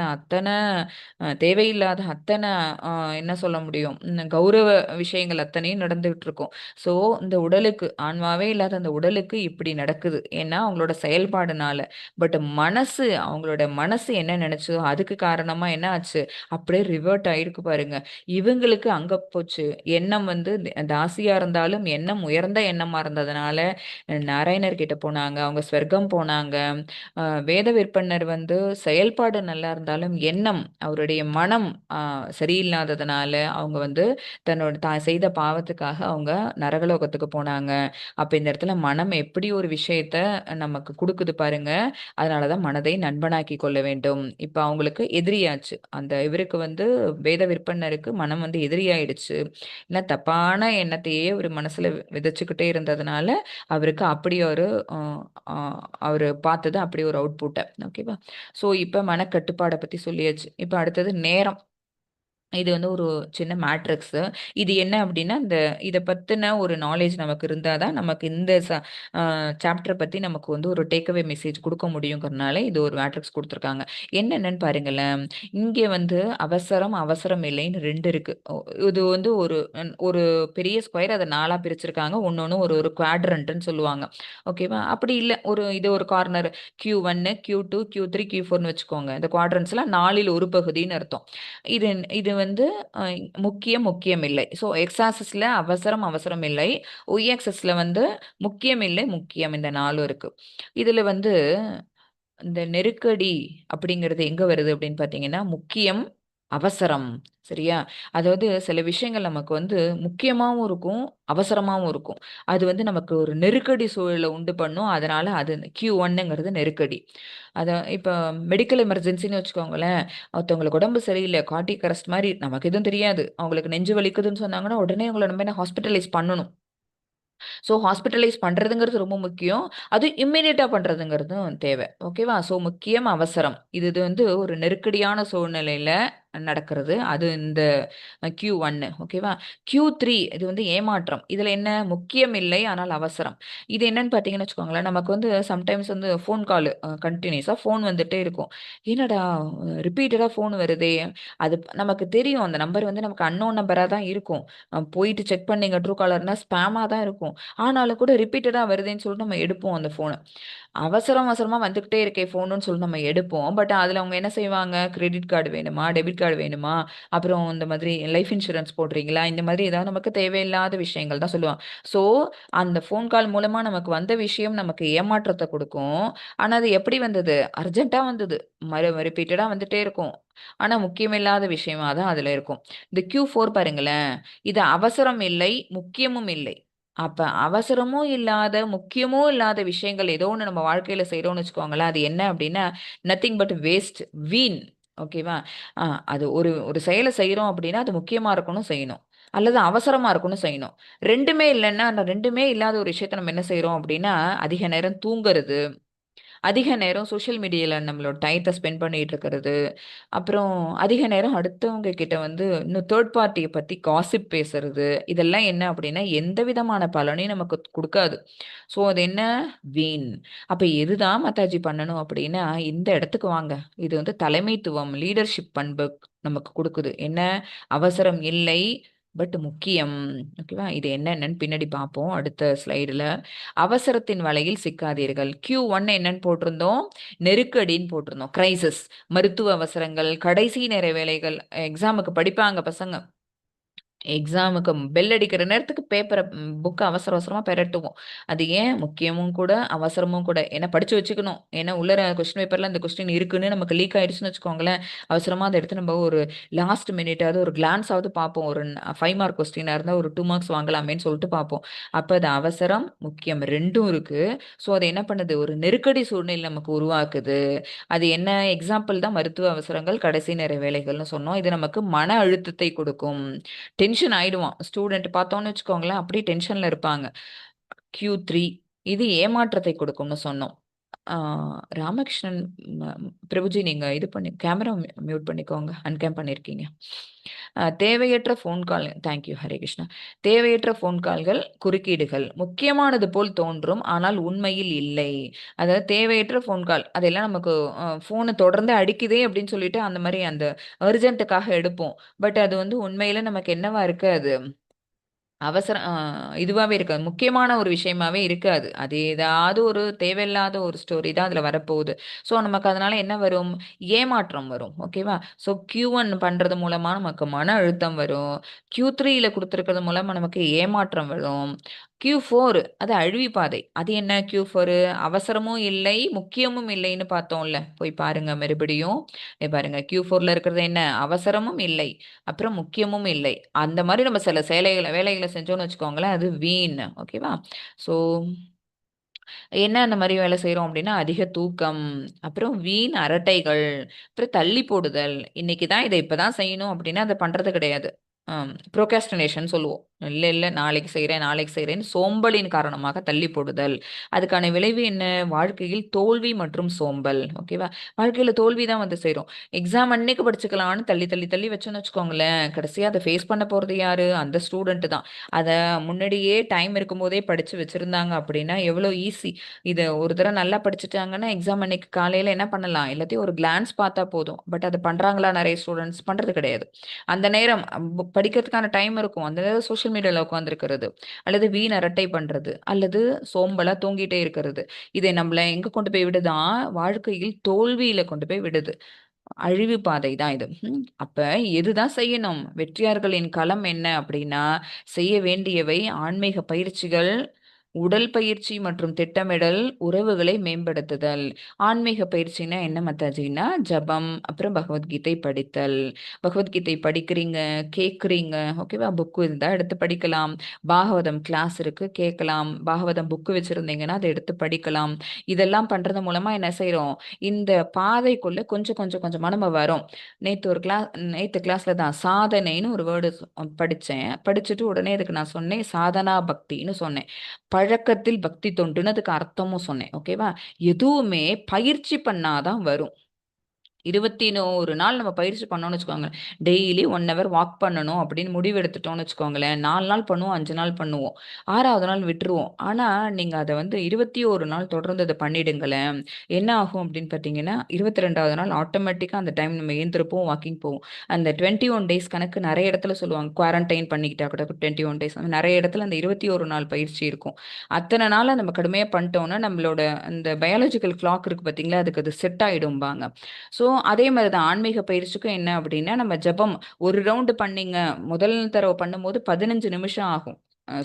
தேவையில்லாத அத்தன அ என்ன சொல்ல முடியும்? கௌரவ விஷயங்கள் அத்தனையும் நடந்துகிட்டு இருக்கும். ஸோ, இந்த உடலுக்கு ஆன்மாவே இல்லாத அந்த உடலுக்கு இப்படி நடக்குது. ஏன்னா, அவங்களோட செயல்பாடுனால. பட் அவங்களோட மனசு என்ன நெனச்சதோ, அதுக்கு காரணமா என்ன ஆச்சு? அப்படியே ரிவர்ட் ஆயிருக்கு பாருங்க. இவங்களுக்கு அங்க போச்சு. எண்ணம் வந்து தாசியா இருந்தாலும் எண்ணம் உயர்ந்த எண்ணமா இருந்ததுனால, நாராயணர் கிட்ட போனாங்க. அவங்க சொர்க்கம் போனாங்க. வேத விற்பன்னர் வந்து செயல்பாடு நல்லா இருந்தாலும், அவருடைய மனம் சரியில்லாததுனால, அவங்க வந்து தான் செய்த பாவத்துக்காக அவங்க நரகலோகத்துக்கு போனாங்க. அப்ப இந்த இடத்துல மனம் எப்படி ஒரு விஷயத்த நமக்கு குடுக்குது பாருங்க. அதனால தான் மனதை நண்பனாக்கிக் கொள்ள வேண்டும். இப்ப அவங்களுக்கு எதிரியாச்சு. அந்த இவருக்கு வந்து வேத விற்பன்னருக்கு மனம் வந்து எதிரியாயிடுச்சு. இல்ல தப்பான எண்ணத்தையே ஒரு மனசுல விதைச்சுக்கிட்டே இருந்ததுனால, அவருக்கு அப்படி ஒரு அ அ அவரு பார்த்தது அப்படி ஒரு அவுட்புட்ட. ஓகேவா? ஸோ இப்ப மனக்கட்டுப்பாட பத்தி சொல்லியாச்சு. இப்ப அடுத்தது நேரம். இது வந்து ஒரு சின்ன மேட்ரிக்ஸு. இது என்ன அப்படின்னா, இதை பற்றின ஒரு நாலேஜ் நமக்கு இருந்தால் தான் நமக்கு இந்த சாப்டரை பற்றி நமக்கு வந்து ஒரு டேக்அவே மெசேஜ் கொடுக்க முடியுங்கிறனால இது ஒரு மேட்ரிக்ஸ் கொடுத்துருக்காங்க. என்னென்னு பாருங்களேன், இங்கே வந்து அவசரம் அவசரம் இல்லைன்னு 2 இருக்கு. இது வந்து ஒரு ஒரு பெரிய ஸ்கொயர், அதை 4ஆக பிரிச்சிருக்காங்க. ஒன்று ஒரு ஒரு குவாட்ரண்ட்னு சொல்லுவாங்க. ஓகேவா? அப்படி இல்லை, இது ஒரு கார்னர் Q1 Q2 Q3 Q4ன்னு வச்சுக்கோங்க. இந்த குவாட்ரண்ட்ஸ்லாம் 4ல் ஒரு பகுதின்னு அர்த்தம். இது இது வந்து முக்கியம் இல்லை. ஸோ எக்ஸ் ஆக்சிஸ்ல அவசரம் அவசரம் இல்லை, ஒய் ஆக்சிஸ்ல வந்து முக்கியம் இல்லை முக்கியம், இந்த 4 இருக்கு. இதுல வந்து இந்த நெருக்கடி அப்படிங்கிறது எங்க வருது அப்படின்னு பார்த்தீங்கன்னா, முக்கியம் அவசரம். சரியா? அதாவது சில விஷயங்கள் நமக்கு வந்து முக்கியமாவும் இருக்கும், அவசரமாவும் இருக்கும். அது வந்து நமக்கு ஒரு நெருக்கடி சூழலை உண்டு பண்ணும். அதனால அது Q1ங்கிறது நெருக்கடி. இப்ப மெடிக்கல் எமர்ஜென்சின்னு வச்சுக்கோங்களேன். ஒருத்தவங்களுக்கு உடம்பு சரியில்ல, கார்டியாக் அரெஸ்ட் மாரி, நமக்கு எதுவும் தெரியாது. அவங்களுக்கு நெஞ்சு வலிக்குதுன்னு சொன்னாங்கன்னா, உடனே அவங்கள நம்ம என்ன ஹாஸ்பிட்டலைஸ் பண்ணணும். ஸோ ஹாஸ்பிட்டலைஸ் பண்றதுங்கிறது ரொம்ப முக்கியம். அதுவும் இம்மீடியட்டா பண்றதுங்கிறதும் தேவை. ஓகேவா? ஸோ முக்கியம், அவசரம். இது வந்து ஒரு நெருக்கடியான சூழ்நிலையில நடக்கிறது. அது இந்த Q1. ஓகேவா? Q3 இது வந்து ஏமாற்றம். இதுல என்ன? முக்கியம் இல்லை, ஆனால் அவசரம். இது என்னன்னு பார்த்தீங்கன்னு வச்சுக்கோங்களேன், நமக்கு வந்து சம்டைம்ஸ் வந்து ஃபோன் கால் கன்டினியூஸா ஃபோன் வந்துட்டே இருக்கும். என்னடா ரிப்பீட்டடா ஃபோன் வருதே! அது நமக்கு தெரியும், அந்த நம்பர் வந்து நமக்கு அன்னோன் நம்பரா தான் இருக்கும். போயிட்டு செக் பண்ணீங்க ட்ரூ காலர்னா ஸ்பேமா தான் இருக்கும். ஆனாலும் கூட ரிப்பீட்டடா வருதேன்னு சொல்லிட்டு நம்ம எடுப்போம் அந்த ஃபோன. அவசரமா வந்துகிட்டே இருக்கே ஃபோனுன்னு சொல்லி நம்ம எடுப்போம். பட் அதுல அவங்க என்ன செய்வாங்க? கிரெடிட் கார்டு வேணுமா? டெபிட் கார்டு வேணுமா? அப்புறம் இந்த மாதிரி லைஃப் இன்சூரன்ஸ் போடுறீங்களா? இந்த மாதிரி ஏதாவது நமக்கு தேவையில்லாத விஷயங்கள் தான் சொல்லுவாங்க. ஸோ அந்த ஃபோன் கால் மூலமா நமக்கு வந்த விஷயம் நமக்கு ஏமாற்றத்த குடுக்கும். ஆனா அது எப்படி வந்தது? அர்ஜென்ட்டா வந்தது. ரிப்பீட்டடா வந்துட்டே இருக்கும். ஆனா முக்கியமில்லாத விஷயமா தான் அதுல இருக்கும். இந்த Q4 பாருங்களேன். இது அவசரம் இல்லை, முக்கியமும் இல்லை. அப்ப அவசரமும் இல்லாத, முக்கியமும் இல்லாத விஷயங்கள் ஏதோ ஒண்ணு நம்ம வாழ்க்கையில செய்றோம்னு வச்சுக்கோங்களேன். அது என்ன அப்டின்னா, நத்திங் பட் வேஸ்ட், வீண். ஓகேவா? அ அது ஒரு ஒரு செயல செய்றோம் அப்டின்னா, அது முக்கியமா இருக்கணும், செய்யணும். அல்லது அவசரமா இருக்கணும், செய்யணும். 2மே இல்லன்னா, அந்த 2மே இல்லாத ஒரு விஷயத்த நம்ம என்ன செய்றோம் அப்டின்னா, அதிக நேரம் தூங்குறது, அதிக நேரம் சோஷியல் மீடியால நம்மளோட டயத்த ஸ்பெண்ட் பண்ணிட்டு இருக்கிறது. அப்புறம் அதிக நேரம் அடுத்தவங்க கிட்ட வந்து இன்னும் தேர்ட் பார்ட்டிய பத்தி காசிப் பேசுறது. இதெல்லாம் என்ன அப்படின்னா, எந்த விதமான பலனையும் நமக்கு குடுக்காது. ஸோ அது என்ன? வீண். அப்ப எதுதான் மாதாஜி பண்ணணும் அப்படின்னா, இந்த இடத்துக்கு வாங்க. இது வந்து தலைமைத்துவம், லீடர்ஷிப் பண்பு நமக்கு குடுக்குது. என்ன? அவசரம் இல்லை, பட் முக்கியம். ஓகேவா? இது என்னன்னு பின்னாடி பார்ப்போம் அடுத்த ஸ்லைடுல. அவசரத்தின் வலையில் சிக்காதீர்கள். Q1 என்னன்னு போட்டிருந்தோம்? நெருக்கடின்னு போட்டிருந்தோம். கிரைசிஸ். மருத்துவ அவசரங்கள், கடைசி நேர வேலைகள், எக்ஸாமுக்கு படிப்பாங்க பசங்க. எக்ஸாமுக்கு பெல் அடிக்கிற நேரத்துக்கு புக்க அவசர அவசரமா பெரட்டுவோம். அது ஏன்? முக்கியமும் கூட, அவசரமும் கூட. ஏன்னா படிச்சு வச்சுக்கணும். ஏன்னா உள்ள கொஸ்டின் பேப்பர்ல இந்த கொஸ்டின் இருக்குன்னு நமக்கு லீக் ஆயிடுச்சுன்னு வச்சுக்கோங்களேன், அவசரமா அத எடுத்து நம்ம ஒரு லாஸ்ட் மினிட்டாவது ஒரு கிளான்ஸாவது பார்ப்போம். ஒரு 5 மார்க் கொஸ்டினா இருந்தா ஒரு 2 மார்க்ஸ் வாங்கலாமேன்னு சொல்லிட்டு பார்ப்போம். அப்ப அது அவசரம், முக்கியம் 2ம் இருக்கு. ஸோ அது என்ன பண்ணுது? ஒரு நெருக்கடி சூழ்நிலை நமக்கு உருவாக்குது. அது என்ன? எக்ஸாம்பிள் தான் மருத்துவ அவசரங்கள், கடைசி நேர வேலைகள்னு சொன்னோம். இது நமக்கு மன அழுத்தத்தை கொடுக்கும். டென்ஷன் ஆயிடுவான். ஸ்டூடெண்ட் பார்த்தோம்னு வச்சுக்கோங்களேன், அப்படியே டென்ஷன்ல இருப்பாங்க. Q3 இது ஏமாற்றத்தை கொடுக்கும்னு சொன்னோம். ஆ ராமகிருஷ்ணன் பிரபுஜி, நீங்க இது பண்ணி கேமரா மியூட் பண்ணிக்கோங்க. அன்கேம் பண்ணியிருக்கீங்க. தேவையற்ற phone call. Thank you Hare Krishna. தேவையற்ற ஃபோன் கால்கள், குறுக்கீடுகள் முக்கியமானது போல் தோன்றும், ஆனால் உண்மையில் இல்லை. அதாவது தேவையற்ற ஃபோன் கால். அதெல்லாம் நமக்கு ஃபோன தொடர்ந்து அடிக்குதே அப்படின்னு சொல்லிட்டு அந்த மாரி அந்த அர்ஜென்ட்டுக்காக எடுப்போம். பட் அது வந்து உண்மையில நமக்கு என்னவா இருக்கு அது? அவசரம் இதுவாவே இருக்காது. முக்கியமான ஒரு விஷயமாவே இருக்காது. அது ஏதாவது ஒரு தேவையில்லாத ஒரு ஸ்டோரி தான் அதுல வரப்போகுது. ஸோ நமக்கு அதனால என்ன வரும்? ஏமாற்றம் வரும். ஓகேவா? ஸோ Q1 பண்றது மூலமா நமக்கு மன அழுத்தம் வரும். Q3ல குடுத்துருக்கிறது மூலமா நமக்கு ஏமாற்றம் வரும். Q4 அது அழிவுப்பாதை. அது என்ன Q4? அவசரமும் இல்லை, முக்கியமும் இல்லைன்னு பார்த்தோம்ல. போய் பாருங்க மறுபடியும். பாருங்க Q4ல இருக்கிறது என்ன? அவசரமும் இல்லை, அப்புறம் முக்கியமும் இல்லை. அந்த மாரி நம்ம சில வேலைகள செஞ்சோம்னு வச்சுக்கோங்களேன், அது வீண். ஓகேவா? ஸோ என்ன அந்த மாரி வேலை செய்றோம் அப்டின்னா, அதிக தூக்கம், அப்புறம் வீண் அரட்டைகள், அப்புறம் தள்ளி போடுதல். இன்னைக்கு தான் இத இப்ப தான் செய்யணும் அப்டின்னா, அத பண்றது கிடையாது. ப்ரோக்ராஸ்டினேஷன் சொல்லுவோம். இல்ல நாளைக்கு செய்கிறேன்னு சோம்பலின் காரணமாக தள்ளி போடுதல். அதுக்கான விளைவு என்ன? வாழ்க்கையில் தோல்வி மற்றும் சோம்பல். ஓகேவா? வாழ்க்கையில தோல்வி தான் வந்து சேரும். எக்ஸாம் அன்னைக்கு படிச்சுக்கலாம்னு தள்ளி தள்ளி தள்ளி வச்சோன்னு வச்சுக்கோங்களேன், கடைசியா அதை ஃபேஸ் பண்ண போறது யாரு? அந்த ஸ்டூடெண்ட் தான். அதை முன்னாடியே டைம் இருக்கும்போதே படிச்சு வச்சிருந்தாங்க அப்படின்னா எவ்வளோ ஈஸி. இதை ஒரு தடவை நல்லா படிச்சுட்டாங்கன்னா எக்ஸாம் அன்னைக்கு காலையில என்ன பண்ணலாம்? எல்லாத்தையும் ஒரு கிளான்ஸ் பார்த்தா போதும். பட் அதை பண்றாங்களா? நிறைய ஸ்டூடெண்ட்ஸ் பண்றது கிடையாது. அந்த நேரம் படிக்கிறதுக்கான டைம் இருக்கும், அந்த நேரம் சோஷியல் மீடியால உட்காந்துருக்கிறது, அல்லது வீண் அரட்டை பண்றது, அல்லது சோம்பலா தூங்கிட்டே இருக்கிறது. இதை நம்மள எங்க கொண்டு போய் விடுதான்? வாழ்க்கையில் தோல்வியில கொண்டு போய் விடுது. அழிவு பாதை தான் இது. அப்ப எதுதான் செய்யணும்? வெற்றியாளர்களின் களம் என்ன அப்படின்னா, செய்ய வேண்டியவை ஆன்மீக பயிற்சிகள், உடல் பயிற்சி மற்றும் திட்டமிடல், உறவுகளை மேம்படுத்துதல். ஆன்மீக பயிற்சினா என்ன மாதாஜின்னா, ஜபம், அப்புறம் பகவத்கீதை படித்தல். பகவத்கீதை படிக்கிறீங்க, கேட்குறீங்க, ஓகேவா? புக்கு இருந்தா எடுத்து படிக்கலாம். பாகவதம் கிளாஸ் இருக்கு, கேட்கலாம். பாகவதம் புக்கு வச்சிருந்தீங்கன்னா அதை எடுத்து படிக்கலாம். இதெல்லாம் பண்றது மூலமா என்ன செய்றோம்? இந்த பாதைக்குள்ள கொஞ்சம் கொஞ்சம் கொஞ்சமா நம்ம வரோம். நேத்து கிளாஸ்ல தான் சாதனைன்னு ஒரு வேர்டு படிச்சேன். படிச்சுட்டு உடனே அதுக்கு நான் சொன்னேன் சாதனா பக்தின்னு சொன்னேன். பழக்கத்தில் பக்தி தொண்டுன்னு அதுக்கு அர்த்தமும் சொன்னேன். ஓகேவா? எதுவுமே பயிற்சி பண்ணாதான் வரும். 21 நாள் நம்ம பயிற்சி பண்ணோம்னு வச்சுக்கோங்க, டெய்லி 1 ஹவர் வாக் பண்ணணும் அப்படின்னு முடிவு எடுத்துட்டோம்னு வச்சுக்கோங்களேன், 4 நாள் பண்ணுவோம், 5 நாள் பண்ணுவோம், 6வது நாள் விட்டுருவோம். ஆனா நீங்க அதை வந்து 21 நாள் தொடர்ந்து அதை பண்ணிடுங்களேன், என்ன ஆகும் அப்படின்னு பார்த்தீங்கன்னா 22வது நாள் ஆட்டோமேட்டிக்கா அந்த டைம் நம்ம எழுந்திருப்போம், வாக்கிங் போவோம். அந்த 21 டேஸ் கணக்கு நிறைய இடத்துல சொல்லுவாங்க, குவாரண்டைன் பண்ணிக்கிட்டா கூட 21 டேஸ், நிறைய இடத்துல அந்த 21 நாள் பயிற்சி இருக்கும். அத்தனை நாளை நம்ம கடுமையாக பண்ணிட்டோம்னா நம்மளோட அந்த பயாலஜிக்கல் கிளாக் இருக்கு பார்த்தீங்களா, அதுக்கு அது செட் ஆயிடும்பாங்க. ஸோ அதே மாதிரி தான் ஆன்மீக பயிற்சிக்கும் என்ன அப்படின்னா, நம்ம ஜெபம் ஒரு ரவுண்டு பண்ணீங்க, முதல் தடவை பண்ணும்போது 15 நிமிஷம் ஆகும்.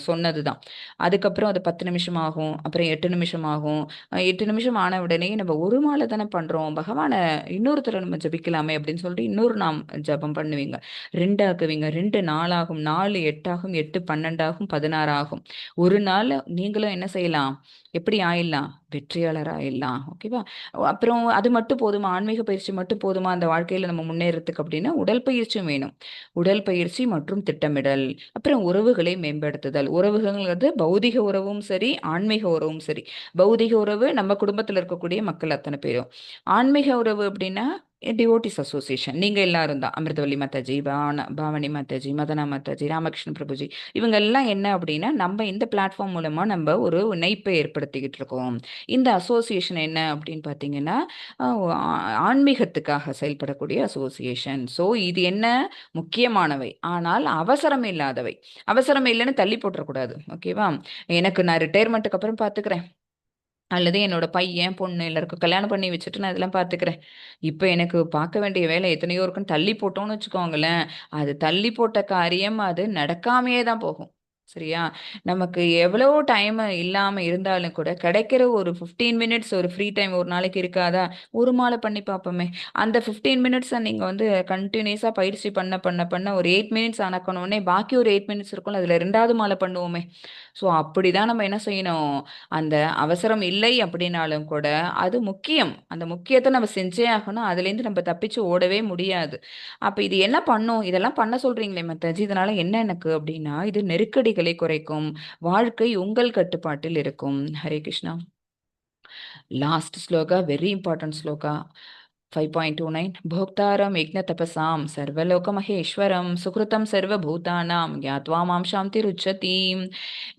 சொன்னதுதான். அதுக்கப்புறம் அது 10 நிமிஷம் ஆகும், அப்புறம் 8 நிமிஷம் ஆகும். 8 நிமிஷம் ஆன உடனே நம்ம ஒரு மாலை தானே பண்றோம், பகவானை இன்னொரு தடவை நம்ம ஜபிக்கலாமே அப்படின்னு சொல்லிட்டு இன்னொரு நாம் ஜபம் பண்ணுவீங்க. 2 ஆக்குவீங்க, 2 4 ஆகும், 4 8 ஆகும், 8 12 ஆகும், 16 ஆகும். ஒரு நாள் நீங்களும் என்ன செய்யலாம்? எப்படி ஆயிடலாம்? வெற்றியாளர் ஆயிடலாம். ஓகேவா? அப்புறம் அது மட்டும் போதுமா? ஆன்மீக பயிற்சி மட்டும் போதுமா அந்த வாழ்க்கையில நம்ம முன்னேறதுக்கு? அப்படின்னா உடல் பயிற்சியும் வேணும். உடல் பயிற்சி மற்றும் திட்டமிடல், அப்புறம் உறவுகளை மேம்படுத்துதல். உறவுகள்ங்கிறது பௌதிக உறவும் சரி, ஆன்மீக உறவும் சரி. பௌதிக உறவு நம்ம குடும்பத்தில் இருக்கக்கூடிய மக்கள் அத்தனை பேரும். ஆன்மீக உறவு அப்படின்னா டிவோட்டிஸ் அசோசியேஷன், நீங்க எல்லாரும் தான். அமிர்தவல்லி மாதாஜி, பாவனி மாதாஜி, மதனா மாதாஜி, ராமகிருஷ்ண பிரபுஜி, இவங்க எல்லாம் என்ன அப்படின்னா நம்ம இந்த பிளாட்ஃபார்ம் மூலமா நம்ம ஒரு இணைப்பை ஏற்படுத்திக்கிட்டு இருக்கோம். இந்த அசோசியேஷன் என்ன அப்படின்னு பார்த்தீங்கன்னா, ஆன்மீகத்துக்காக செயல்படக்கூடிய அசோசியேஷன். ஸோ இது என்ன? முக்கியமானவை, ஆனால் அவசரம் இல்லாதவை. அவசரம் இல்லைன்னு தள்ளி போட்டுறக்கூடாது. ஓகேவா? எனக்கு நான் ரிட்டையர்மெண்ட்டுக்கு அப்புறம் பார்த்துக்கிறேன், அல்லது என்னோட பையன் பொண்ணு எல்லாருக்கும் கல்யாணம் பண்ணி வச்சுட்டு நான் இதெல்லாம் பார்த்துக்கிறேன், இப்போ எனக்கு பார்க்க வேண்டிய வேலை எத்தனையோ இருக்குன்னு தள்ளி போட்டோம்னு வச்சுக்கோங்களேன், அது தள்ளி போட்ட காரியம் அது நடக்காமையே தான் போகும். சரியா? நமக்கு எவ்வளோ டைம் இல்லாம இருந்தாலும் கூட கிடைக்கிற ஒரு 15 மினிட்ஸ் ஒரு ஃப்ரீ டைம் ஒரு நாளைக்கு இருக்காதா? ஒரு மாலை பண்ணி பார்ப்போமே. அந்த 15 மினிட்ஸை நீங்க வந்து கண்டினியூஸா பயிற்சி பண்ண பண்ண பண்ண ஒரு 8 மினிட்ஸ் ஆனக்கணுன்னே பாக்கி ஒரு 8 மினிட்ஸ் இருக்கும்ல, அதுல 2வது மாலை பண்ணுவோமே. ஸோ அப்படிதான் நம்ம என்ன செய்யணும்? அந்த அவசரம் இல்லை அப்படின்னாலும் கூட அது முக்கியம், அந்த முக்கியத்தை நம்ம செஞ்சே ஆகணும், அதுலேருந்து நம்ம தப்பிச்சு ஓடவே முடியாது. அப்ப இது என்ன பண்ணும்? இதெல்லாம் பண்ண சொல்றீங்களே மாதாஜி, இதனால என்ன எனக்கு அப்படின்னா, இது நெருக்கடிகளை குறைக்கும், வாழ்க்கை உங்கள் கட்டுப்பாட்டில் இருக்கும். Hare Krishna. Last shloka, very important shloka, 5.29. भोक्तारं यज्ञतपसां सर्वलोकमहेश्वरं सुकृतं सर्वभूतानां ज्ञात्वा मां சாந்திருச்சதி.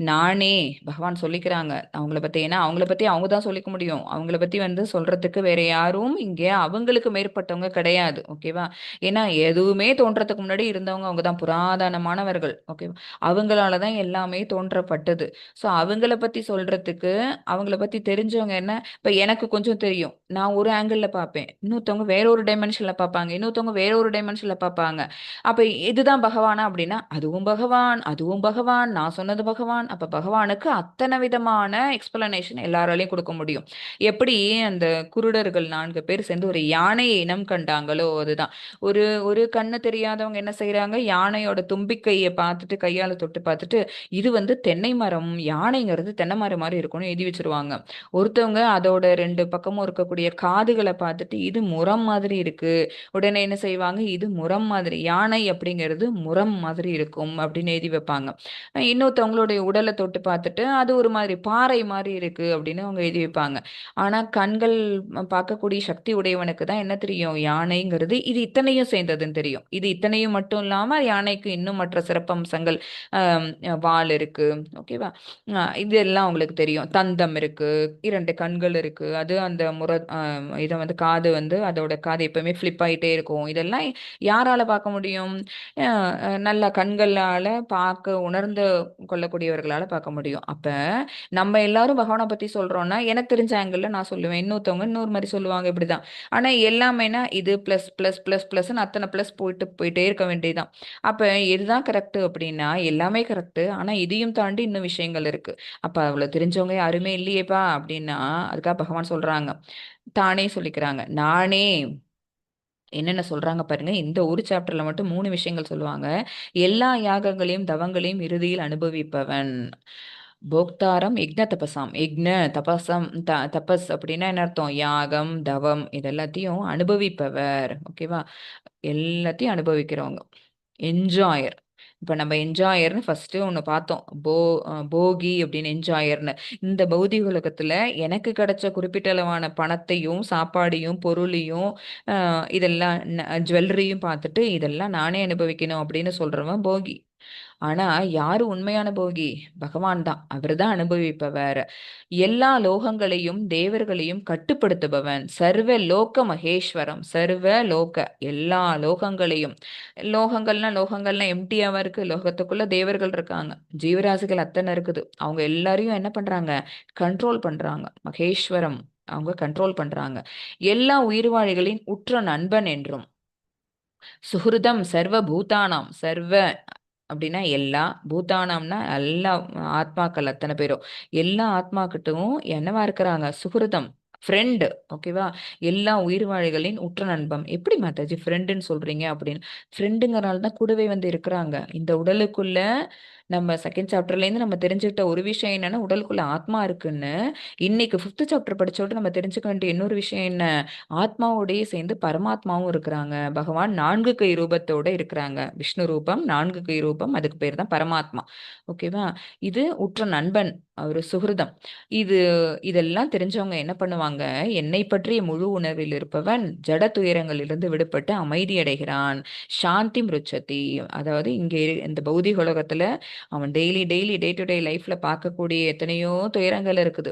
நானே பகவான் சொல்லிக்கிறாங்க அவங்கள பத்தி. ஏன்னா அவங்கள பத்தி அவங்க தான் சொல்லிக்க முடியும், அவங்கள பத்தி வந்து சொல்றதுக்கு வேற யாரும் இங்கே அவங்களுக்கு மேற்பட்டவங்க கிடையாது. ஓகேவா? ஏன்னா எதுவுமே தோன்றதுக்கு முன்னாடி இருந்தவங்க அவங்க தான், புராதனமானவர்கள். ஓகேவா? அவங்களால தான் எல்லாமே தோன்றப்பட்டது. ஸோ அவங்கள பத்தி சொல்றதுக்கு, அவங்கள பத்தி தெரிஞ்சவங்க என்ன, இப்போ எனக்கு கொஞ்சம் தெரியும், நான் ஒரு ஆங்கிள் பார்ப்பேன், இன்னொருத்தவங்க வேற ஒரு டைமென்ஷன்ல பார்ப்பாங்க, இன்னொருத்தவங்க வேற ஒரு டைமென்ஷன்ல பார்ப்பாங்க. அப்ப இதுதான் பகவானா அப்படின்னா அதுவும் பகவான், அதுவும் பகவான், நான் சொன்னது பகவான். அப்ப பகவானுக்கு அத்தனை விதமான எக்ஸ்பிளனேஷன் எல்லாராலையும் கொடுக்க முடியும். எப்படி அந்த குருடர்கள் 4 பேர் சேர்ந்து ஒரு யானையை இனம் கண்டாங்களோ அதுதான். ஒரு ஒரு கண்ணு தெரியாதவங்க என்ன செய்யறாங்க? யானையோட தும்பிக்கையை பார்த்துட்டு கையால தொட்டு பார்த்துட்டு இது வந்து தென்னை மரம், யானைங்கிறது தென்னை மரம் மாதிரி இருக்கும்னு எழுதி வச்சிருவாங்க. ஒருத்தவங்க அதோட 2 பக்கமும் இருக்கக்கூடிய காதுகளை பார்த்துட்டு இது முரம் மாதிரி இருக்கு. உடனே என்ன செய்வாங்க, இது முரம் மாதிரி, யானை அப்படிங்கிறது முரம் மாதிரி இருக்கும் அப்படின்னு எழுதி வைப்பாங்க. இன்னொருத்தவங்களுடைய உடலை தொட்டு பார்த்துட்டு அது ஒரு மாதிரி பாறை மாதிரி இருக்கு அப்படின்னு அவங்க எழுதி வைப்பாங்க. ஆனா கண்கள் பார்க்கக்கூடிய சக்தி உடையவனுக்கு தான் என்ன தெரியும், யானைங்கிறது இது இத்தனையும் சேர்ந்ததுன்னு தெரியும். இது இத்தனையும் மட்டும் இல்லாம யானைக்கு இன்னும் மற்ற சிறப்பம்சங்கள், வால் இருக்கு, ஓகேவா, இதெல்லாம் உங்களுக்கு தெரியும். தந்தம் இருக்கு, 2 கண்கள் இருக்கு, அது அந்த இதை வந்து காது வந்து அதோட காது எப்பவுமே ஃபிளிப் ஆயிட்டே இருக்கும். இதெல்லாம் யாரால பார்க்க முடியும், நல்ல கண்களால பார்க்க உணர்ந்து கொள்ளக்கூடியவர்களால பார்க்க முடியும். அப்ப நம்ம எல்லாரும் பகவானை பத்தி சொல்றோம்னா எனக்கு தெரிஞ்ச ஆங்கிள் நான் சொல்லுவேன், இன்னொருத்தவங்க இன்னொரு மாதிரி சொல்லுவாங்க, இப்படிதான். ஆனா எல்லாமேனா இது பிளஸ் பிளஸ் பிளஸ் பிளஸ் அத்தனை பிளஸ் போயிட்டே இருக்க வேண்டியதுதான். அப்ப இதுதான் கரெக்ட் அப்படின்னா எல்லாமே கரெக்ட், ஆனா இதையும் தாண்டி இன்னும் விஷயங்கள் இருக்கு. அப்ப அவ்வளவு தெரிஞ்சவங்க யாருமே இல்லையேப்பா அப்படின்னா அதுக்காக பகவான் சொல்றாங்க, தானே சொல்லிக்கிறாங்க. நானே என்னென்ன சொல்றாங்க பாருங்க. இந்த ஒரு சாப்டர்ல மட்டும் 3 விஷயங்கள் சொல்லுவாங்க. எல்லா யாகங்களையும் தவங்களையும் இறுதியில் அனுபவிப்பவன். போக்தாரம் யக்ஞ தபசாம். யக்ஞ தபசம் தபஸ் அப்படின்னா என்ன அர்த்தம், யாகம் தவம் இதெல்லாத்தையும் அனுபவிப்பவர். ஓகேவா, எல்லாத்தையும் அனுபவிக்கிறவங்க, என்ஜாயர். இப்ப நம்ம என்ஜாயர்னு ஃபர்ஸ்ட் ஒண்ணு பார்த்தோம், போகி அப்படின்னு என்ஜாயர்னு. இந்த பௌதிக உலகத்துல எனக்கு கிடைச்ச குறிப்பிட்ட அளவான பணத்தையும் சாப்பாடையும் பொருளையும் இதெல்லாம் ஜுவல்லரியும் பார்த்துட்டு இதெல்லாம் நானே அனுபவிக்கணும் அப்படின்னு சொல்றவன் போகி. ஆனா யாரு உண்மையான போகி, பகவான் தான், அவர் தான் அனுபவிப்பவர். எல்லா லோகங்களையும் தேவர்களையும் கட்டுப்படுத்துபவன், சர்வ லோக மகேஸ்வரம். சர்வ லோக, எல்லா லோகங்களையும், லோகங்கள்லாம் எம்டியாவா இருக்கு, லோகத்துக்குள்ள தேவர்கள் இருக்காங்க, ஜீவராசிகள் அத்தனை இருக்குது, அவங்க எல்லாரையும் என்ன பண்றாங்க, கண்ட்ரோல் பண்றாங்க. மகேஸ்வரம், அவங்க கண்ட்ரோல் பண்றாங்க. எல்லா உயிர்வாழிகளின் உற்ற நண்பன் என்றும். சுஹൃதம் சர்வ பூதானாம். சர்வ அப்படின்னா எல்லா, பூதானம்னா எல்லா ஆத்மாக்கள் அத்தனை பேரும், எல்லா ஆத்மாக்கிட்டும் என்னவா இருக்கிறாங்க, சுஹൃதம், ஃப்ரெண்டு. ஓகேவா, எல்லா உயிர்வாழிகளின் உற்ற நண்பன். எப்படி மாதாஜி ஃப்ரெண்டுன்னு சொல்றீங்க அப்படின்னு, ஃப்ரெண்டுங்கிறனால தான் கூடவே வந்து இருக்கிறாங்க. இந்த உடலுக்குள்ள நம்ம செகண்ட் சாப்டர்லேருந்து நம்ம தெரிஞ்சுக்கிட்ட ஒரு விஷயம் என்னன்னா, உடலுக்குள்ள ஆத்மா இருக்குன்னு. இன்னைக்கு 5th சாப்டர் படிச்சோட்டு நம்ம தெரிஞ்சுக்க வேண்டிய இன்னொரு விஷயம் என்ன, ஆத்மாவோடயே சேர்ந்து பரமாத்மாவும் இருக்கிறாங்க. பகவான் 4 கை ரூபத்தோட இருக்கிறாங்க. விஷ்ணு ரூபம், 4 கை ரூபம், அதுக்கு பேர் தான் பரமாத்மா. ஓகேவா, இது உற்ற நண்பன், ஒரு சுஹൃதம். இதெல்லாம் தெரிஞ்சவங்க என்ன பண்ணுவாங்க, என்னை பற்றிய முழு உணர்வில் இருப்பவன் ஜட துயரங்களிலிருந்து விடுபட்டு அமைதி அடைகிறான். சாந்தி மிருச்சதி, அதாவது இந்த பௌதிக உலகத்துல அவன் டெய்லி டே டு டே லைஃப்ல பார்க்கக்கூடிய எத்தனையோ துயரங்கள் இருக்குது.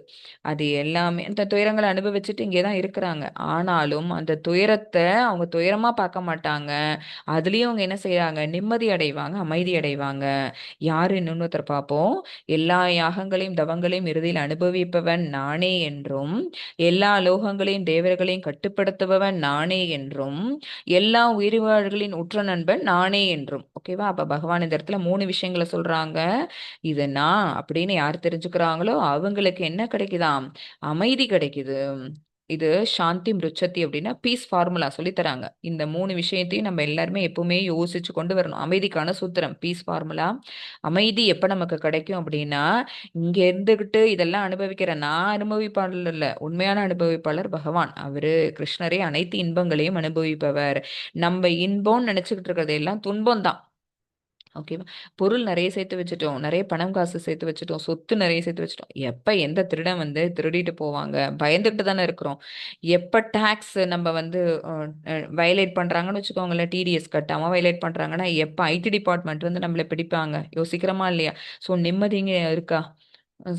அது எல்லாமே அந்த துயரங்களை அனுபவிச்சுட்டு இங்கேதான் இருக்கிறாங்க. ஆனாலும் அந்த துயரத்தை அவங்க துயரமா பார்க்க மாட்டாங்க. அதுலயும் அவங்க என்ன செய்யறாங்க, நிம்மதி அடைவாங்க, அமைதி அடைவாங்க. யாரு இன்னொருத்தர் பார்ப்போம். எல்லா யாகங்களையும் தவங்களையும் இறுதியில் அனுபவிப்பவன் நானே என்றும், எல்லா லோகங்களையும் தேவர்களையும் கட்டுப்படுத்துபவன் நானே என்றும், எல்லா உயிர்வாழ்களின் உற்ற நண்பன் நானே என்றும். ஓகேவா, அப்ப பகவான் இந்த இடத்துல 3 விஷயங்களை சொல்றாங்க. இது நான் அப்படின்னு யார் தெரிஞ்சுக்கிறாங்களோ அவங்களுக்கு என்ன கிடைக்குதாம், அமைதி கிடைக்குது. இது சாந்தி மிருச்சதி அப்படின்னா பீஸ் ஃபார்முலா சொல்லி தராங்க. இந்த 3 விஷயத்தையும் நம்ம எல்லாருமே எப்பவுமே யோசிச்சு கொண்டு வரணும். அமைதிக்கான சூத்திரம் பீஸ் ஃபார்முலா. அமைதி எப்ப நமக்கு கிடைக்கும் அப்படின்னா, இங்க இருந்துகிட்டு இதெல்லாம் அனுபவிக்கிற நான் அனுபவிப்பாளர் இல்ல, உண்மையான அனுபவிப்பாளர் பகவான். அவரு கிருஷ்ணரே அனைத்து இன்பங்களையும் அனுபவிப்பவர். நம்ம இன்பம்னு நினைச்சுக்கிட்டு இருக்கிறது எல்லாம் துன்பம் தான். ஓகேவா, பொருள் நிறைய சேர்த்து வச்சுட்டோம், நிறைய பணம் காசு சேர்த்து வச்சுட்டோம், சொத்து நிறைய சேர்த்து வச்சுட்டோம். எப்ப எந்த திருடன் வந்து திருடிட்டு போவாங்க பயந்துட்டு தானே இருக்கிறோம். எப்ப டாக்ஸ் நம்ம வந்து வயலேட் பண்றாங்கன்னு வச்சுக்கோங்களேன், டிடிஎஸ் கட்டாம வயலேட் பண்றாங்கன்னா எப்ப ஐடி டிபார்ட்மெண்ட் வந்து நம்மள பிடிப்பாங்க, யோசிக்கிறோமா இல்லையா? ஸோ நிம்மதிங்க இருக்கா?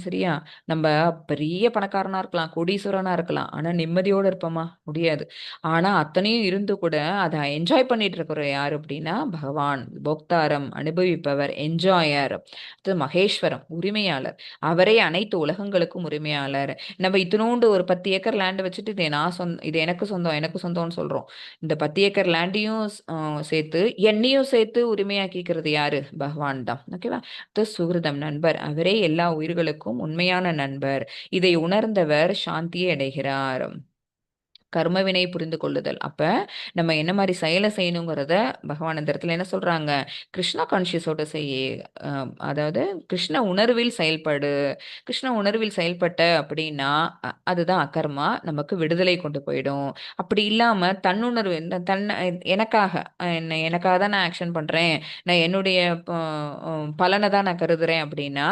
சரியா, நம்ம பெரிய பணக்காரனா இருக்கலாம், கோடீஸ்வரனா இருக்கலாம், ஆனா நிம்மதியோட இருப்போமா, முடியாது. ஆனா அத்தனையும் இருந்து கூட அதை என்ஜாய் பண்ணிட்டு இருக்கிற யாரு அப்படின்னா பகவான். போக்தாரம், அனுபவிப்பவர், என்ஜாயர். அது மகேஸ்வரம், உரிமையாளர். அவரே அனைத்து உலகங்களுக்கும் உரிமையாளர். நம்ம இத்தினோண்டு ஒரு 10 ஏக்கர் லேண்ட் வச்சுட்டு இது எனக்கு சொந்தம் எனக்கு சொந்தம்னு சொல்றோம். இந்த 10 ஏக்கர் லேண்டையும் சேர்த்து என்னையும் சேர்த்து உரிமையாக்கிக்கிறது யாரு, பகவான் தான். ஓகேவா, சுகிருதம், நண்பர். அவரே எல்லா உயிர்களுக்கும் உண்மையான நண்பர். இதை உணர்ந்தவர் சாந்தியை அடைகிறார். கர்மவினை புரிந்து கொள்ளுதல். அப்ப நம்ம என்ன மாதிரி செயலை செய்யணுங்கிறத பகவான் இந்த இடத்துல என்ன சொல்றாங்க, கிருஷ்ணா கான்சியஸோட செய்ய, அதாவது கிருஷ்ண உணர்வில் செயல்படு. கிருஷ்ண உணர்வில் செயல்பட்ட அப்படின்னா அதுதான் அகர்மா, நமக்கு விடுதலை கொண்டு போயிடும். அப்படி இல்லாம தன்னுணர்வு, தன்னை எனக்காக, எனக்காக தான் நான் ஆக்ஷன் பண்றேன், நான் என்னுடைய பலனை தான் நான் கருதுறேன் அப்படின்னா,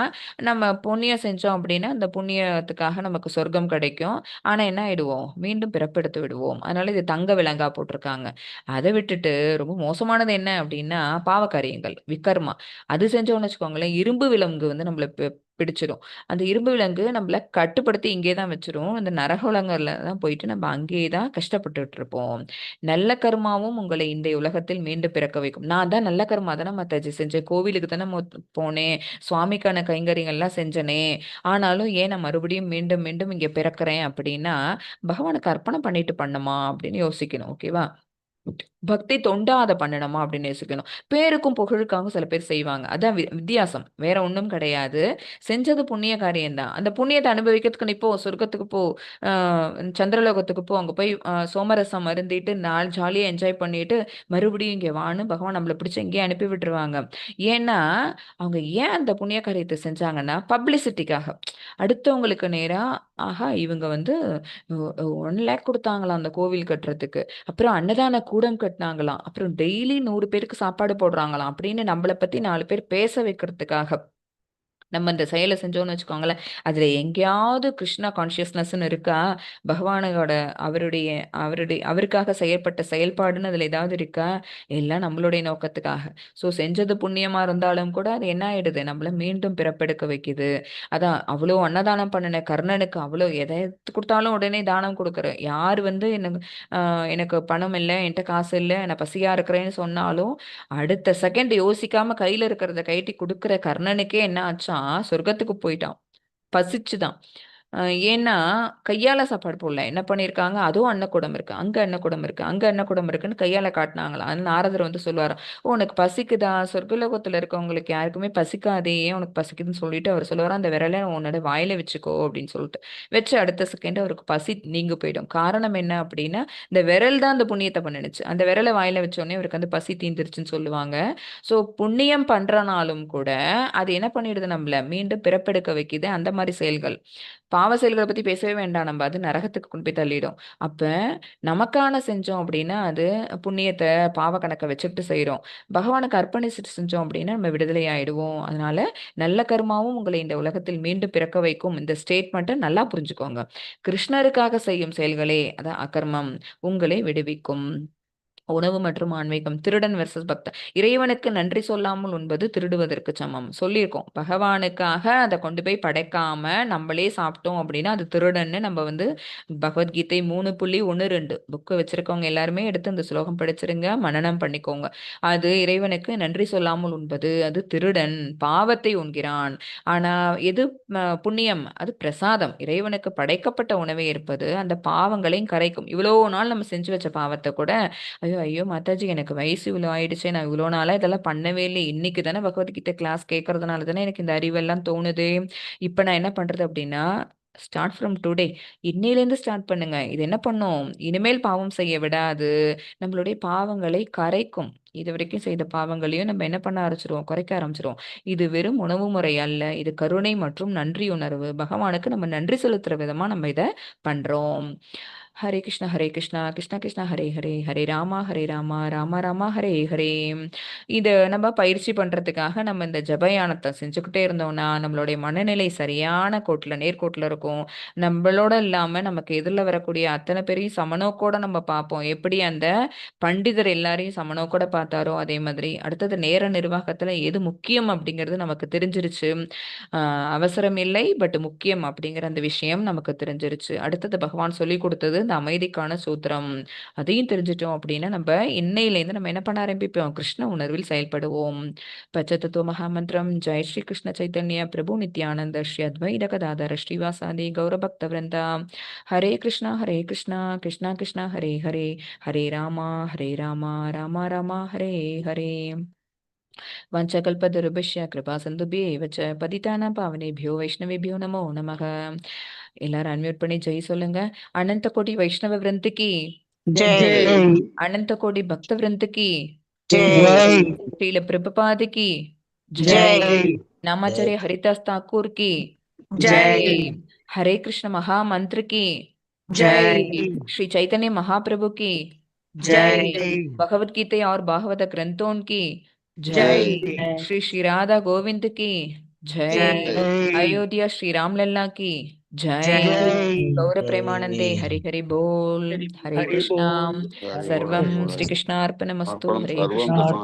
நம்ம புண்ணியம் செஞ்சோம் அப்படின்னா அந்த புண்ணியத்துக்காக நமக்கு சொர்க்கம் கிடைக்கும். ஆனா என்ன ஆயிடுவோம், மீண்டும் பிறப்பெடுத்து விடுவோம். அதனால இது தங்க விலங்கா போட்டிருக்காங்க. அதை விட்டுட்டு ரொம்ப மோசமானது என்ன அப்படின்னா பாவகாரியங்கள், விகர்மா. அது செஞ்சோம்னு வச்சுக்கோங்களேன், இரும்பு விலங்கு வந்து நம்மள பிடிச்சிடும். அந்த இரும்பு விலங்கு நம்மள கட்டுப்படுத்தி இங்கே தான் வச்சிரும். அந்த நரகோலங்கள்ல தான் போயிட்டு நம்ம அங்கேயே தான் கஷ்டப்பட்டுட்டு இருப்போம். நல்ல கர்மாவும் உங்களை இந்த உலகத்தில் மீண்டும் பிறக்க வைக்கும். நான் தான் நல்ல கர்மா தானே மத்தாஜி செஞ்சேன், கோவிலுக்கு தானே போனேன், சுவாமிக்கான கைங்கரியங்கள்லாம் செஞ்சனே, ஆனாலும் ஏன் நான் மறுபடியும் மீண்டும் மீண்டும் இங்க பிறக்கிறேன் அப்படின்னா பகவானுக்கு அர்ப்பணம் பண்ணிட்டு பண்ணுமா அப்படின்னு யோசிக்கணும். ஓகேவா? பக்தி தொண்டா அதை பண்ணணுமா அப்படின்னு யோசிக்கணும். பேருக்கும் புகழுக்காகவும் சில பேர் செய்வாங்க. அதான் வித்தியாசம், வேற ஒன்றும் கிடையாது. செஞ்சது புண்ணிய காரியம்தான். அந்த புண்ணியத்தை அனுபவிக்கிறதுக்கு நீ போ, சொர்க்கத்துக்கு போ, சந்திரலோகத்துக்கு போ, அங்கே போய் சோமரசம் அருந்திட்டு நாள் ஜாலியாக என்ஜாய் பண்ணிட்டு மறுபடியும் இங்கே வான்னு பகவான் நம்மளை பிடிச்சி இங்கேயே அனுப்பி விட்டுருவாங்க. ஏன்னா அவங்க ஏன் அந்த புண்ணிய காரியத்தை செஞ்சாங்கன்னா பப்ளிசிட்டிக்காக. அடுத்தவங்களுக்கு நேரா ஆஹா இவங்க வந்து 1 லேக் கொடுத்தாங்களாம் அந்த கோவில் கட்டுறதுக்கு, அப்புறம் அன்னதான கூடம் கட்டினாங்களாம், அப்புறம் டெய்லி 100 பேருக்கு சாப்பாடு போடுறாங்களாம் அப்படின்னு நம்மளை பத்தி 4 பேர் பேச வைக்கிறதுக்காக நம்ம இந்த செயலை செஞ்சோம்னு வச்சுக்கோங்களேன், அதுல எங்கேயாவது கிருஷ்ணா கான்சியஸ்னஸ்ன்னு இருக்கா, பகவானோட அவருடைய அவருடைய அவருக்காக செயல்பட்ட செயல்பாடுன்னு அதுல ஏதாவது இருக்கா? எல்லாம் நம்மளுடைய நோக்கத்துக்காக. ஸோ செஞ்சது புண்ணியமா இருந்தாலும் கூட அது என்ன ஆயிடுது, நம்மள மீண்டும் பிறப்பெடுக்க வைக்குது. அதான் அவ்வளோ அன்னதானம் பண்ணின கர்ணனுக்கு அவ்வளோ எதை கொடுத்தாலும் உடனே தானம் கொடுக்குற யார் வந்து எனக்கு பணம் இல்லை, என்கிட்ட காசு இல்லை, நான் பசியா இருக்கிறேன்னு சொன்னாலும் அடுத்த செகண்ட் யோசிக்காம கையில இருக்கிறத கைட்டி கொடுக்குற கர்ணனுக்கே என்ன ஆச்சான், சொர்க்கத்துக்கு போயிட்டான். பசிச்சுதான். ஏன்னா கையால சாப்பாடு போடல, என்ன பண்ணியிருக்காங்க, அதுவும் அன்னக்கூடம் இருக்கு, அங்க அன்னக்கூடம் இருக்கு, அங்க அன்னக்கூடம் இருக்குன்னு கையால காட்டினாங்களாம். அது நாரதர் வந்து சொல்லுவாராம், உனக்கு பசிக்குதா, சொர்க்கலோகத்துல இருக்கவங்களுக்கு யாருக்குமே பசிக்காதே, ஏன் உனக்கு பசிக்குதுன்னு சொல்லிட்டு அவர் சொல்லுவாரா, அந்த விரலை உன்னோட வாயில வச்சுக்கோ அப்படின்னு சொல்லிட்டு வச்சு அடுத்த செகண்ட் அவருக்கு பசி நீங்க போயிடும். காரணம் என்ன அப்படின்னா இந்த விரல் தான் அந்த புண்ணியத்தை பண்ணுச்சு. அந்த விரலை வாயில வச்சோடனே அவருக்கு அந்த பசி தீந்துருச்சுன்னு சொல்லுவாங்க. ஸோ புண்ணியம் பண்றனாலும் கூட அது என்ன பண்ணிடுது, நம்மள மீண்டும் பிறப்பெடுக்க வைக்குது. அந்த மாதிரி செயல்கள், பாவ செயல்களை பத்தி பேசவே வேண்டாம், நம்ம அது நரகத்துக்கு கொண்டு போய் தள்ளிடும். அப்ப நமக்கான செஞ்சோம் அப்படின்னா அது புண்ணியத்தை பாவ கணக்கை வச்சுக்கிட்டு செய்யறோம். பகவானுக்கு அர்ப்பணிச்சுட்டு செஞ்சோம் அப்படின்னா நம்ம விடுதலை ஆயிடுவோம். அதனால நல்ல கர்மாவும் உங்களை இந்த உலகத்தில் மீண்டும் பிறக்க வைக்கும். இந்த ஸ்டேட்மெண்ட்டை நல்லா புரிஞ்சுக்கோங்க. கிருஷ்ணருக்காக செய்யும் செயல்களே அதான் அகர்மம் உங்களை விடுவிக்கும். உணவு மற்றும் ஆன்மீகம், திருடன் வெர்சஸ் பக்தன். இறைவனுக்கு நன்றி சொல்லாமல் உண்பது திருடுவதற்கு சமம் சொல்லியிருக்கோம். பகவானுக்காக அதை கொண்டு போய் படைக்காம நம்மளே சாப்பிட்டோம் அப்படின்னா அது திருடன்னு நம்ம வந்து பகவத்கீதை 3.12 புக்கு வச்சிருக்கவங்க எல்லாருமே எடுத்து இந்த ஸ்லோகம் படிச்சிருங்க, மனனம் பண்ணிக்கோங்க. அது இறைவனுக்கு நன்றி சொல்லாமல் உண்பது அது திருடன், பாவத்தை உண்கிறான். ஆனா எது புண்ணியம், அது பிரசாதம். இறைவனுக்கு படைக்கப்பட்ட உணவை இருப்பது அந்த பாவங்களையும் கரைக்கும். இவ்வளோ நாள் நம்ம செஞ்சு வச்ச பாவத்தை கூட ஐயோ ஐயோ மாதாஜி எனக்கு வயசு இவ்வளோ ஆயிடுச்சே, நான் இவ்வளோ நாளாக இதெல்லாம் பண்ணவே இல்லை, இன்னைக்கு தானே பகவத்கீதை கிளாஸ் கேட்கறதுனால தானே எனக்கு இந்த அறிவெல்லாம் தோணுது, இப்போ நான் என்ன பண்றது அப்படின்னா ஸ்டார்ட் ஃப்ரம் டுடே, இன்னையிலேருந்து ஸ்டார்ட் பண்ணுங்க. இது என்ன பண்ணும், இனிமேல் பாவம் செய்ய விடாது, நம்மளுடைய பாவங்களை கரைக்கும். இது வரைக்கும் செய்த பாவங்களையும் நம்ம என்ன பண்ண ஆரம்பிச்சிருவோம், குறைக்க ஆரம்பிச்சிருவோம். இது வெறும் உணவு முறை அல்ல, இது கருணை மற்றும் நன்றி உணர்வு. பகவானுக்கு நம்ம நன்றி செலுத்துற விதமா நம்ம இதை பண்றோம். ஹரே கிருஷ்ணா ஹரே கிருஷ்ணா கிருஷ்ணா கிருஷ்ணா ஹரே ஹரே, ஹரே ராமா ராமா ராமா ஹரே ஹரே. இதை நம்ம பயிற்சி பண்றதுக்காக நம்ம இந்த ஜபயானத்தை செஞ்சுக்கிட்டே இருந்தோம்னா நம்மளுடைய மனநிலை சரியான கோட்டில் நேர்கோட்டில் இருக்கும். நம்மளோட இல்லாம நமக்கு எதிரில் வரக்கூடிய அத்தனை பேரையும் சமநோக்கோட நம்ம பார்ப்போம். எப்படி அந்த பண்டிதர் எல்லாரையும் சமநோக்கோட பார்த்தாரோ அதே மாதிரி அடுத்தது நேர நிர்வாகத்துல எது முக்கியம் அப்படிங்கிறது நமக்கு தெரிஞ்சிருச்சு. அவசரம் இல்லை பட் முக்கியம் அப்படிங்கிற அந்த விஷயம் நமக்கு தெரிஞ்சிருச்சு. அடுத்தது பகவான் சொல்லி கொடுத்தது இந்த அமைதிக்கான சூத்திரம், அதையும் தெரிஞ்சிட்டோம் அப்படின்னா நம்ம இன்னையிலேருந்து நம்ம என்ன பண்ண ஆரம்பிப்போம், கிருஷ்ண உணர்வில் செயல்படுவோம். பச்சதத்துவ மகாமந்திரம். ஜெய் ஸ்ரீ கிருஷ்ண சைத்தன்ய பிரபு நித்யானந்த ஸ்ரீ அத்வைத கதாதர ஸ்ரீவாசாதி கௌரபக்த விருந்தா. ஹரே கிருஷ்ணா கிருஷ்ணா கிருஷ்ணா ஹரே ஹரே, ஹரே ராமா ராமா ராமா ஹரே ஹரே. वंशकल्पतरुभ्यश्च कृपासिन्धुभ्येव च पतितानां पावनेभ्यो वैष्णवेभ्यो नमो नमः. எல்லாரும் அன்மியூட் பண்ணி ஜெய் சொல்லுங்க. அனந்த கோடி வைஷ்ணவ விருந்துக்கு, जय அனந்த கோடி பக்த விருந்துக்கு, जय ஸ்ரீல பிரபுபாதிக்கு जय नामाचार्य हरिदास ठाकुर की जय हरे कृष्ण महामंत्र की जय श्री चैतन्य महाप्रभु की जय भगवत गीता और भागवत ग्रंथों की जय श्री श्री राधा गोविंद की जय। अयोध्या श्री रामलला की जय। गौर प्रेमानंदे हरि हरि बोल। हरे कृष्णा। सर्वं श्री कृष्णार्पणमस्तु। हरे कृष्णा।